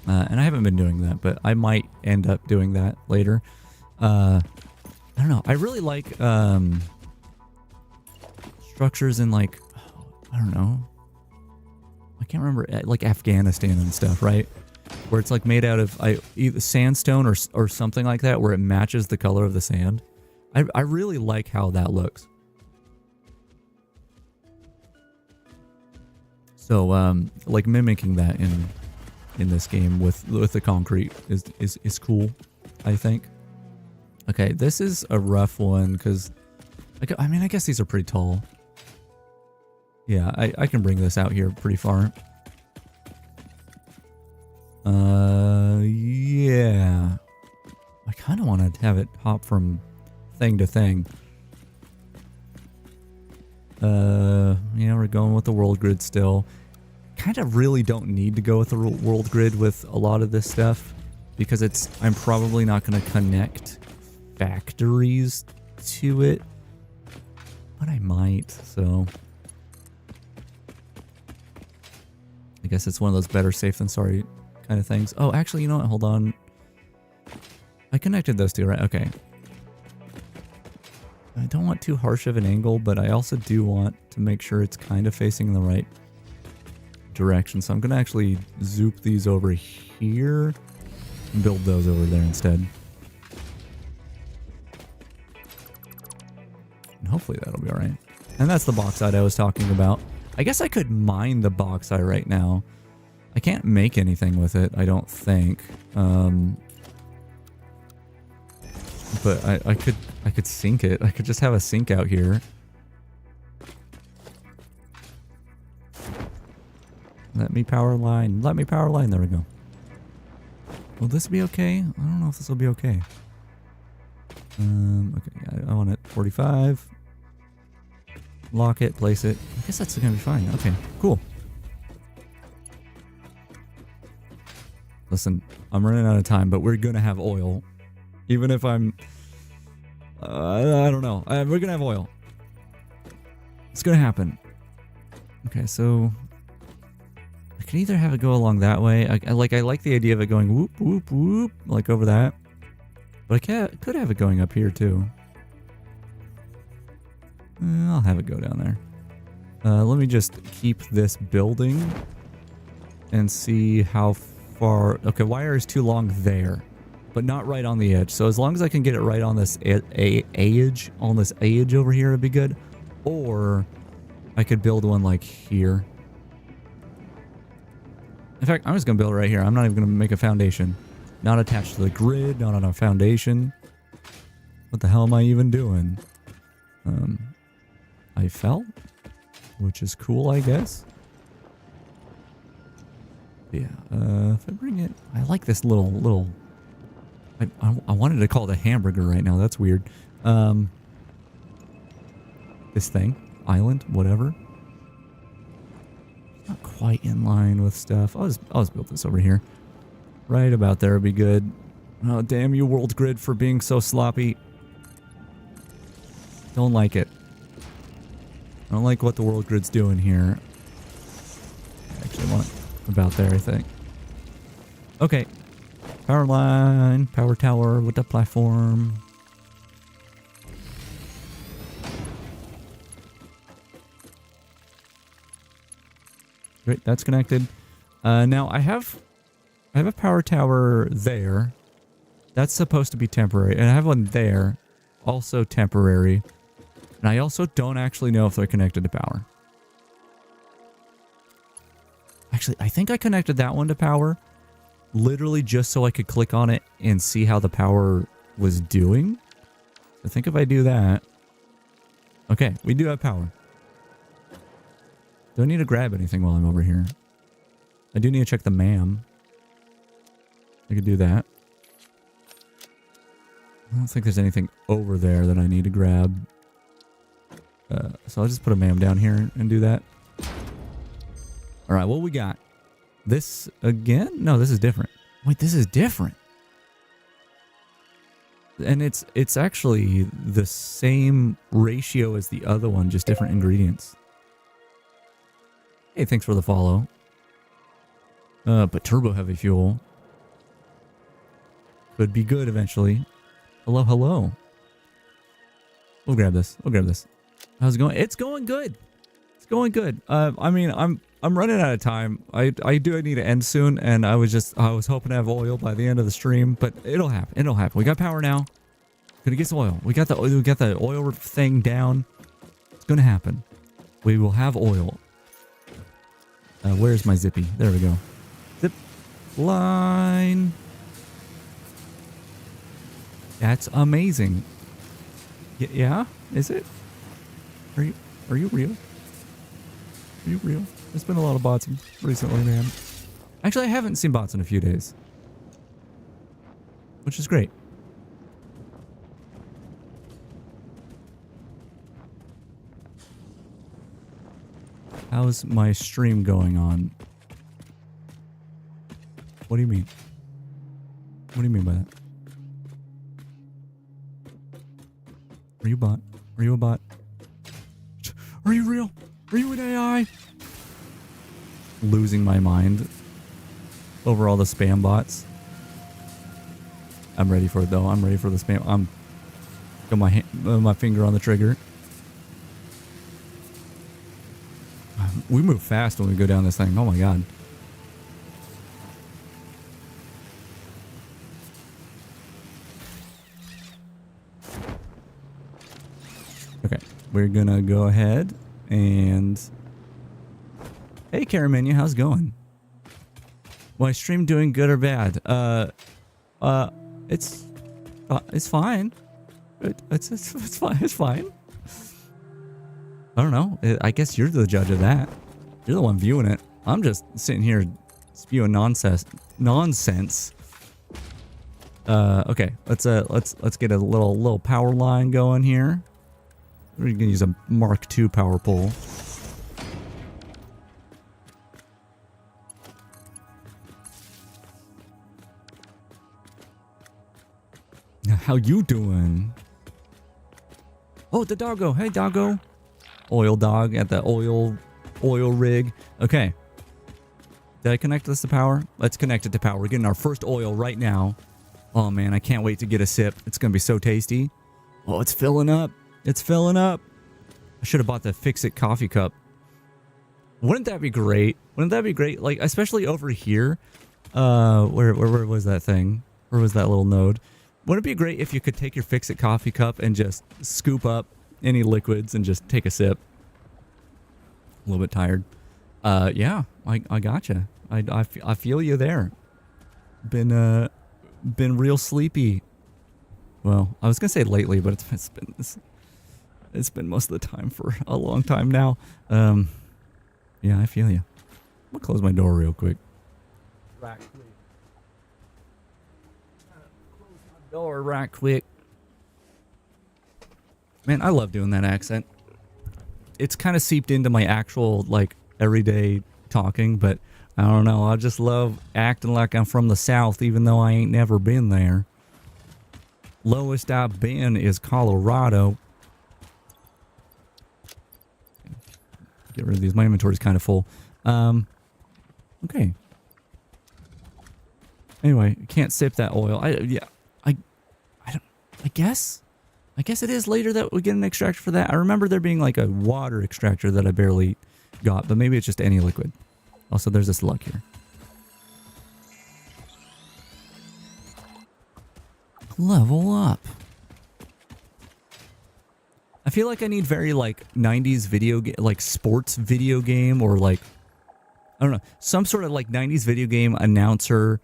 And I haven't been doing that, but I might end up doing that later. I don't know. I really like structures in like, I don't know. I can't remember, like Afghanistan and stuff, right? Where it's like made out of either sandstone or something like that, where it matches the color of the sand. I really like how that looks. So like mimicking that in this game with the concrete is cool, I think. Okay, this is a rough one because I mean, I guess these are pretty tall. Yeah, I can bring this out here pretty far. Yeah. I kind of want to have it hop from thing to thing. Yeah, we're going with the world grid still. Kind of really don't need to go with the world grid with a lot of this stuff because I'm probably not going to connect factories to it, but I might, so I guess it's one of those better safe than sorry kind of things. Oh, actually, you know what? Hold on. I connected those two, right? Okay. I don't want too harsh of an angle, but I also do want to make sure it's kind of facing in the right direction. So I'm going to actually zoop these over here and build those over there instead. And hopefully that'll be all right. And that's the bauxite I was talking about. I guess I could mine the bauxite right now. I can't make anything with it, I don't think. But I could sink it. I could just have a sink out here. Let me power line. Let me power line. There we go. Will this be okay? I don't know if this will be okay. Okay, I want it 45. Lock it, place it. I guess that's gonna be fine. Okay, cool. Listen, I'm running out of time, but we're gonna have oil. Even if I'm I don't know. We're gonna have oil. It's gonna happen. Okay, so I can either have it go along that way. I like the idea of it going whoop whoop whoop like over that, but I could have it going up here too. I'll have it go down there. Let me just keep this building and see how far. Okay, wire is too long there, but not right on the edge. So as long as I can get it right on this edge, over here, it'd be good. Or I could build one like here. In fact, I'm just gonna build it right here. I'm not even gonna make a foundation. Not attached to the grid, not on a foundation. What the hell am I even doing? I fell, which is cool, I guess. Yeah, if I bring it, I like this little. I wanted to call it a hamburger right now. That's weird. This thing, island, whatever. Not quite in line with stuff. I'll just build this over here. Right about there would be good. Oh, damn you, world grid, for being so sloppy. Don't like it. I don't like what the world grid's doing here. I actually want it about there, I think. Okay. Power line, power tower with the platform. Great, that's connected. Now I have a power tower there. That's supposed to be temporary. And I have one there, also temporary. And I also don't actually know if they're connected to power. Actually, I think I connected that one to power literally just so I could click on it and see how the power was doing. I think if I do that... Okay, we do have power. Do I need to grab anything while I'm over here? I do need to check the MAM. I could do that. I don't think there's anything over there that I need to grab. So I'll just put a MAM down here and do that. Alright, what we got? This again? No, this is different. Wait, this is different. And it's actually the same ratio as the other one, just different ingredients. Hey, thanks for the follow. But turbo heavy fuel could be good eventually. Hello, hello. We'll grab this. We'll grab this. How's it going? It's going good. It's going good. I mean, I'm running out of time. I do need to end soon, and I was hoping to have oil by the end of the stream, but it'll happen. It'll happen. We got power now. Gonna get some oil. We got the oil thing down. It's gonna happen. We will have oil. Where's my zippy? There we go. Zip line. That's amazing. Yeah? Is it? Are you real? Are you real? There's been a lot of bots recently, man. Actually, I haven't seen bots in a few days. Which is great. How's my stream going on? What do you mean? What do you mean by that? Are you a bot? Are you a bot? Are you real? Are you an AI? Losing my mind over all the spam bots. I'm ready for it though. I'm ready for the spam. I'm got my finger on the trigger. We move fast when we go down this thing. Oh my god. Okay, we're gonna go ahead and... Hey Caramania, how's it going? My stream doing good or bad? It's fine. It's fine. It's fine. I don't know. I guess you're the judge of that. You're the one viewing it. I'm just sitting here spewing nonsense. Okay. Let's get a little power line going here. We're gonna use a Mark II power pole. How you doing? Oh, the doggo. Hey, doggo. Oil dog at the oil rig. Okay. Did I connect this to power? Let's connect it to power. We're getting our first oil right now. Oh, man, I can't wait to get a sip. It's going to be so tasty. Oh, it's filling up. It's filling up. I should have bought the Fix-It coffee cup. Wouldn't that be great? Wouldn't that be great? Like, especially over here. Where was that thing? Where was that little node? Wouldn't it be great if you could take your Fix-It coffee cup and just scoop up any liquids and just take a sip? A little bit tired. Yeah, I gotcha. I feel you there. Been real sleepy. Well, I was gonna say lately, but it's been most of the time for a long time now. Yeah, I feel you. I'm gonna close my door real quick. Right quick. Close my door right quick. Man, I love doing that accent. It's kind of seeped into my actual, like, everyday talking, but I don't know. I just love acting like I'm from the South, even though I ain't never been there. Lowest I've been is Colorado. Get rid of these. My inventory's kind of full. Okay. Anyway, can't sip that oil. I guess it is later that we get an extractor for that. I remember there being like a water extractor that I barely got, but maybe it's just any liquid. Also, there's this luck here. Level up. I feel like I need very like 90s video game, like sports video game, or like, I don't know, some sort of like 90s video game announcer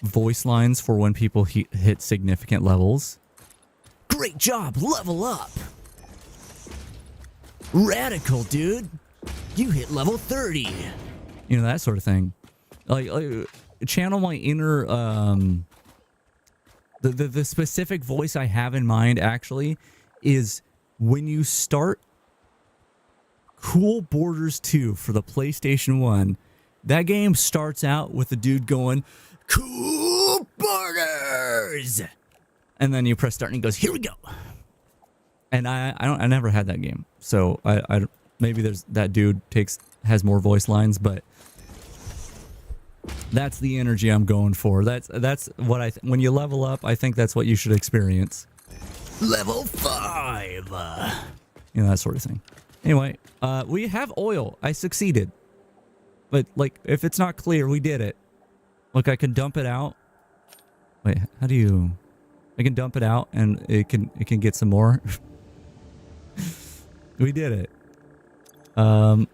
voice lines for when people hit significant levels. Great job, level up. Radical, dude. You hit level 30. You know, that sort of thing. Like channel my inner, the specific voice I have in mind actually is when you start Cool Borders 2 for the PlayStation 1, that game starts out with the dude going, Cool Borders! And then you press start and he goes, here we go. And I never had that game. So I maybe there's that dude has more voice lines, but that's the energy I'm going for. That's what when you level up, I think that's what you should experience. Level 5. You know, that sort of thing. Anyway, we have oil. I succeeded. But like if it's not clear, we did it. Look, I can dump it out. Wait, how do you I can dump it out and it can get some more. We did it. I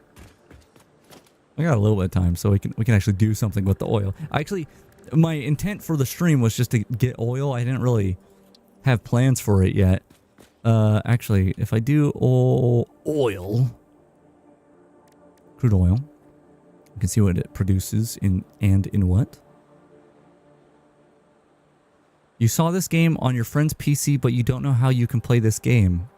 got a little bit of time, so we can actually do something with the oil. Actually, my intent for the stream was just to get oil. I didn't really have plans for it yet. Actually, if I do oil, crude oil, you can see what it produces in what. You saw this game on your friend's PC, but you don't know how you can play this game.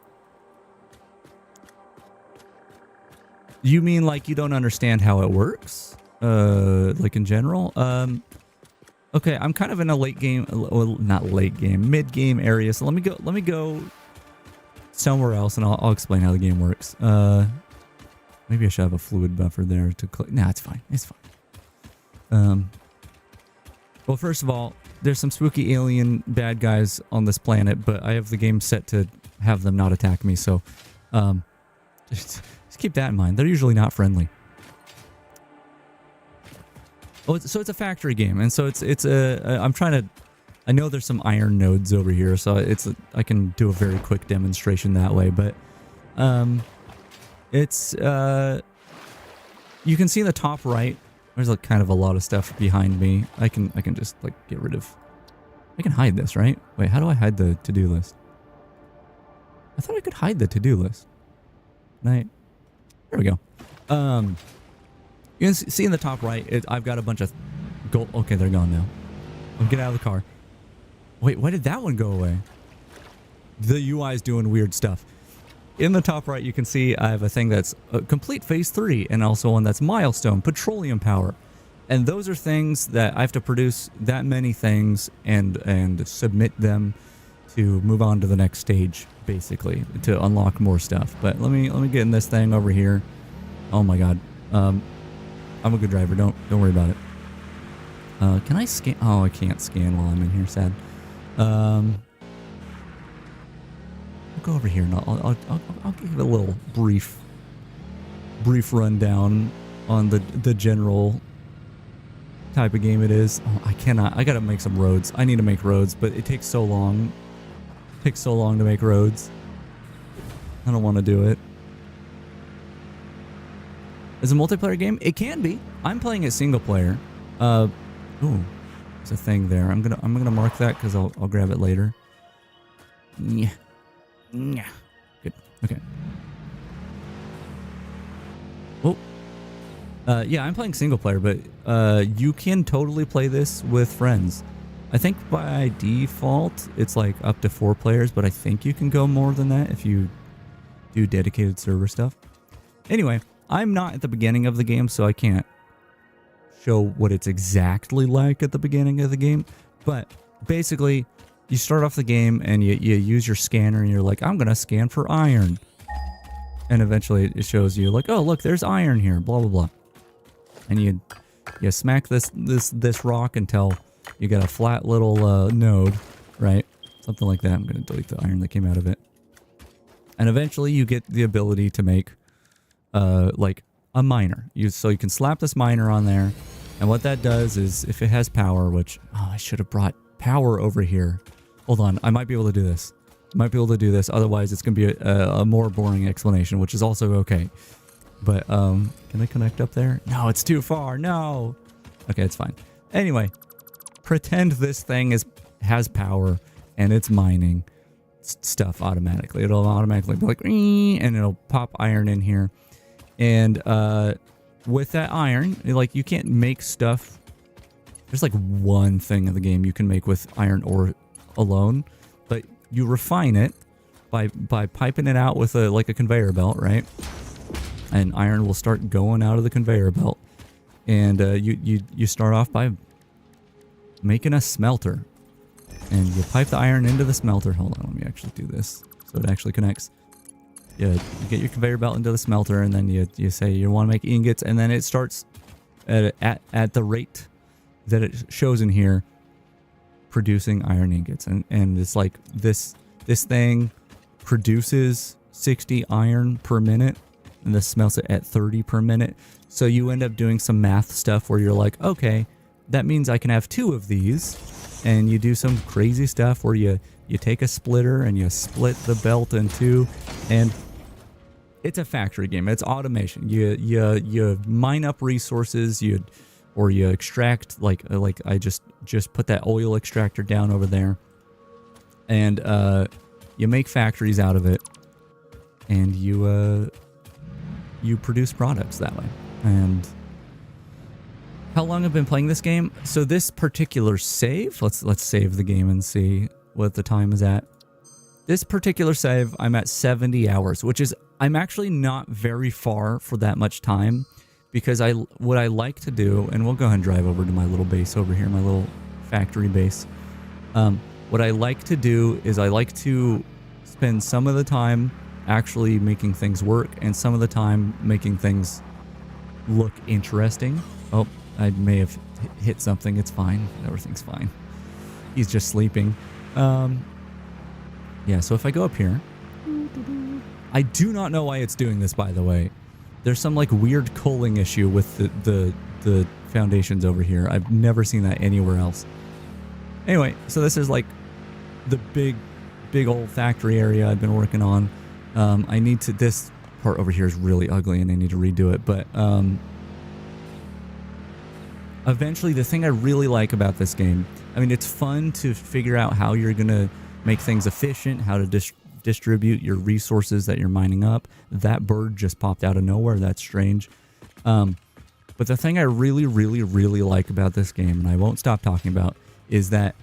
You mean like you don't understand how it works? Like in general? Okay, I'm kind of in a late game, well, not late game, mid game area. So let me go somewhere else and I'll explain how the game works. Maybe I should have a fluid buffer there to click. Nah, it's fine. It's fine. Well, first of all, there's some spooky alien bad guys on this planet, but I have the game set to have them not attack me. So, just keep that in mind. They're usually not friendly. Oh, so it's a factory game, and so it's a. I'm trying to. I know there's some iron nodes over here, so I can do a very quick demonstration that way. But, it's you can see in the top right. There's like kind of a lot of stuff behind me. I can just like get rid of. I can hide this, right? Wait, how do I hide the to-do list? I thought I could hide the to-do list. Right. There we go. You can see in the top right, I've got a bunch of gold. Okay, they're gone now. I'll get out of the car. Wait, why did that one go away? The UI is doing weird stuff. In the top right, you can see I have a thing that's complete phase 3 and also one that's milestone, petroleum power. And those are things that I have to produce that many things and submit them to move on to the next stage, basically, to unlock more stuff. But let me get in this thing over here. Oh my god. I'm a good driver. Don't worry about it. Can I scan? Oh, I can't scan while I'm in here. Sad. I'll go over here and I'll give it a little brief rundown on the general type of game it is. Oh, I gotta make some roads. I need to make roads, but it takes so long. It takes so long to make roads. I don't want to do it. Is a multiplayer game? It can be. I'm playing it single player. Ooh, there's a thing there. I'm gonna mark that because I'll grab it later. Yeah. Yeah. Good. Okay. Oh. Yeah, I'm playing single player, but you can totally play this with friends. I think by default it's like up to 4 players, but I think you can go more than that if you do dedicated server stuff. Anyway, I'm not at the beginning of the game, so I can't show what it's exactly like at the beginning of the game. But basically, you start off the game and you use your scanner and you're like, I'm going to scan for iron. And eventually it shows you like, oh, look, there's iron here, blah, blah, blah. And you smack this rock until you get a flat little node, right? Something like that. I'm going to delete the iron that came out of it. And eventually you get the ability to make like a miner. So you can slap this miner on there. And what that does is if it has power, which, oh, I should have brought power over here. Hold on. I might be able to do this. Otherwise, it's going to be a more boring explanation, which is also okay. But can I connect up there? No, it's too far. No. Okay, it's fine. Anyway, pretend this thing has power and it's mining stuff automatically. It'll automatically be like, and it'll pop iron in here. And with that iron, like you can't make stuff. There's like one thing in the game you can make with iron ore alone, but you refine it by piping it out with a conveyor belt, right? And iron will start going out of the conveyor belt, and you start off by making a smelter, and you pipe the iron into the smelter. Hold on, let me actually do this so it actually connects. You get your conveyor belt into the smelter, and then you say you want to make ingots, and then it starts at the rate that it shows in here, producing iron ingots, and it's like this thing produces 60 iron per minute, and this smelts it at 30 per minute. So you end up doing some math stuff where you're like, okay, that means I can have 2 of these, and you do some crazy stuff where you take a splitter and you split the belt in 2, and it's a factory game. It's automation. You mine up resources, you extract, like I just put that oil extractor down over there, and you make factories out of it, and you produce products that way. And how long I've been playing this game? So this particular save, let's save the game and see what the time is at. This particular save, I'm at 70 hours, which is, I'm actually not very far for that much time, because what I like to do, and we'll go ahead and drive over to my little base over here, my little factory base. What I like to do is I like to spend some of the time actually making things work, and some of the time making things look interesting. Oh, I may have hit something. It's fine. Everything's fine. He's just sleeping. Yeah, so if I go up here, I do not know why it's doing this, by the way. There's some like weird culling issue with the foundations over here. I've never seen that anywhere else. Anyway, so this is like the big old factory area I've been working on. I need to, this part over here is really ugly and I need to redo it, but eventually the thing I really like about this game, I mean, it's fun to figure out how you're going to make things efficient, how to distribute your resources that you're mining up. That bird just popped out of nowhere. That's strange. But the thing I really, really, really like about this game, and I won't stop talking about, is that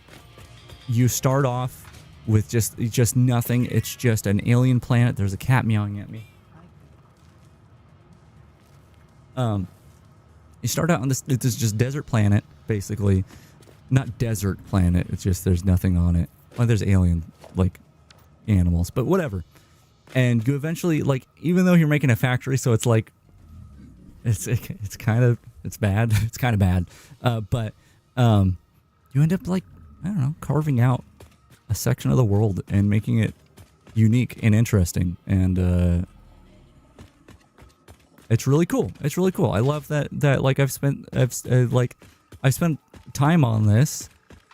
you start off with just nothing. It's just an alien planet. There's a cat meowing at me. You start out on this just desert planet, basically. Not desert planet. It's just there's nothing on it. Oh, there's alien like animals, but whatever. And you eventually, like, even though you're making a factory, so it's like, it's kind of, it's bad. It's kind of bad. But you end up, like, I don't know, carving out a section of the world and making it unique and interesting. And it's really cool. It's really cool. I love that like I've spent time on this,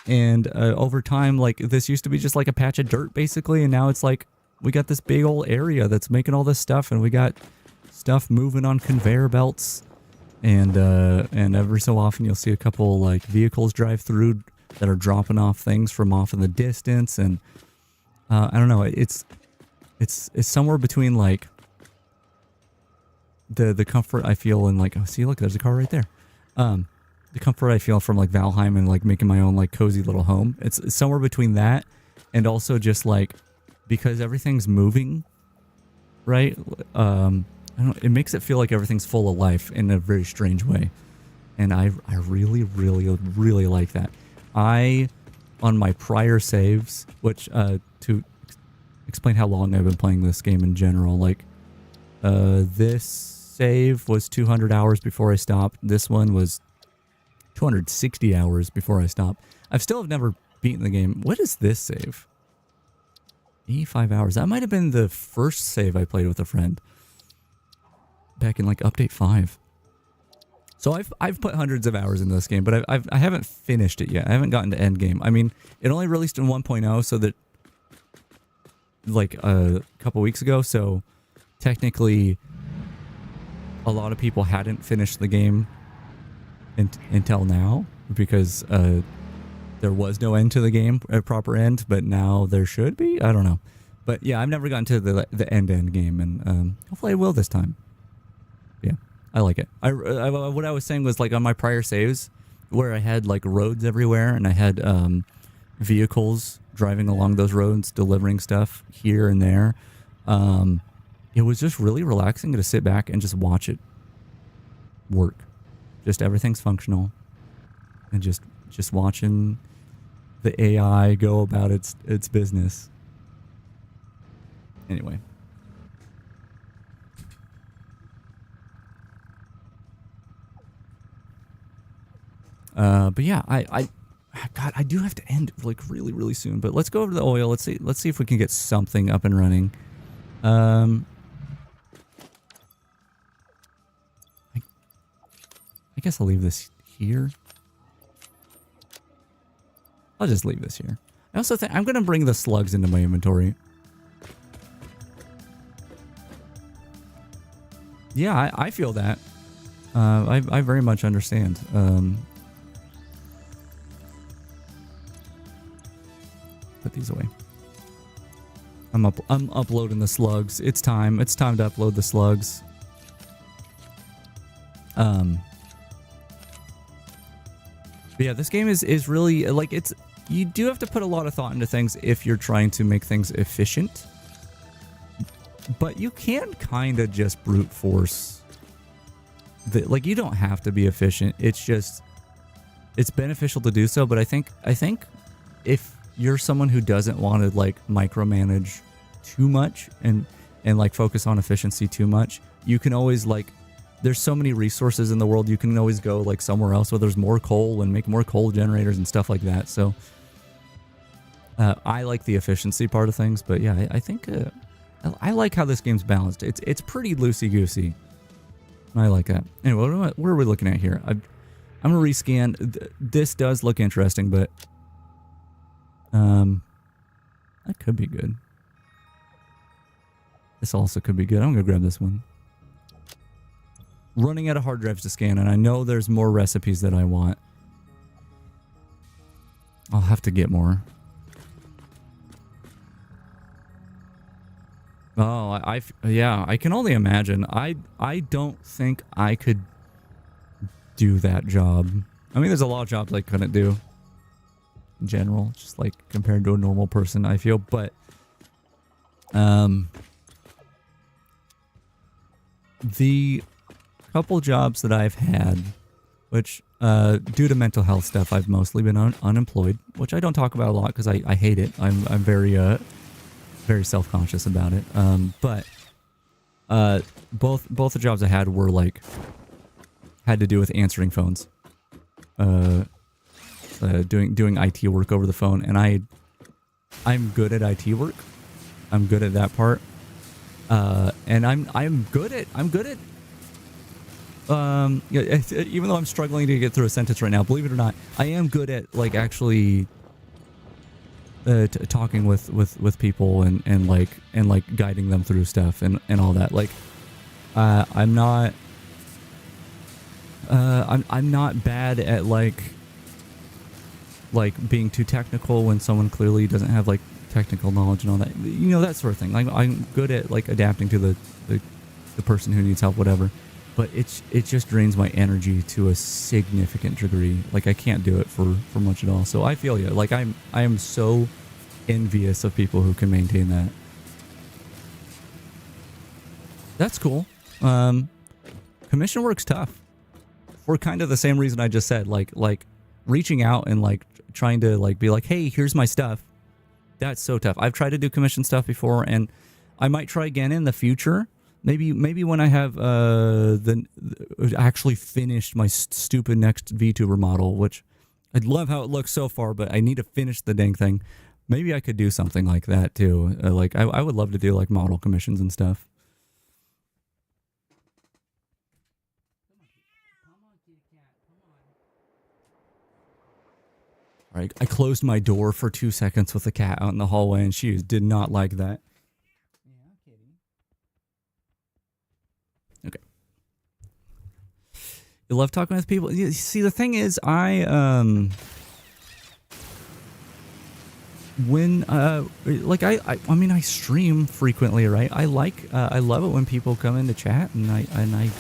and over time, like, this used to be just like a patch of dirt basically, and now it's like we got this big old area that's making all this stuff, and we got stuff moving on conveyor belts, and every so often you'll see a couple like vehicles drive through that are dropping off things from off in the distance, and I don't know, it's somewhere between like the comfort I feel in, like, oh, see, look, there's a car right there. The comfort I feel from like Valheim and like making my own like cozy little home. It's somewhere between that and also just like, because everything's moving, right? I don't know, it makes it feel like everything's full of life in a very strange way. And I really, really, really like that. On my prior saves, which to explain how long I've been playing this game in general, like this save was 200 hours before I stopped. This one was 260 hours before I stopped. I've still have never beaten the game. What is this save? 85 hours. That might have been the first save I played with a friend back in like update 5. So I've put hundreds of hours into this game, but I haven't finished it yet. I haven't gotten to end game. I mean, it only released in 1.0, so that like a couple weeks ago. So technically, a lot of people hadn't finished the game until now, because there was no end to the game, a proper end, but now there should be. I don't know, but yeah, I've never gotten to the end game, and hopefully I will this time. Yeah, I like it. What I was saying was, like, on my prior saves where I had like roads everywhere and I had vehicles driving along those roads delivering stuff here and there, it was just really relaxing to sit back and just watch it work. Just everything's functional, and just watching the AI go about its business. Anyway. But yeah, God, I do have to end like really, really soon. But let's go over to the oil. Let's see if we can get something up and running. I guess I'll leave this here. I'll just leave this here. I also think I'm going to bring the slugs into my inventory. Yeah, I feel that. I very much understand. Put these away. I'm uploading the slugs. It's time. It's time to upload the slugs. But yeah, this game is really, like, you do have to put a lot of thought into things if you're trying to make things efficient. But you can kind of just brute force. Like, you don't have to be efficient. It's just, it's beneficial to do so. But I think if you're someone who doesn't want to like micromanage too much and like focus on efficiency too much, you can always, like, there's so many resources in the world, you can always go like somewhere else where there's more coal and make more coal generators and stuff like that. So I like the efficiency part of things, but yeah, I think I like how this game's balanced. It's pretty loosey-goosey. I like that. Anyway, what are we looking at here? I'm gonna rescan. This does look interesting, but that could be good. This also could be good. I'm gonna grab this one. Running out of hard drives to scan, and I know there's more recipes that I want. I'll have to get more. Oh, yeah, I can only imagine. I don't think I could do that job. I mean, there's a lot of jobs I couldn't do in general, just like compared to a normal person, I feel, but the couple jobs that I've had which due to mental health stuff, I've mostly been unemployed, which I don't talk about a lot because I hate it. I'm very very self-conscious about it. But both the jobs I had were like had to do with answering phones, doing IT work over the phone, and I'm good at IT work. I'm good at that part, and I'm good at yeah, even though I'm struggling to get through a sentence right now, believe it or not, I am good at like actually talking with people and like guiding them through stuff and all that. Like I'm not bad at like being too technical when someone clearly doesn't have like technical knowledge and all that, you know, that sort of thing. Like I'm good at like adapting to the person who needs help, whatever. But it just drains my energy to a significant degree. Like I can't do it for much at all. So I feel you. Like I am so envious of people who can maintain that. That's cool. Commission work's tough for kind of the same reason I just said. Like reaching out and like trying to like be like, hey, here's my stuff. That's so tough. I've tried to do commission stuff before, and I might try again in the future. Maybe when I have actually finished my stupid next VTuber model, which I love how it looks so far, but I need to finish the dang thing. Maybe I could do something like that too. Like I would love to do like model commissions and stuff. All right, I closed my door for 2 seconds with the cat out in the hallway, and she did not like that. Okay. You love talking with people. You see, the thing is, I mean, I stream frequently, right? I love it when people come in to chat, and I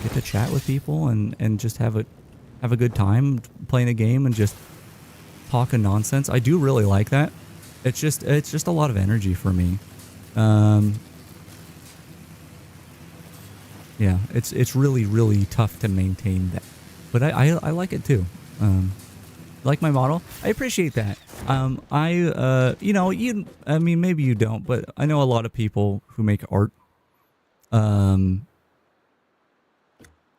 get to chat with people and just have a good time playing a game and just talking nonsense. I do really like that. It's just a lot of energy for me. Yeah, it's really, really tough to maintain that. But I like it too. Like my model. I appreciate that. I mean, maybe you don't, but I know a lot of people who make art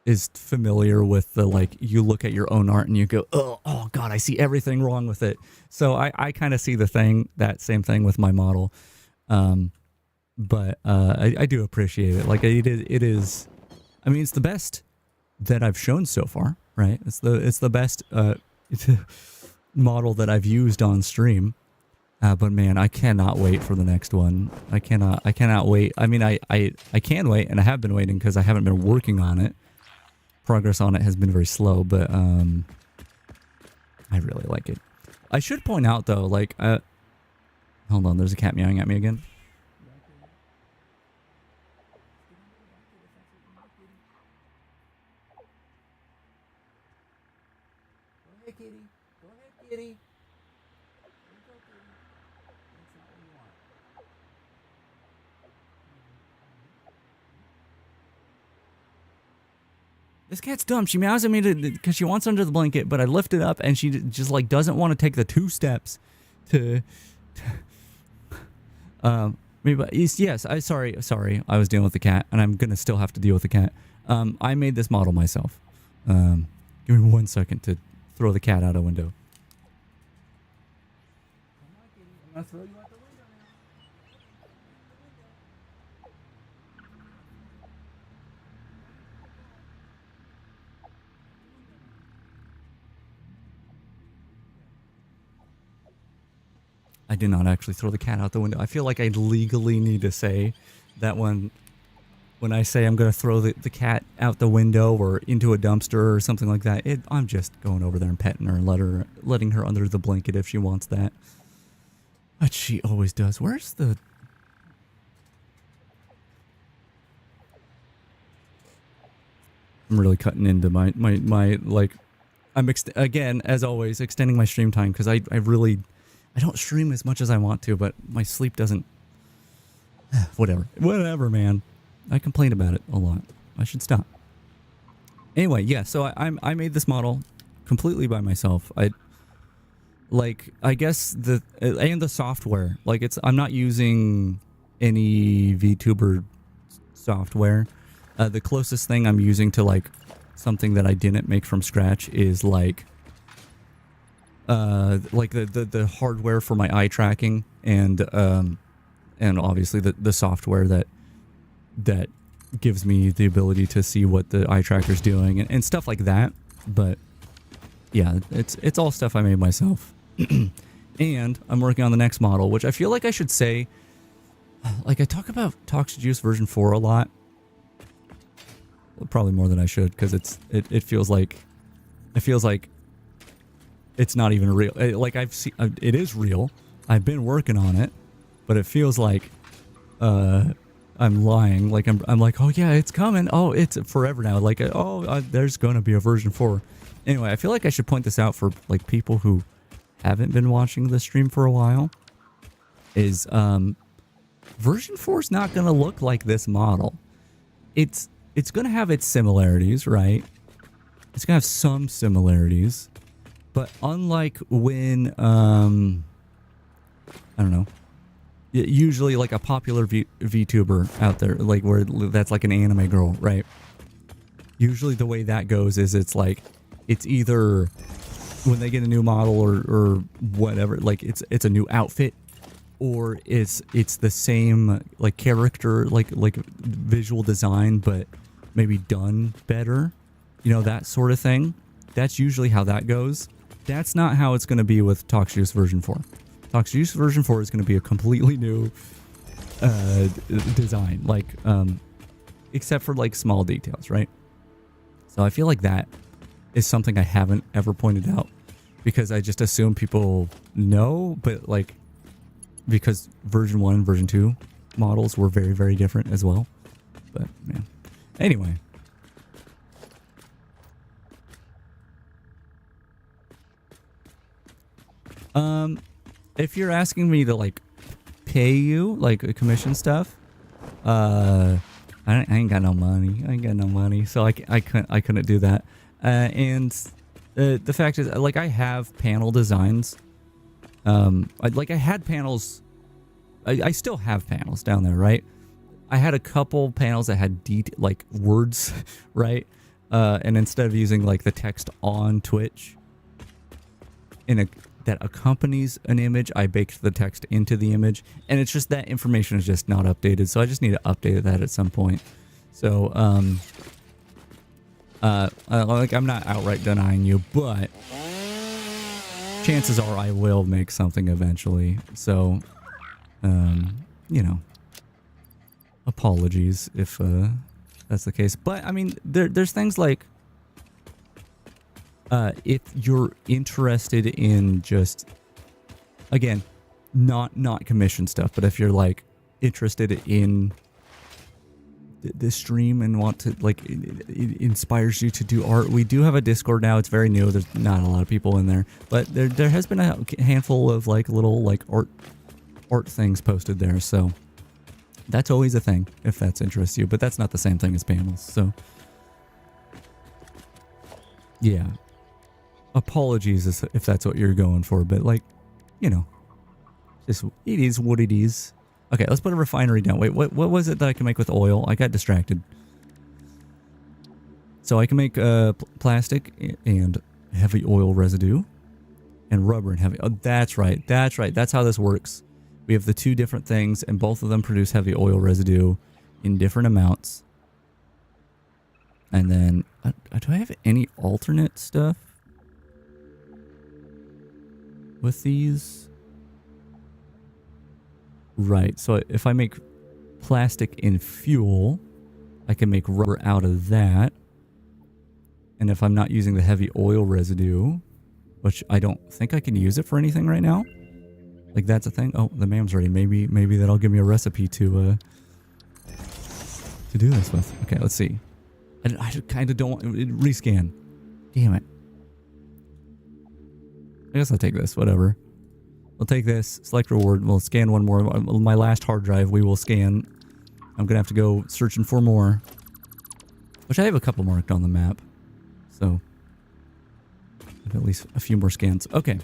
is familiar with the, like, you look at your own art and you go, oh God, I see everything wrong with it. So I kind of see that same thing with my model. But I do appreciate it. Like it is, I mean, it's the best that I've shown so far, right? It's the best model that I've used on stream. But man, I cannot wait for the next one. I cannot wait. I mean, I can wait, and I have been waiting because I haven't been working on it. Progress on it has been very slow, but I really like it. I should point out though, like, hold on, there's a cat meowing at me again. Go ahead, kitty. Go ahead, kitty. This cat's dumb. She meows at me because she wants under the blanket, but I lift it up and she just like doesn't want to take the 2 steps to maybe yes. Sorry. I was dealing with the cat, and I'm gonna still have to deal with the cat. I made this model myself. Give me 1 second to throw the cat out a window. I'm gonna throw you out the window now. I did not actually throw the cat out the window. I feel like I legally need to say that when I say I'm going to throw the cat out the window or into a dumpster or something like that, I'm just going over there and petting her and letting her under the blanket if she wants that. But she always does. Where's the... I'm really cutting into my like... I'm, again, as always, extending my stream time because I don't stream as much as I want to, but my sleep doesn't... Whatever, man. I complain about it a lot. I should stop. Anyway, yeah, so I made this model. completely by myself. I guess the software, like I'm not using any VTuber software. The closest thing I'm using to like something that I didn't make from scratch is like the hardware for my eye tracking and obviously the software that gives me the ability to see what the eye tracker's doing and stuff like that. But yeah, it's all stuff I made myself. And I'm working on the next model, which I feel like I should say, like I talk about Toxic Juice version 4 a lot. Well, probably more than I should, because it feels like it's not even real. Like it is real. I've been working on it, but it feels like I'm lying. Like I'm like, oh yeah, it's coming. Oh, it's forever now. Like there's gonna be a version 4. Anyway, I feel like I should point this out for like people who haven't been watching the stream for a while. Is version 4 is not gonna look like this model. It's gonna have its similarities, right? It's gonna have some similarities, but unlike when I don't know. Usually like a popular VTuber out there, like where that's like an anime girl, right? Usually the way that goes is it's either when they get a new model or whatever, like it's a new outfit, or it's the same like character, like visual design, but maybe done better, you know, that sort of thing. That's usually how that goes. That's not how it's going to be with Toxic Juice version 4. Toxic Juice version 4 is going to be a completely new design, like except for like small details, right? So I feel like that is something I haven't ever pointed out because I just assume people know, but like because version 1 and version 2 models were very, very different as well. But man, anyway. If you're asking me to like pay you like commission stuff, I ain't got no money. So I couldn't do that. And the fact is, like, I have panel designs. I had panels. I still have panels down there, right? I had a couple panels that had like words, right? And instead of using like the text on Twitch that accompanies an image, I baked the text into the image, and it's just that information is just not updated. So I just need to update that at some point. So like I'm not outright denying you, but chances are I will make something eventually. So you know, apologies if that's the case. But I mean, there's things like if you're interested in just, again, not commission stuff, but if you're like interested in the stream and want to like it inspires you to do art, we do have a Discord now. It's very new. There's not a lot of people in there, but there has been a handful of like little like art things posted there. So that's always a thing if that's interests you, but that's not the same thing as panels. So yeah. Apologies if that's what you're going for, but like, you know, just it is what it is. Okay, let's put a refinery down. Wait, what was it that I can make with oil? I got distracted. So I can make plastic and heavy oil residue and rubber and heavy. Oh, that's right. That's right. That's how this works. We have the two different things, and both of them produce heavy oil residue in different amounts. And then, do I have any alternate stuff with these? Right, so if I make plastic and fuel, I can make rubber out of that. And if I'm not using the heavy oil residue, which I don't think I can use it for anything right now, like that's a thing. Oh, the mam's ready. Maybe that'll give me a recipe to do this with. Okay, let's see. I kind of don't want rescan. Damn it. I guess I'll take this, whatever. We'll take this, select reward, we'll scan one more. My last hard drive we will scan. I'm gonna have to go searching for more. Which I have a couple marked on the map. So Have at least a few more scans. Okay.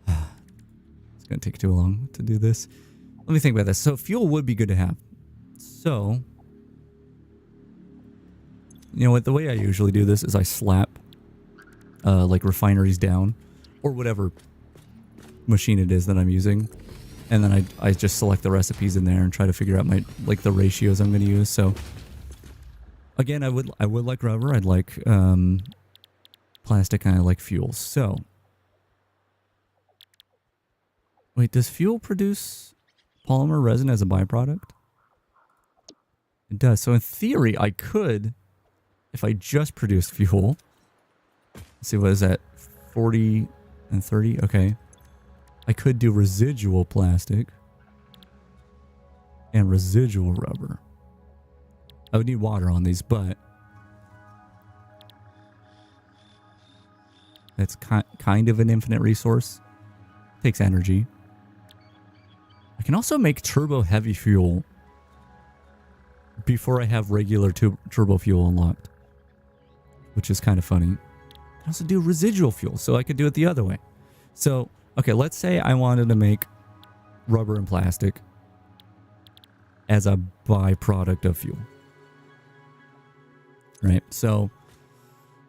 It's going to take too long to do this. Let me think about this. So fuel would be good to have. So, you know what? The way I usually do this is I slap like refineries down or whatever machine it is that I'm using. And then I just select the recipes in there and try to figure out my like the ratios I'm going to use. So again, I would like rubber. I'd like plastic, and I like fuel. So wait, does fuel produce polymer resin as a byproduct? It does. So in theory, I could, if I just produced fuel. Let's see, what is that? 40 and 30? Okay. I could do residual plastic and residual rubber. I would need water on these, but that's kind of an infinite resource. Takes energy. I can also make turbo heavy fuel before I have regular turbo fuel unlocked, which is kind of funny. I can also do residual fuel, so I could do it the other way. So, okay, let's say I wanted to make rubber and plastic as a byproduct of fuel. Right? So,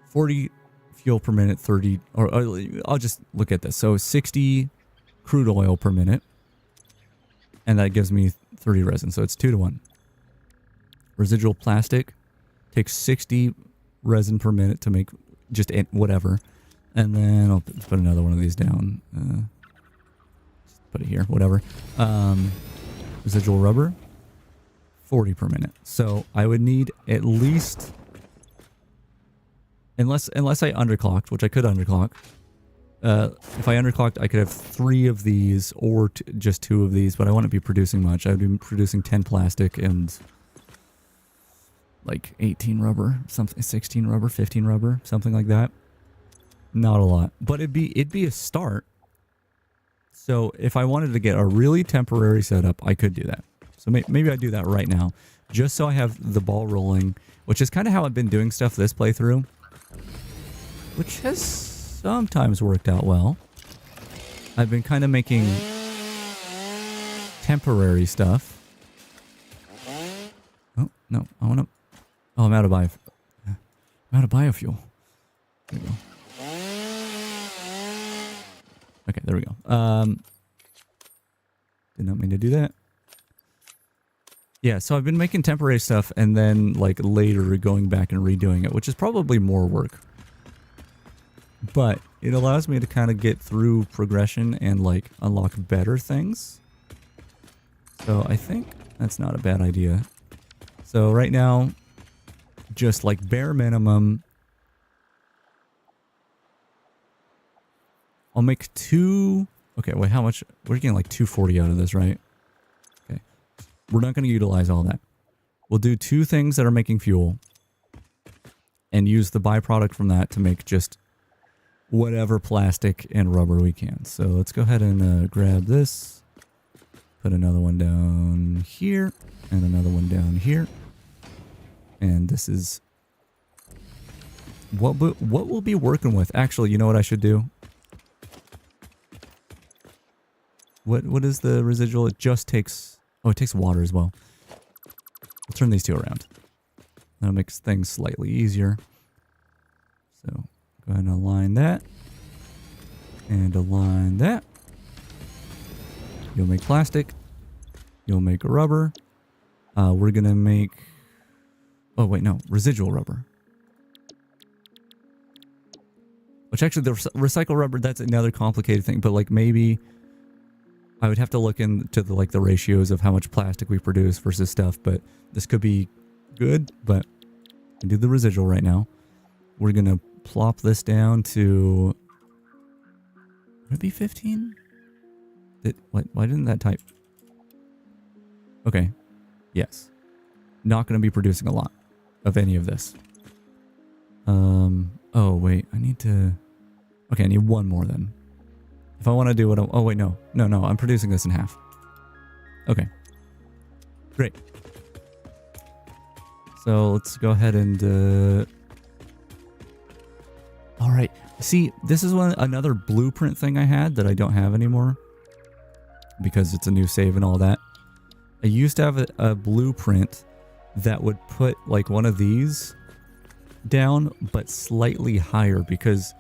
40 fuel per minute, 30, or I'll just look at this. So, 60 crude oil per minute, and that gives me 30 resin. So, it's 2 to 1. Residual plastic takes 60 resin per minute to make just whatever. And then I'll put another one of these down. Put it here, whatever. Residual rubber, 40 per minute. So I would need at least, unless I underclocked, which I could underclock. If I underclocked, I could have 3 of these or just 2 of these, but I wouldn't be producing much. I would be producing 10 plastic and like 18 rubber, something, 16 rubber, 15 rubber, something like that. Not a lot, but it'd be a start. So if I wanted to get a really temporary setup, I could do that. So maybe I do that right now, just so I have the ball rolling, which is kind of how I've been doing stuff this playthrough, which has sometimes worked out well. I've been kind of making temporary stuff. Oh, no, I want to... Oh, I'm out of biofuel. There we go. Okay, there we go. Did not mean to do that. Yeah, so I've been making temporary stuff and then like later going back and redoing it, which is probably more work. But it allows me to kind of get through progression and like unlock better things. So I think that's not a bad idea. So right now, just like bare minimum, I'll make 2. Okay, wait, how much? We're getting like 240 out of this, right? Okay. We're not going to utilize all that. We'll do 2 things that are making fuel and use the byproduct from that to make just whatever plastic and rubber we can. So let's go ahead and grab this, put another one down here and another one down here. And this is what we'll be working with. Actually, you know what I should do? What is the residual? It just takes... Oh, it takes water as well. We'll turn these 2 around. That'll make things slightly easier. So, go ahead and align that. And align that. You'll make plastic. You'll make rubber. We're going to make... Oh, wait, no. Residual rubber. Which actually, the recycle rubber, that's another complicated thing. But, like, maybe... I would have to look into the ratios of how much plastic we produce versus stuff, but this could be good, but I can do the residual right now. We're going to plop this down to... Would it be 15? Why didn't that type? Okay. Yes. Not going to be producing a lot of any of this. Oh, wait. I need to... Okay, I need 1 more then. If I want to do what oh, wait, no. No, I'm producing this in half. Okay. Great. So let's go ahead and See, this is another blueprint thing I had that I don't have anymore because it's a new save and all that. I used to have a blueprint that would put like one of these down, but slightly higher, because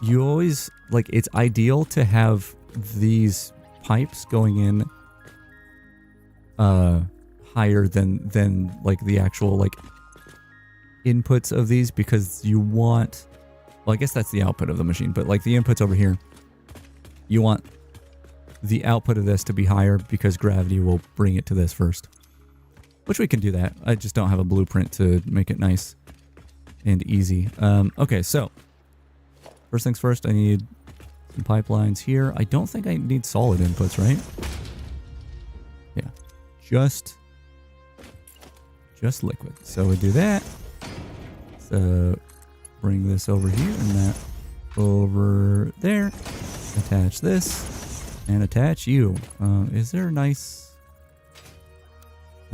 you always, like, it's ideal to have these pipes going in higher than like the actual like inputs of these, because you want, well, I guess that's the output of the machine, but like the inputs over here, you want the output of this to be higher because gravity will bring it to this first. Which we can do that. I just don't have a blueprint to make it nice and easy. Okay, so first things first, I need some pipelines here. I don't think I need solid inputs, right? Yeah, just liquid. So we do that. So bring this over here and that over there. Attach this and attach you. Is there a nice...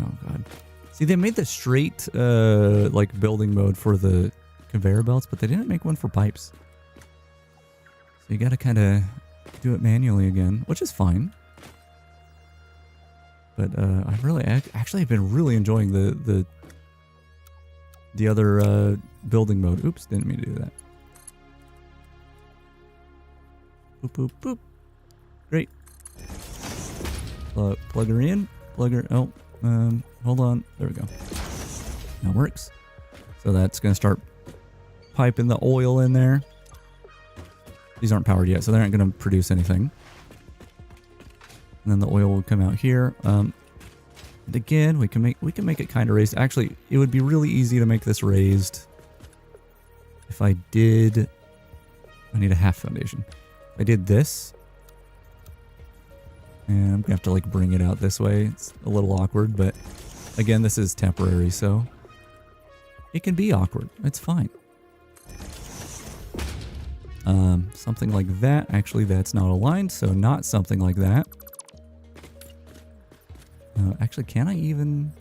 Oh god. See, they made the straight like building mode for the conveyor belts, but they didn't make one for pipes. So you gotta kind of do it manually again, which is fine. But I've really actually been really enjoying the other building mode. Oops, didn't mean to do that. Boop boop boop. Great. Plug her in. Plug her. Oh, hold on. There we go. That works. So that's gonna start piping the oil in there. These aren't powered yet, so they aren't gonna produce anything. And then the oil will come out here. And again, we can make it kind of raised. Actually, it would be really easy to make this raised if I did. I need a half foundation. If I did this, and I'm gonna have to like bring it out this way. It's a little awkward, but again, this is temporary, so it can be awkward. It's fine. Something like that. Actually, that's not aligned, so not something like that. Actually, can I even...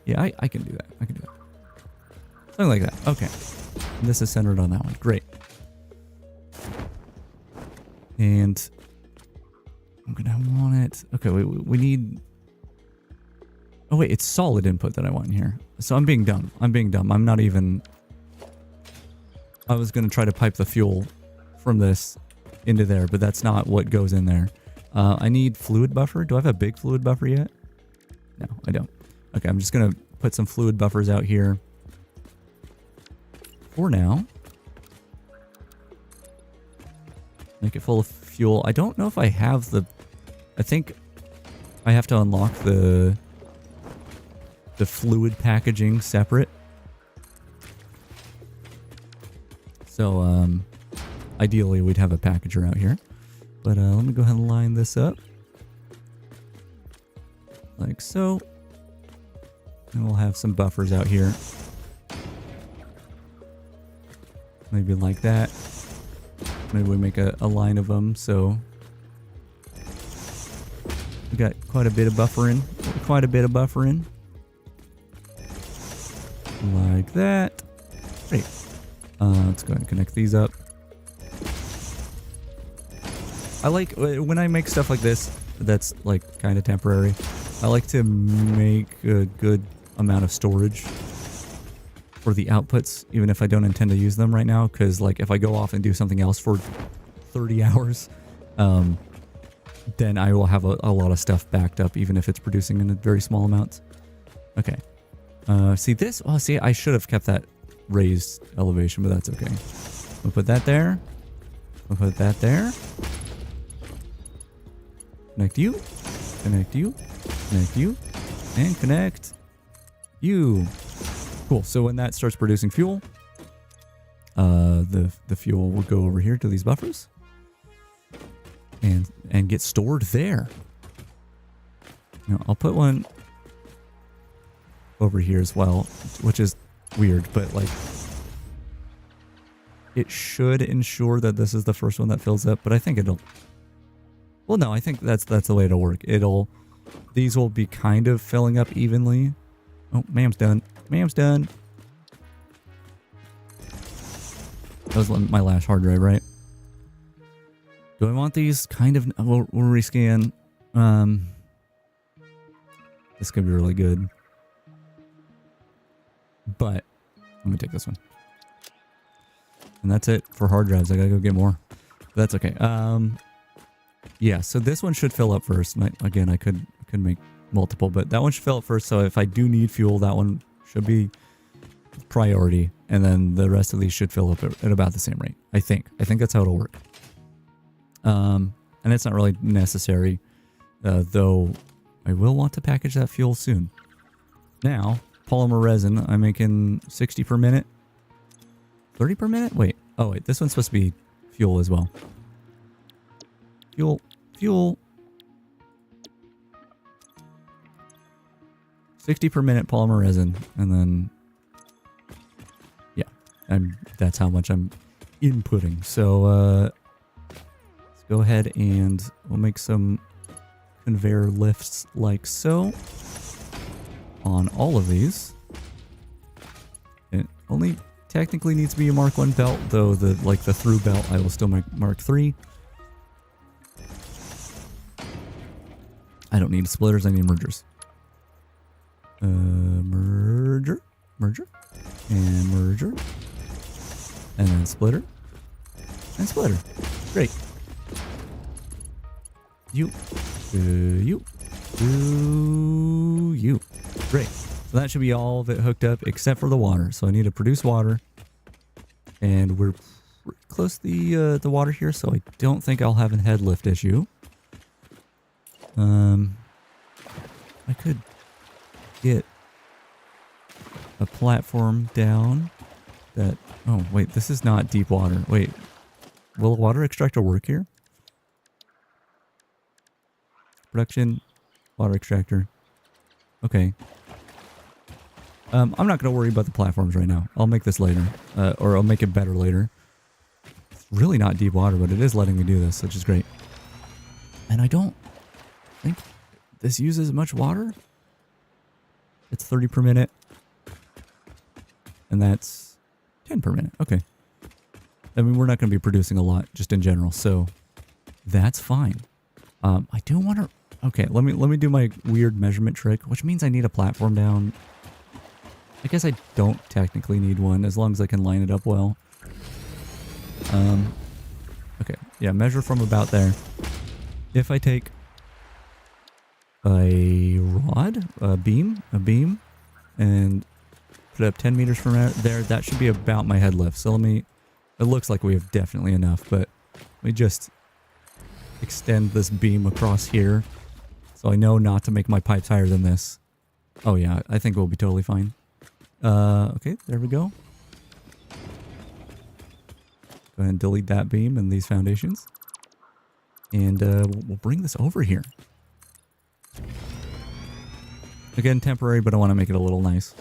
Yeah, I can do that. I can do that. Something like that. Okay. And this is centered on that one. Great. And I'm going to want it... Okay, we need... Oh, wait, it's solid input that I want in here. So I'm being dumb. I'm being dumb. I'm not even... I was going to try to pipe the fuel from this into there, but that's not what goes in there. I need fluid buffer. Do I have a big fluid buffer yet? No, I don't. Okay, I'm just going to put some fluid buffers out here for now. Make it full of fuel. I don't know if I have the... I think I have to unlock the fluid packaging separate. So, ideally we'd have a packager out here. But let me go ahead and line this up. Like so. And we'll have some buffers out here. Maybe like that. Maybe we make a line of them, so... We got quite a bit of buffering. Quite a bit of buffering. Like that. Great. Let's go ahead and connect these up. I like when I make stuff like this that's like kind of temporary. I like to make a good amount of storage for the outputs, even if I don't intend to use them right now, because like if I go off and do something else for 30 hours, then I will have a lot of stuff backed up, even if it's producing in a very small amounts. Okay. See this? Oh, see, I should have kept that raised elevation, but that's okay. We'll put that there. We'll put that there. Connect you. Connect you. Connect you. And connect you. Cool. So when that starts producing fuel, the fuel will go over here to these buffers and get stored there. Now I'll put one over here as well, which is weird, but like it should ensure that this is the first one that fills up, but I think it'll... Well, no, I think that's the way it'll work. These will be kind of filling up evenly. Oh, ma'am's done. Ma'am's done. That was my last hard drive, right? Do I want these? Kind of. We'll rescan. This could be really good. But let me take this one. And that's it for hard drives. I gotta go get more. That's okay. Yeah, so this one should fill up first. Again, I could make multiple, but that one should fill up first. So if I do need fuel, that one should be priority. And then the rest of these should fill up at about the same rate. I think that's how it'll work. And it's not really necessary, though I will want to package that fuel soon. Now, polymer resin, I'm making 60 per minute. 30 per minute? Wait. Oh, wait. This one's supposed to be fuel as well. Fuel. 60 per minute polymer resin. And then, yeah. That's how much I'm inputting. So, let's go ahead and we'll make some conveyor lifts like so on all of these. It only technically needs to be a Mark 1 belt, though the through belt I will still make Mark 3. I don't need splitters, I need mergers. Merger, and merger, and then splitter, and splitter. Great. You. Great. So that should be all of it hooked up except for the water. So I need to produce water. And we're close to the water here, so I don't think I'll have a head lift issue. I could get a platform down that... Oh, wait, this is not deep water. Wait, will a water extractor work here? Production, water extractor. Okay. I'm not going to worry about the platforms right now. I'll make this later. Or I'll make it better later. It's really not deep water, but it is letting me do this, which is great. And I don't think this uses much water. It's 30 per minute. And that's 10 per minute. Okay. I mean, we're not going to be producing a lot just in general, so that's fine. I do want to... Okay, let me do my weird measurement trick, which means I need a platform down. I guess I don't technically need one, as long as I can line it up well. Okay, yeah, measure from about there. If I take a rod, a beam, and put it up 10 meters from there, that should be about my head lift. So it looks like we have definitely enough, but let me just extend this beam across here. So I know not to make my pipes higher than this. Oh yeah, I think we'll be totally fine. Okay, there we go. Go ahead and delete that beam and these foundations. And we'll bring this over here. Again, temporary, but I want to make it a little nice.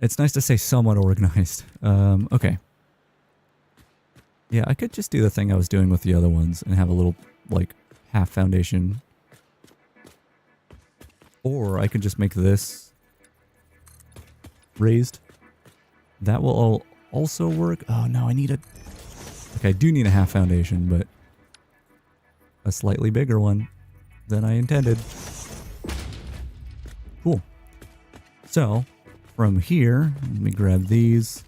It's nice to say somewhat organized. Okay. Yeah, I could just do the thing I was doing with the other ones and have a little, like, half foundation. Or I could just make this raised. That will also work. Oh, no, I need a... Okay, I do need a half foundation, but a slightly bigger one than I intended. Cool. So, from here, let me grab these.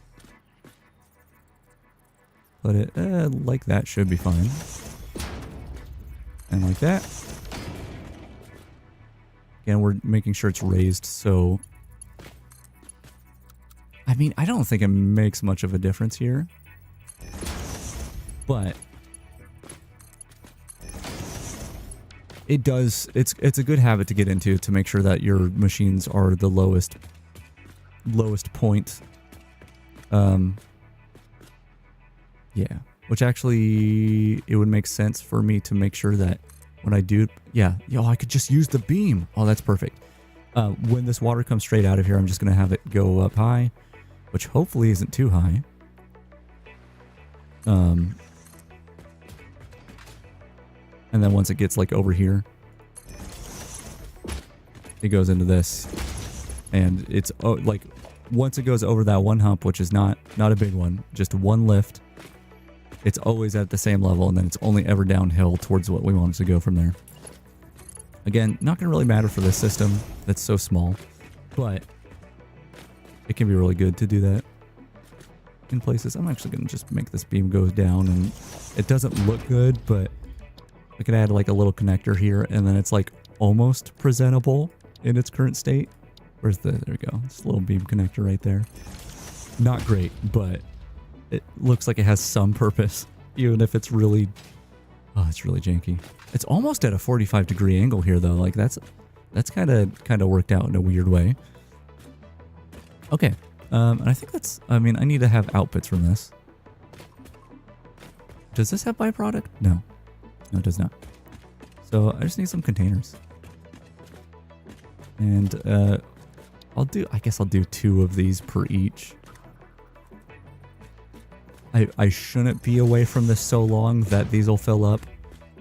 Put it like that should be fine. And like that. Again, we're making sure it's raised, so... I mean, I don't think it makes much of a difference here. But... it does... It's a good habit to get into to make sure that your machines are the lowest point. Yeah. Which actually, it would make sense for me to make sure that when I do... Yeah. Yo, I could just use the beam. Oh, that's perfect. When this water comes straight out of here, I'm just going to have it go up high, which hopefully isn't too high. And then once it gets like over here, it goes into this. And it's like once it goes over that one hump, which is not a big one, just one lift, it's always at the same level, and then it's only ever downhill towards what we want it to go from there. Again, not going to really matter for this system that's so small, but it can be really good to do that in places. I'm actually going to just make this beam go down, and it doesn't look good, but I could add like a little connector here, and then it's like almost presentable in its current state. Where's there we go. This little beam connector right there. Not great, but it looks like it has some purpose, even if it's really, oh, it's really janky. It's almost at a 45-degree angle here, though. Like that's kind of worked out in a weird way. Okay, and I think that's, I mean, I need to have outputs from this. Does this have byproduct? No, it does not. So I just need some containers. And I guess I'll do 2 of these per each. I shouldn't be away from this so long that these will fill up,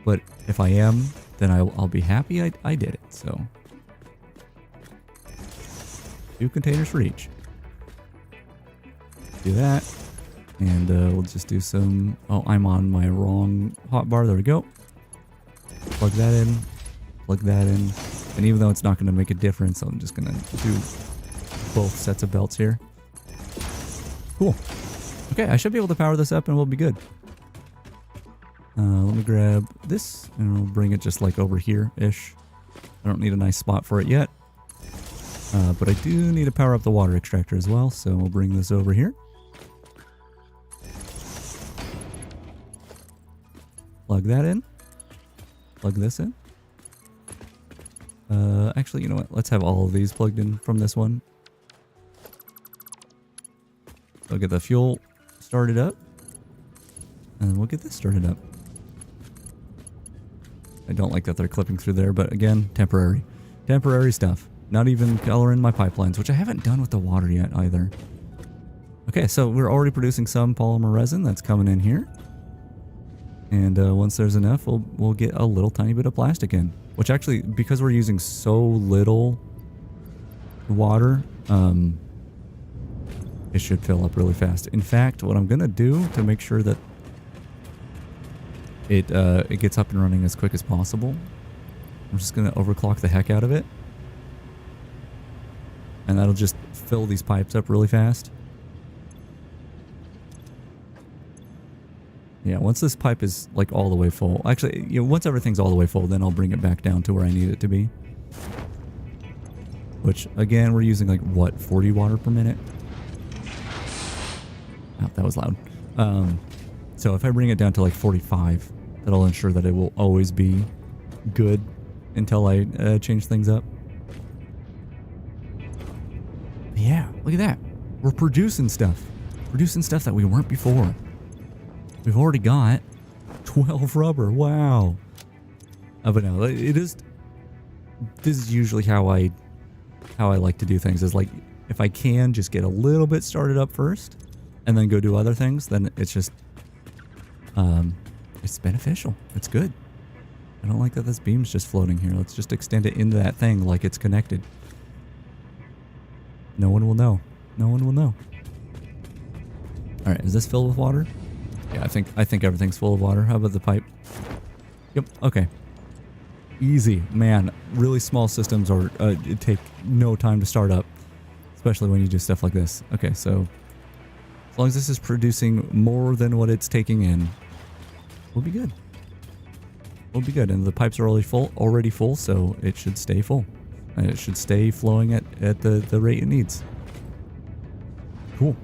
but if I am, then I'll be happy I did it. So 2 containers for each. Do that, and we'll just do some, oh, I'm on my wrong hotbar. There we go. Plug that in, plug that in, and even though it's not going to make a difference, I'm just going to do both sets of belts here. Cool. Okay, I should be able to power this up and we'll be good. Let me grab this and we'll bring it just like over here-ish. I don't need a nice spot for it yet. But I do need to power up the water extractor as well, so we'll bring this over here. Plug that in. Plug this in. Actually, you know what? Let's have all of these plugged in from this one. I'll get the fuel started up. And we'll get this started up. I don't like that they're clipping through there, but again, temporary. Temporary stuff. Not even coloring my pipelines, which I haven't done with the water yet either. Okay, so we're already producing some polymer resin that's coming in here. And once there's enough, we'll get a little tiny bit of plastic in. Which actually, because we're using so little water, it should fill up really fast. In fact, what I'm going to do to make sure that it gets up and running as quick as possible, I'm just going to overclock the heck out of it. And that'll just fill these pipes up really fast. Yeah, once this pipe is like all the way full, actually, you know, once everything's all the way full, then I'll bring it back down to where I need it to be. Which, again, we're using like, what, 40 water per minute? Oh, that was loud. So if I bring it down to like 45, that'll ensure that it will always be good until I change things up. But yeah, look at that. We're producing stuff. Producing stuff that we weren't before. We've already got 12 rubber. Wow. But no, it is. This is usually how I like to do things. Is like if I can just get a little bit started up first, and then go do other things. Then it's just, it's beneficial. It's good. I don't like that this beam's just floating here. Let's just extend it into that thing like it's connected. No one will know. No one will know. All right, is this filled with water? Yeah, I think everything's full of water. How about the pipe? Yep. Okay. Easy, man. Really small systems are take no time to start up, especially when you do stuff like this. Okay, so as long as this is producing more than what it's taking in, we'll be good. We'll be good, and the pipes are already full, so it should stay full, and it should stay flowing at the rate it needs. Cool.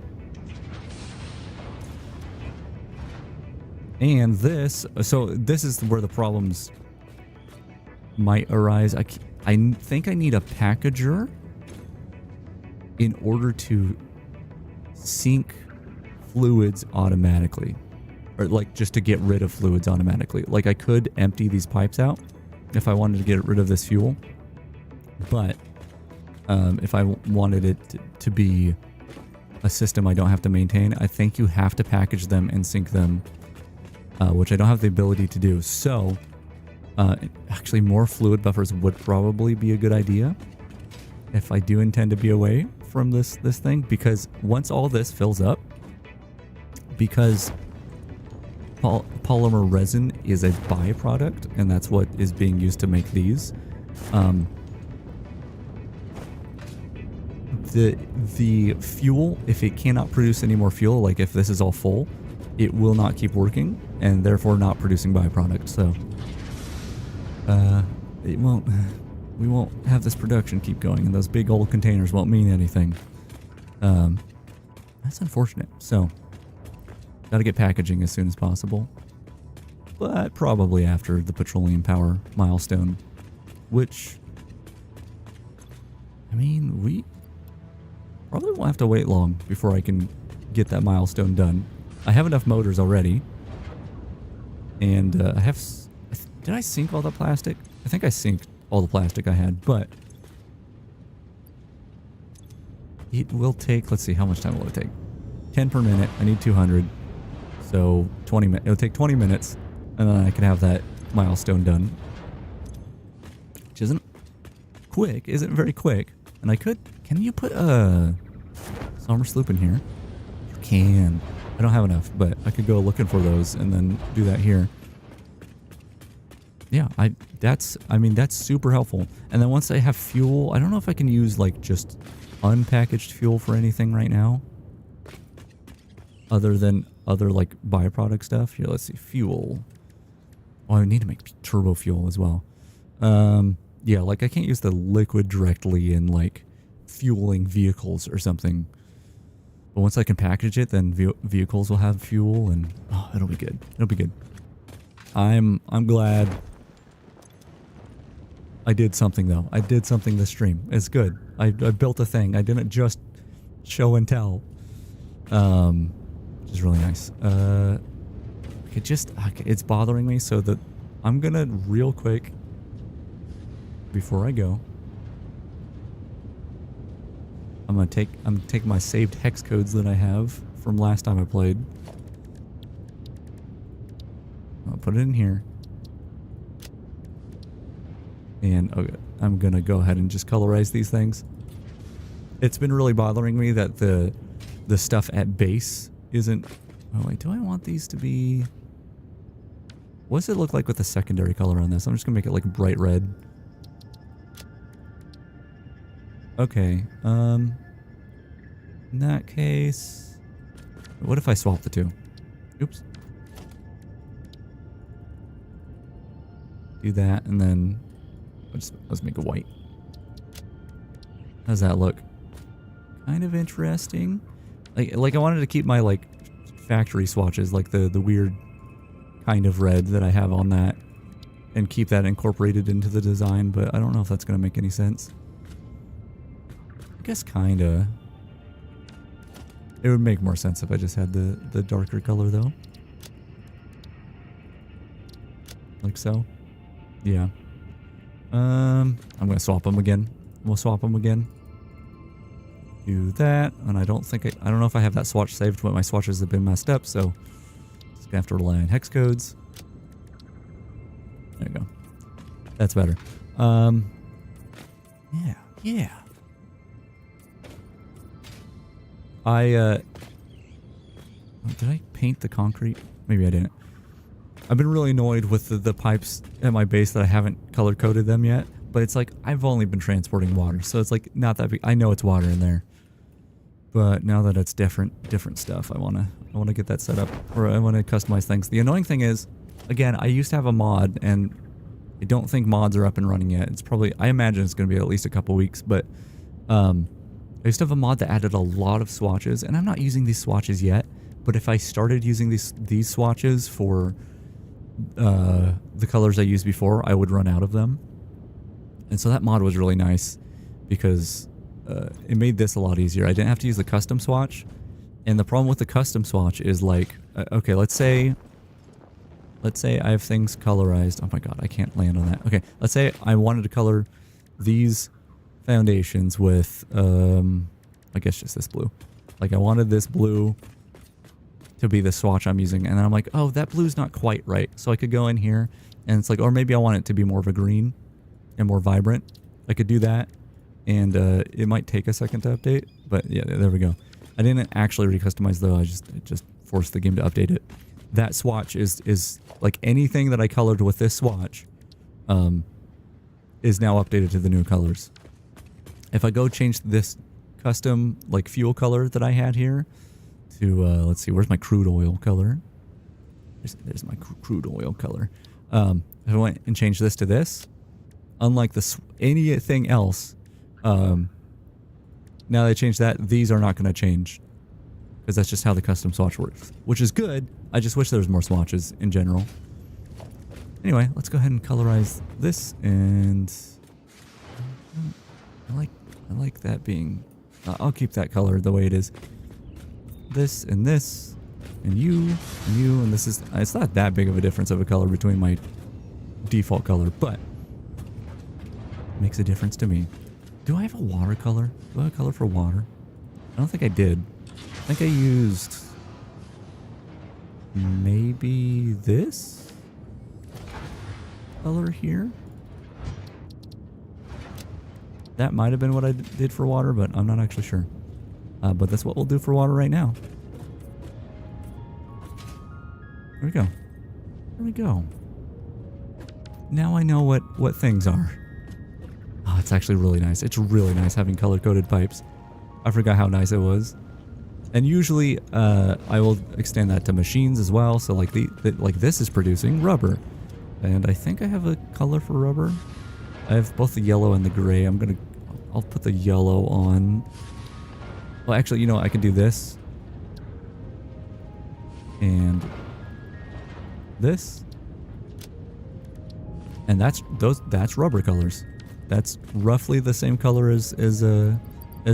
And this is where the problems might arise. I think I need a packager in order to sync fluids automatically, or like just to get rid of fluids automatically. Like I could empty these pipes out if I wanted to get rid of this fuel, but if I wanted it to be a system I don't have to maintain, I think you have to package them and sync them, which I don't have the ability to do. So actually more fluid buffers would probably be a good idea if I do intend to be away from this thing, because once all this fills up, because polymer resin is a byproduct, and that's what is being used to make these. The fuel, if it cannot produce any more fuel, like if this is all full, it will not keep working, and therefore not producing byproduct. So we won't have this production keep going, and those big old containers won't mean anything. That's unfortunate. So gotta get packaging as soon as possible, but probably after the petroleum power milestone, which, I mean, we probably won't have to wait long before I can get that milestone done. I have enough motors already, and did I sink all the plastic? I think I sinked all the plastic I had, but it will take, let's see, how much time will it take? 10 per minute. I need 200. So 20 minutes. It'll take 20 minutes, and then I can have that milestone done. Which isn't quick, isn't very quick. And I could, can you put a summer sloop in here? You can. I don't have enough, but I could go looking for those and then do that here. Yeah, that's super helpful. And then once I have fuel, I don't know if I can use like just unpackaged fuel for anything right now, other than other like byproduct stuff. Here, let's see, fuel. Oh, I need to make turbo fuel as well. Yeah, like I can't use the liquid directly in like fueling vehicles or something. But once I can package it, then vehicles will have fuel, and oh, it'll be good. It'll be good. I'm glad I did something though. I did something this stream. It's good. I built a thing. I didn't just show and tell. Which is really nice. It's bothering me, so that I'm gonna real quick before I go. I'm gonna take my saved hex codes that I have from last time I played. I'll put it in here. And okay, I'm gonna go ahead and just colorize these things. It's been really bothering me that the stuff at base isn't... Oh wait, do I want these to be... What does it look like with the secondary color on this? I'm just gonna make it like bright red. Okay, in that case... What if I swap the two? Oops. Do that, and then... Let's make it white. How's that look? Kind of interesting. Like I wanted to keep my like factory swatches, like the weird kind of red that I have on that, and keep that incorporated into the design, but I don't know if that's going to make any sense. I guess kinda. It would make more sense if I just had the darker color though. Like so. Yeah. I'm gonna swap them again. We'll swap them again. Do that, and I don't know if I have that swatch saved, but my swatches have been messed up, so just gonna have to rely on hex codes. There you go. That's better. Yeah. Did I paint the concrete? Maybe I didn't. I've been really annoyed with the pipes at my base that I haven't color coded them yet, but it's like I've only been transporting water, so it's like not that big. I know it's water in there, but now that it's different stuff, I wanna get that set up, or I want to customize things. The annoying thing is, again, I used to have a mod, and I don't think mods are up and running yet. It's probably, I imagine it's going to be at least a couple weeks, but I used to have a mod that added a lot of swatches, and I'm not using these swatches yet, but if I started using these swatches for the colors I used before, I would run out of them. And so that mod was really nice because it made this a lot easier. I didn't have to use the custom swatch. And the problem with the custom swatch is like, okay, let's say I have things colorized. Oh my god, I can't land on that. Okay, let's say I wanted to color these foundations with, I guess just this blue. Like I wanted this blue to be the swatch I'm using, and then I'm like, oh, that blue's not quite right. So I could go in here, and it's like, or maybe I want it to be more of a green and more vibrant. I could do that, and it might take a second to update, but yeah, there we go. I didn't actually recustomize though. I just forced the game to update it. That swatch is like anything that I colored with this swatch is now updated to the new colors. If I go change this custom like fuel color that I had here to let's see, where's my crude oil color? There's my crude oil color. If I went and changed this to this, unlike anything else, now that I changed that, these are not going to change because that's just how the custom swatch works, which is good. I just wish there was more swatches in general. Anyway, let's go ahead and colorize this, and I like that being. I'll keep that color the way it is. This and this, and you, and this is. It's not that big of a difference of a color between my default color, but it makes a difference to me. Do I have a watercolor? Do I have a color for water? I don't think I did. I think I used maybe this color here. That might have been what I did for water, but I'm not actually sure. But that's what we'll do for water right now. There we go. There we go. Now I know what things are. Oh, it's actually really nice. It's really nice having color-coded pipes. I forgot how nice it was. And usually, I will extend that to machines as well. So like like this is producing rubber. And I think I have a color for rubber. I have both the yellow and the gray. I'll put the yellow on. Well, actually, you know what? I can do this. And this. And that's rubber colors. That's roughly the same color as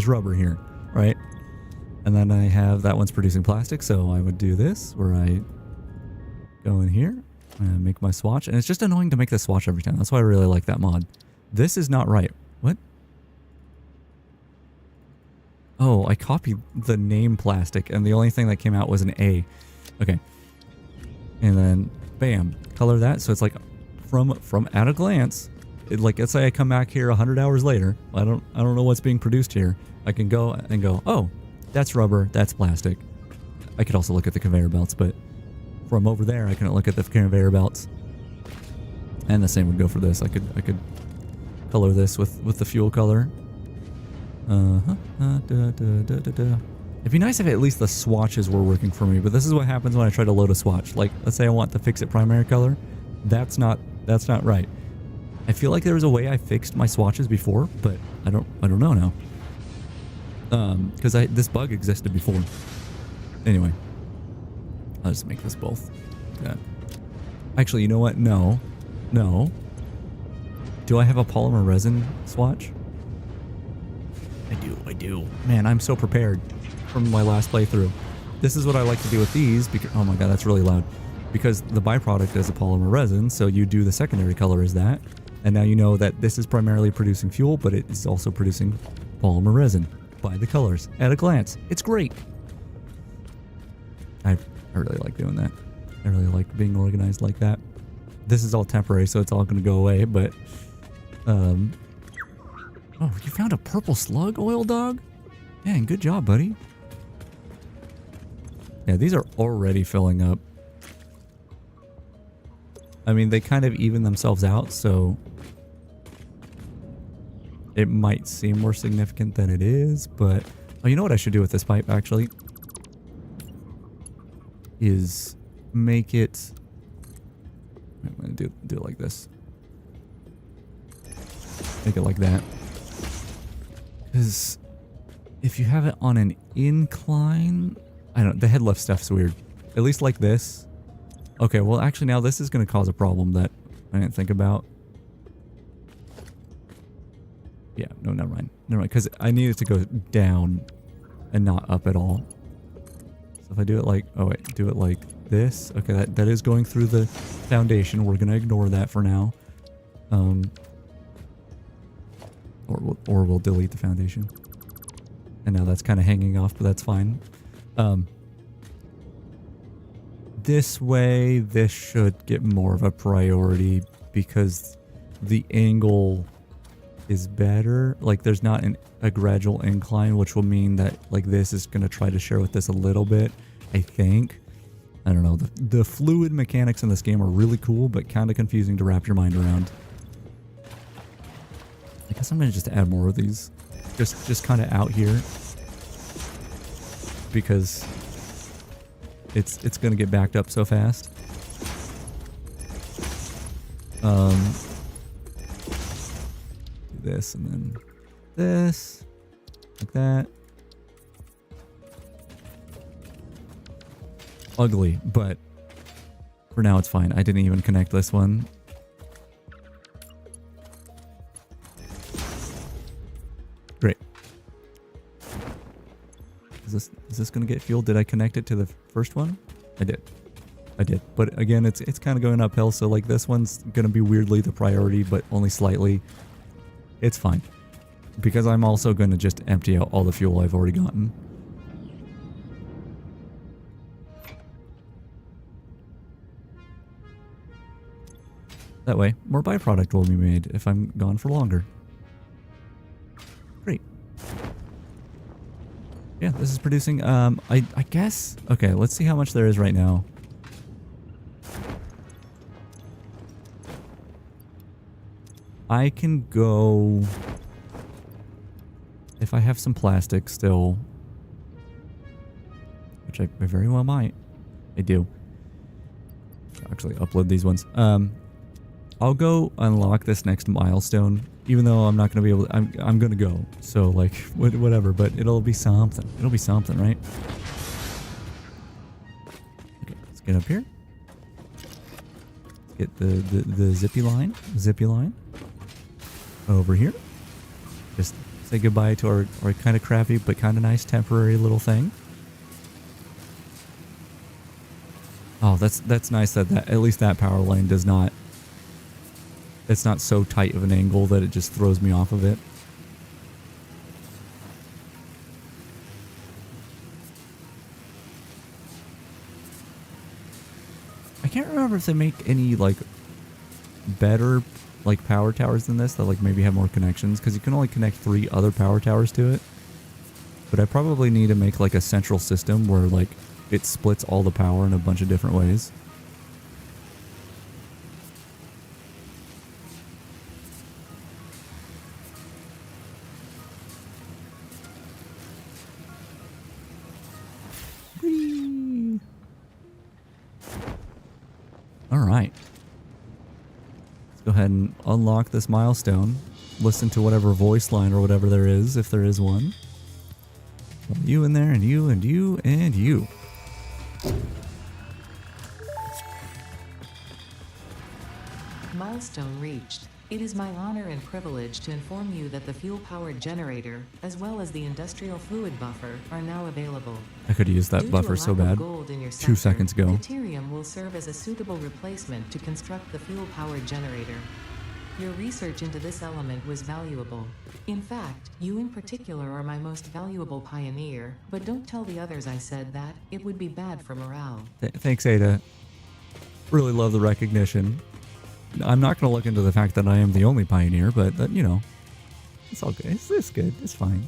rubber here, right? And then I have that one's producing plastic, so I would do this where I go in here and make my swatch. And it's just annoying to make this swatch every time. That's why I really like that mod. This is not right. What? Oh, I copied the name plastic, and the only thing that came out was an A. Okay. And then, bam, color that. So it's like from at a glance, let's say I come back here 100 hours later. I don't know what's being produced here. I can go and go, oh, that's rubber, that's plastic. I could also look at the conveyor belts, but from over there I couldn't look at the conveyor belts. And the same would go for this. I could color this with the fuel color. It'd be nice if at least the swatches were working for me, but this is what happens when I try to load a swatch. Like, let's say I want the fix it primary color. That's not right. I feel like there was a way I fixed my swatches before, but I don't know now. Because this bug existed before. Anyway, I'll just make this both. Yeah. Actually, you know what? No. Do I have a polymer resin swatch? I do. Man, I'm so prepared from my last playthrough. This is what I like to do with these because, oh my god, that's really loud. Because the byproduct is a polymer resin, so you do the secondary color as that. And now you know that this is primarily producing fuel, but it is also producing polymer resin by the colors at a glance. It's great. I really like doing that. I really like being organized like that. This is all temporary, so it's all going to go away, but oh, you found a purple slug, Oil Dog? Dang, good job, buddy. Yeah, these are already filling up. I mean, they kind of even themselves out, so it might seem more significant than it is, but... Oh, you know what I should do with this pipe, actually? Is make it... I'm going to do it like this. Make it like that. Because if you have it on an incline... I don't know, the head lift stuff's weird. At least like this. Okay, well actually now this is going to cause a problem that I didn't think about. Yeah, no, never mind. Because I need it to go down and not up at all. So if I do it like... Oh wait, do it like this. Okay, that is going through the foundation. We're going to ignore that for now. Or we'll delete the foundation. And now that's kind of hanging off, but that's fine. This way, this should get more of a priority because the angle is better. Like there's not a gradual incline, which will mean that like this is going to try to share with this a little bit, I think. I don't know. The fluid mechanics in this game are really cool, but kind of confusing to wrap your mind around. I guess I'm going to just add more of these. Just kind of out here. Because it's going to get backed up so fast. This and then this. Like that. Ugly, but for now it's fine. I didn't even connect this one. Great. Is this gonna get fuel? Did I connect it to the first one? I did. But again, it's kind of going uphill, so like this one's gonna be weirdly the priority, but only slightly. It's fine. Because I'm also gonna just empty out all the fuel I've already gotten. That way, more byproduct will be made if I'm gone for longer. Great. Yeah, this is producing, I guess... Okay, let's see how much there is right now. I can go... If I have some plastic still... Which I very well might. I do. Actually, upload these ones. I'll go unlock this next milestone, even though I'm not going to be able to, I'm going to go. So like, whatever, but it'll be something. It'll be something, right? Okay, let's get up here. Let's get the zippy line over here. Just say goodbye to our kind of crappy, but kind of nice temporary little thing. Oh, that's nice that at least that power line does not... It's not so tight of an angle that it just throws me off of it. I can't remember if they make any like better like power towers than this that like maybe have more connections, because you can only connect 3 other power towers to it. But I probably need to make like a central system where like it splits all the power in a bunch of different ways. Alright. Let's go ahead and unlock this milestone. Listen to whatever voice line or whatever there is, if there is one. You in there, and you, and you, and you. Milestone reached. It is my honor and privilege to inform you that the fuel-powered generator, as well as the industrial fluid buffer, are now available. I could use that buffer so bad. 2 seconds ago. Deuterium will serve as a suitable replacement to construct the fuel-powered generator. Your research into this element was valuable. In fact, you in particular are my most valuable pioneer, but don't tell the others I said that. It would be bad for morale. Thanks, Ada. Really love the recognition. I'm not going to look into the fact that I am the only pioneer, but, you know, it's all good. It's good. It's fine.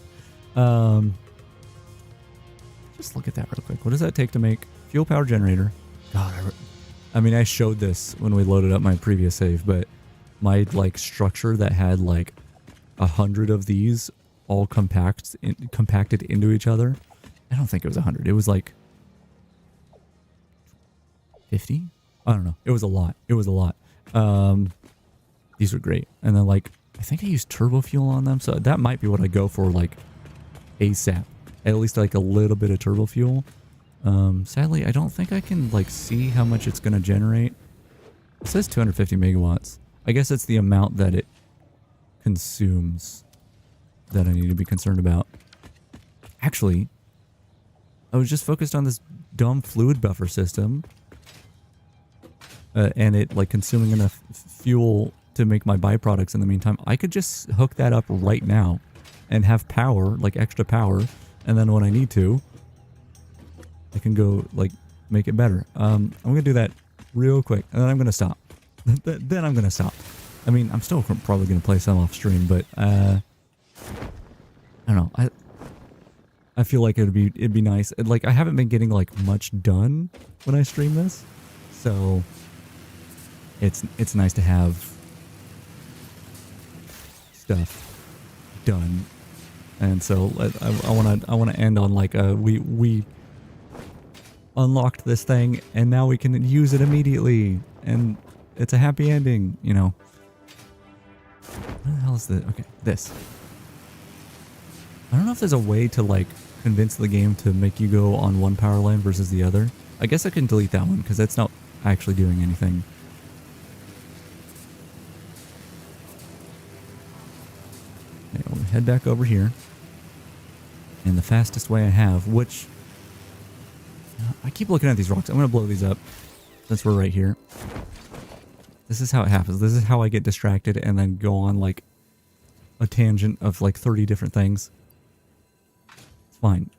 Just look at that real quick. What does that take to make fuel power generator? God, I mean, I showed this when we loaded up my previous save, but my, like, structure that had, like, 100 of these all compacted into each other. I don't think it was 100. It was, like, 50? I don't know. It was a lot. It was a lot. These were great. And then like, I think I used turbo fuel on them. So that might be what I go for like ASAP, at least like a little bit of turbo fuel. Sadly, I don't think I can like see how much it's going to generate. It says 250 megawatts. I guess it's the amount that it consumes that I need to be concerned about. Actually, I was just focused on this dumb fluid buffer system. And it like consuming enough fuel to make my byproducts in the meantime. I could just hook that up right now and have power, like extra power, and then when I need to, I can go like make it better. I'm gonna do that real quick, and then I'm gonna stop. Then I'm gonna stop. I mean, I'm still probably going to play some off stream, but I don't know. I feel like it'd be nice. Like, I haven't been getting like much done when I stream this, so it's nice to have stuff done. And so I want to end on like we unlocked this thing and now we can use it immediately and it's a happy ending, you know. What the hell is this? Okay, this. I don't know if there's a way to like convince the game to make you go on one power line versus the other. I guess I can delete that one because that's not actually doing anything. Okay, we'll head back over here. And the fastest way I have, which I keep looking at these rocks. I'm going to blow these up since we're right here. This is how it happens. This is how I get distracted and then go on like a tangent of like 30 different things. It's fine.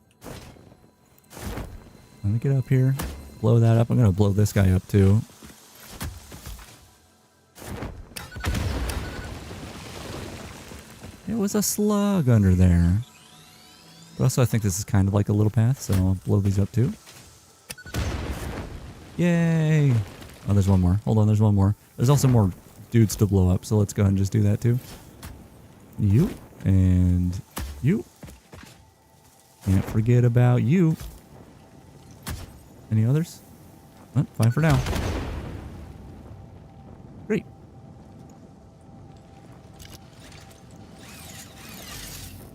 Let me get up here. Blow that up. I'm going to blow this guy up too. It was a slug under there. But also I think this is kind of like a little path, so I'll blow these up too. Yay! Oh, there's one more. Hold on, there's one more. There's also more dudes to blow up, so let's go ahead and just do that too. You. And you. Can't forget about you. Any others? Oh, fine for now. Great.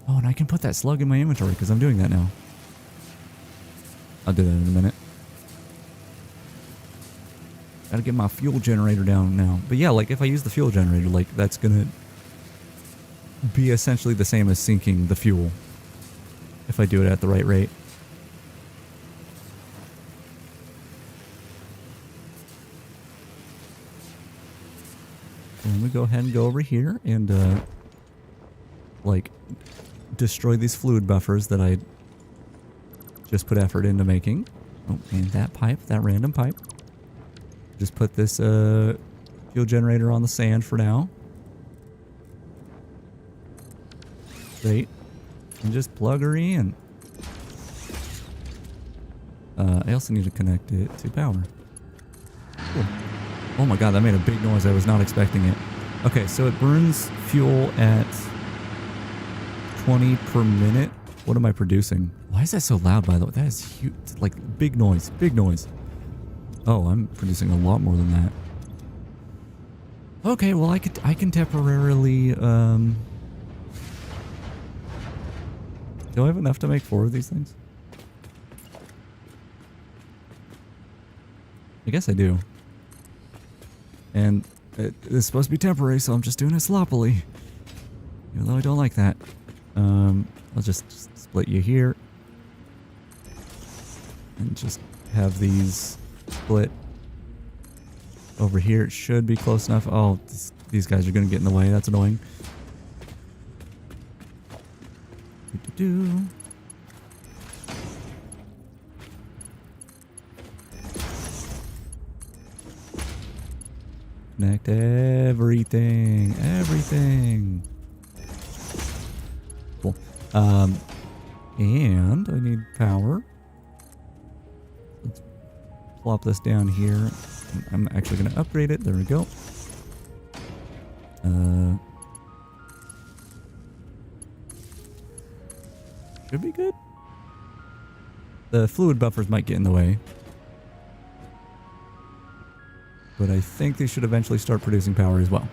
Oh, and I can put that slug in my inventory because I'm doing that now. I'll do that in a minute. Gotta get my fuel generator down now. But yeah, like if I use the fuel generator, like that's gonna be essentially the same as sinking the fuel. If I do it at the right rate. So let me go ahead and go over here and like destroy these fluid buffers that I just put effort into making. Oh, and that pipe, that random pipe. Just put this fuel generator on the sand for now. Great. And just plug her in. I also need to connect it to power. Cool. Oh my god, that made a big noise. I was not expecting it. Okay, so it burns fuel at 20 per minute. What am I producing? Why is that so loud, by the way? That is huge. Like, big noise. Big noise. Oh, I'm producing a lot more than that. Okay, well, I can temporarily, do I have enough to make 4 of these things? I guess I do. And it's supposed to be temporary, so I'm just doing it sloppily. Even though I don't like that. I'll just split you here. And just have these split over here. It should be close enough. Oh, these guys are going to get in the way. That's annoying. Connect everything. Everything. Cool. And I need power. Let's plop this down here. I'm actually going to upgrade it. There we go. Should be good. The fluid buffers might get in the way. But I think they should eventually start producing power as well.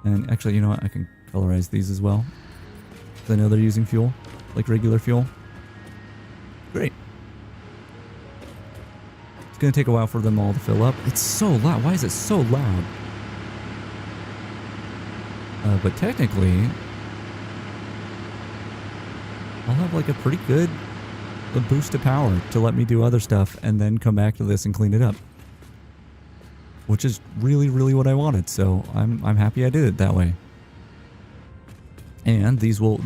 And actually, you know what? I can colorize these as well. Because I know they're using fuel. Like regular fuel. Great. It's going to take a while for them all to fill up. It's so loud. Why is it so loud? But technically, I'll have like a pretty good boost of power to let me do other stuff and then come back to this and clean it up. Which is really, really what I wanted. So I'm happy I did it that way. And these will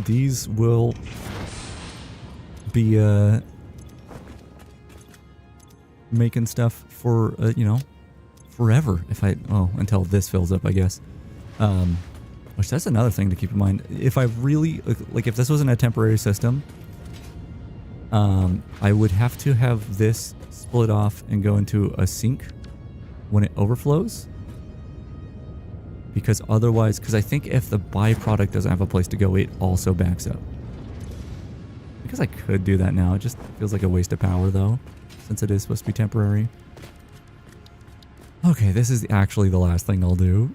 be making stuff for, forever. Until this fills up, I guess. Which that's another thing to keep in mind. If I really, if this wasn't a temporary system, I would have to have this split off and go into a sink when it overflows. Because otherwise, I think if the byproduct doesn't have a place to go, it also backs up. Because I could do that now. It just feels like a waste of power though, since it is supposed to be temporary. Okay, this is actually the last thing I'll do.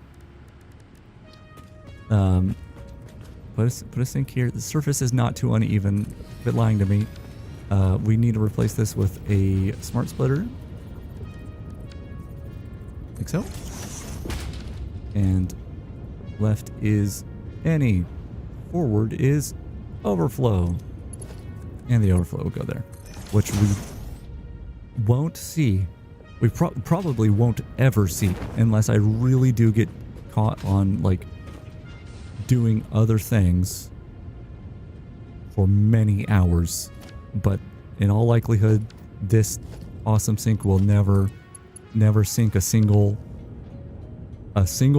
Put a sink here. The surface is not too uneven. A bit lying to me. We need to replace this with a smart splitter. Like so. And left is any. Forward is overflow. And the overflow will go there. Which we won't see. We probably won't ever see unless I really do get caught on doing other things for many hours. But in all likelihood, this awesome sink will never sink a single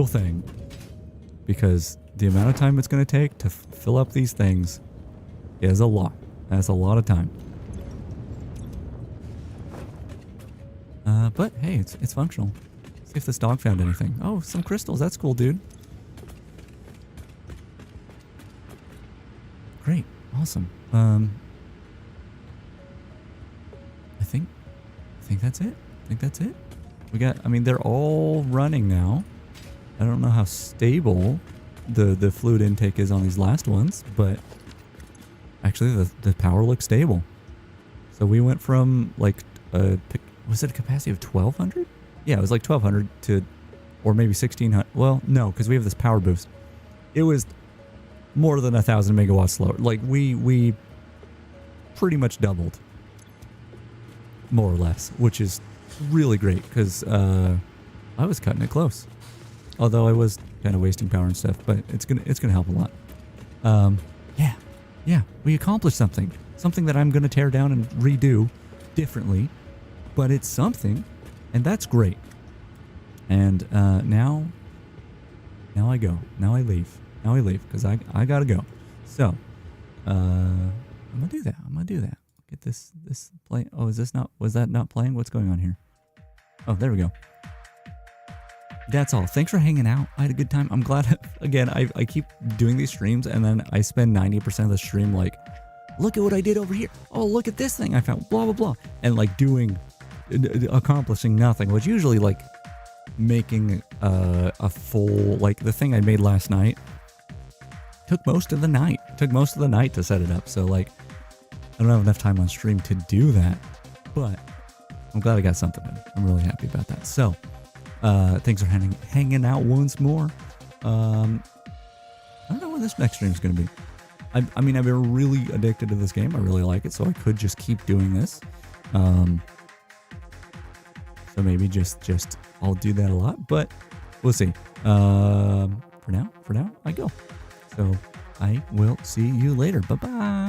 thing, because the amount of time it's going to take to fill up these things is a lot. That's a lot of time. But hey, it's functional. See if this dog found anything. Oh, some crystals. That's cool, dude. Great. Awesome. I think that's it. We got, they're all running now. I don't know how stable the fluid intake is on these last ones, but actually the power looks stable. So we went from was it a capacity of 1200? Yeah, it was 1200 to, or maybe 1600. Well, no, because we have this power boost. It was more than 1,000 megawatts slower. We pretty much doubled, more or less, which is really great because I was cutting it close. Although I was kind of wasting power and stuff, but it's gonna help a lot. Yeah, we accomplished something that I'm gonna tear down and redo differently, but it's something, and that's great. And now I go. Now I leave because I gotta go. So I'm gonna do that. Get this play. Oh, was that not playing? What's going on here? Oh, there we go. That's all. Thanks for hanging out. I had a good time. I'm glad. Again, I keep doing these streams and then I spend 90% of the stream look at what I did over here. Oh, look at this thing I found. Blah blah blah. And accomplishing nothing. Which usually making a full the thing I made last night took most of the night. To set it up. So I don't have enough time on stream to do that. But I'm glad I got something in. I'm really happy about that. So thanks for hanging out once more. I don't know when this next stream is going to be. I've been really addicted to this game. I really like it, so I could just keep doing this. So maybe just I'll do that a lot, but we'll see. For now, I go. So I will see you later. Bye-bye.